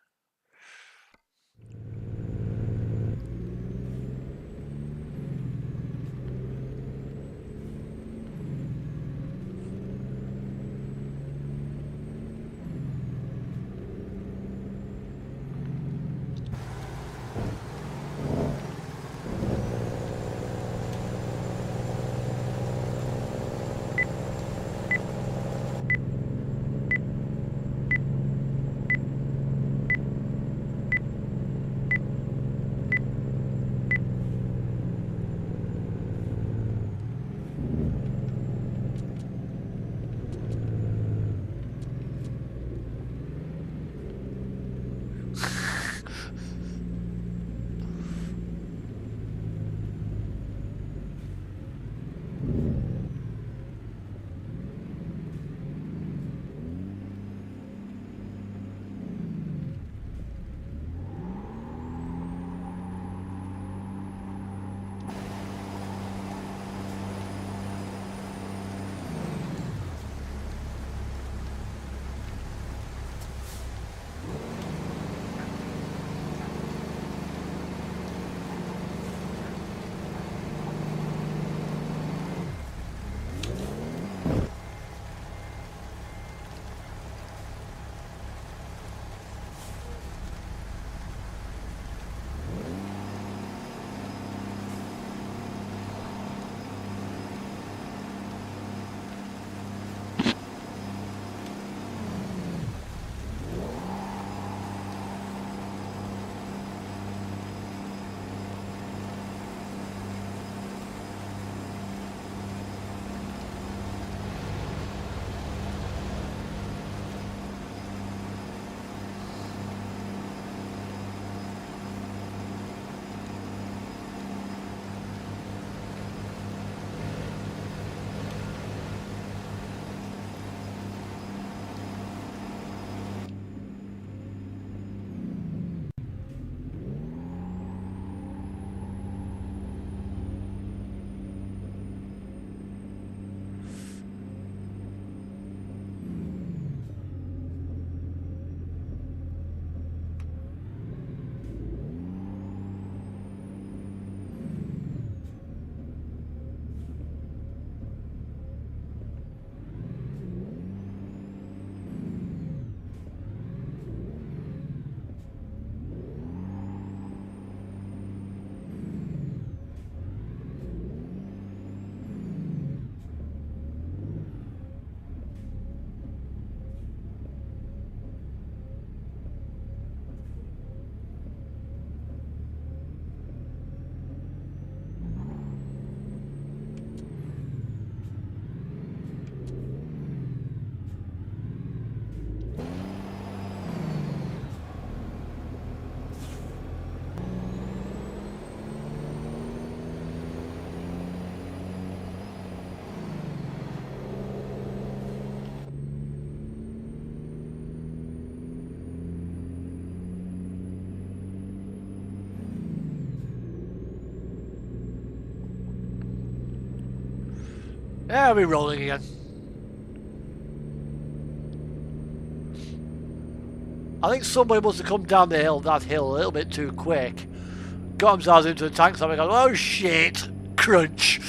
Yeah, we're rolling again. I think somebody must have come down that hill a little bit too quick. Got themselves into the tank, something goes, oh shit! Crunch!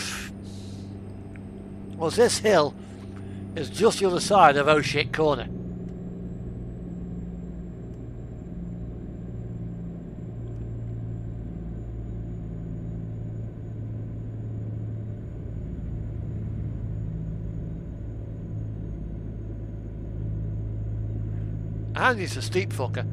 Well, this hill is just the other side of oh shit corner. And it's a steep fucker.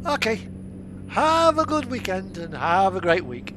Okay. Have a good weekend and have a great week.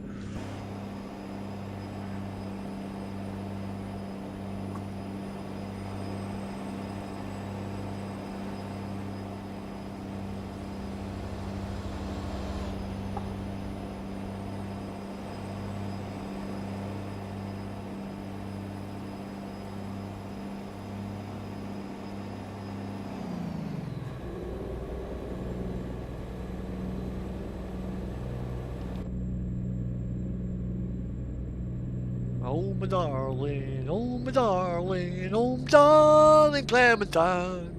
Oh my darling, oh my darling, oh my darling Clementine.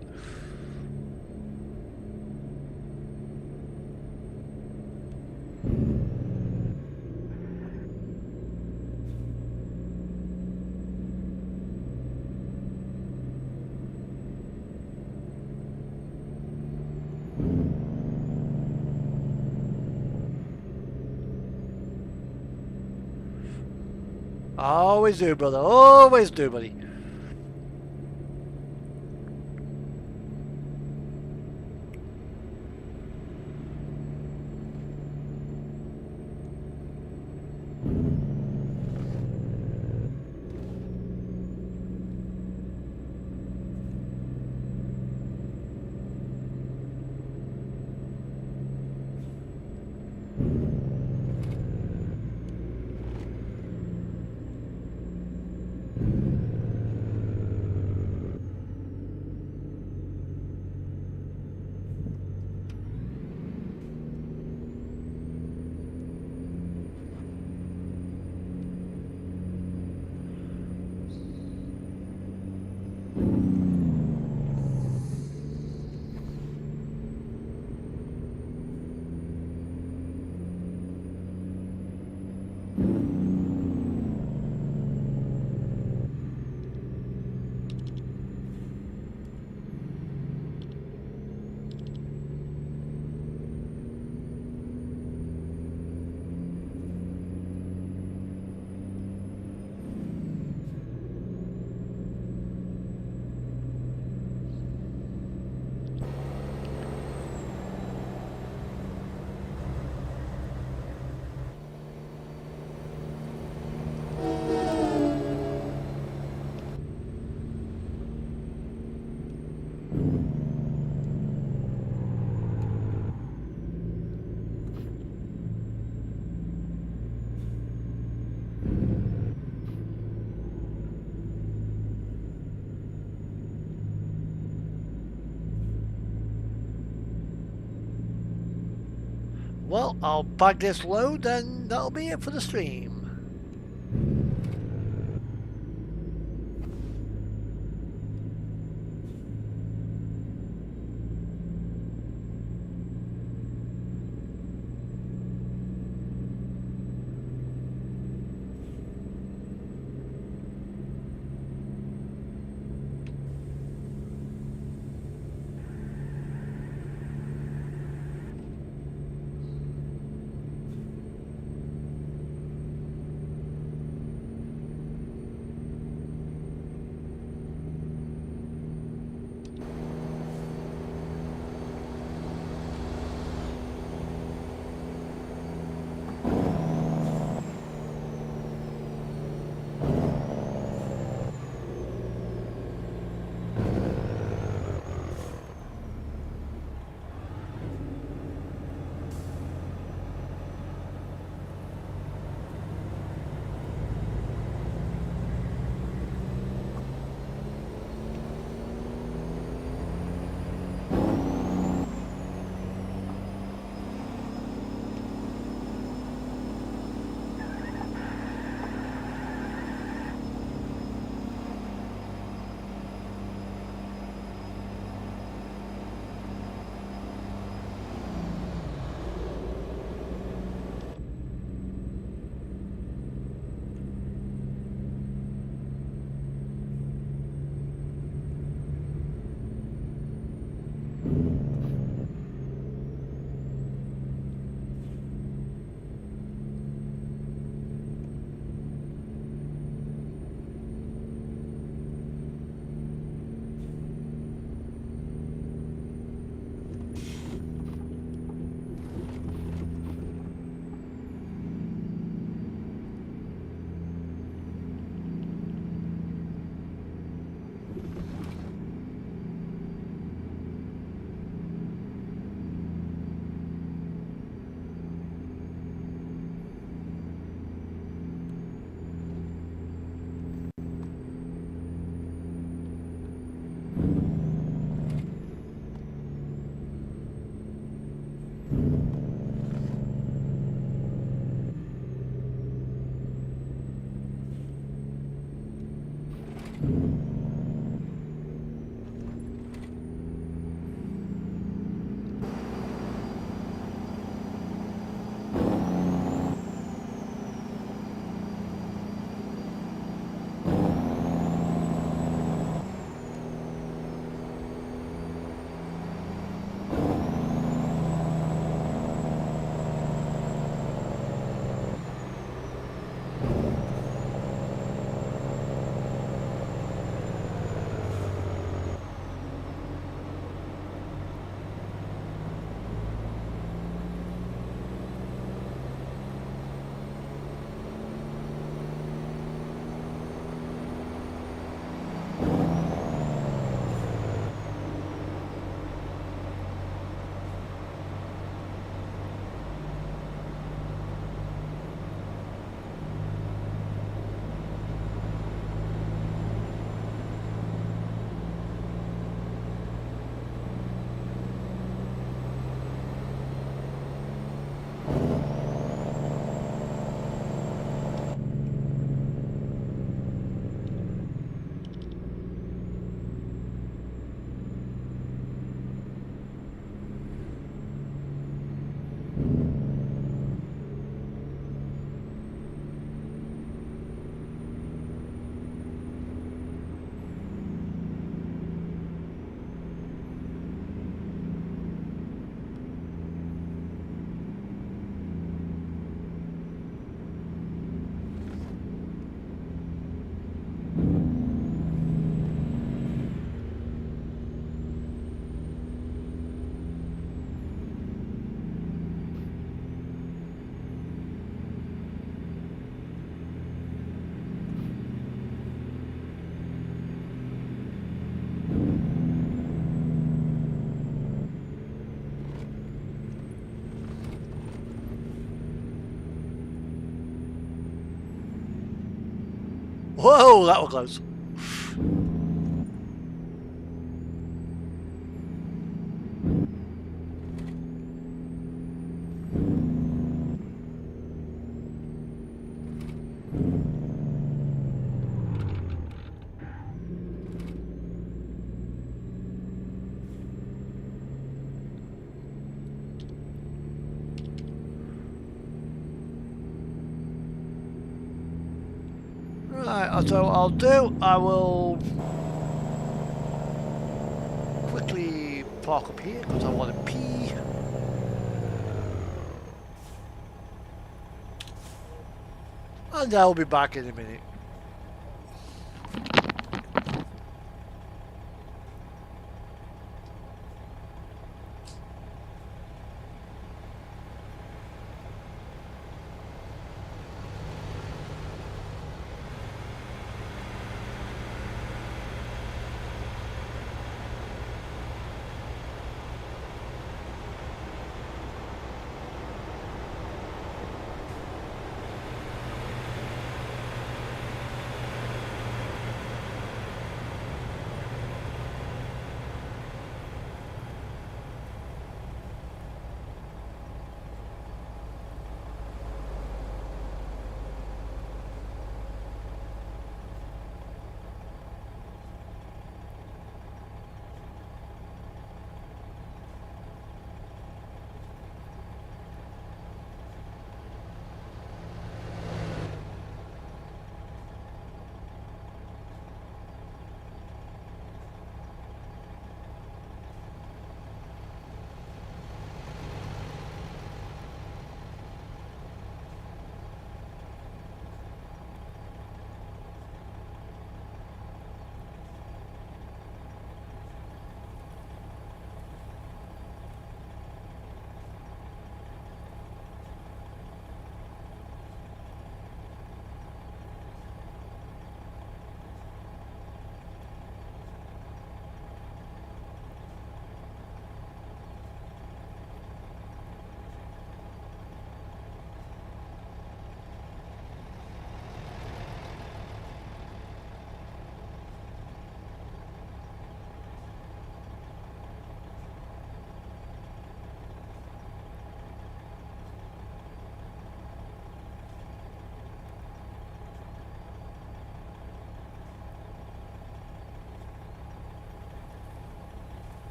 Always do, brother, always do, buddy. Well, I'll bag this load and that'll be it for the stream. Whoa, that was close. so I'll do, I will quickly park up here because I want to pee. And I'll be back in a minute.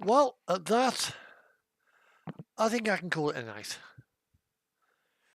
Well, at that, I think I can call it a night.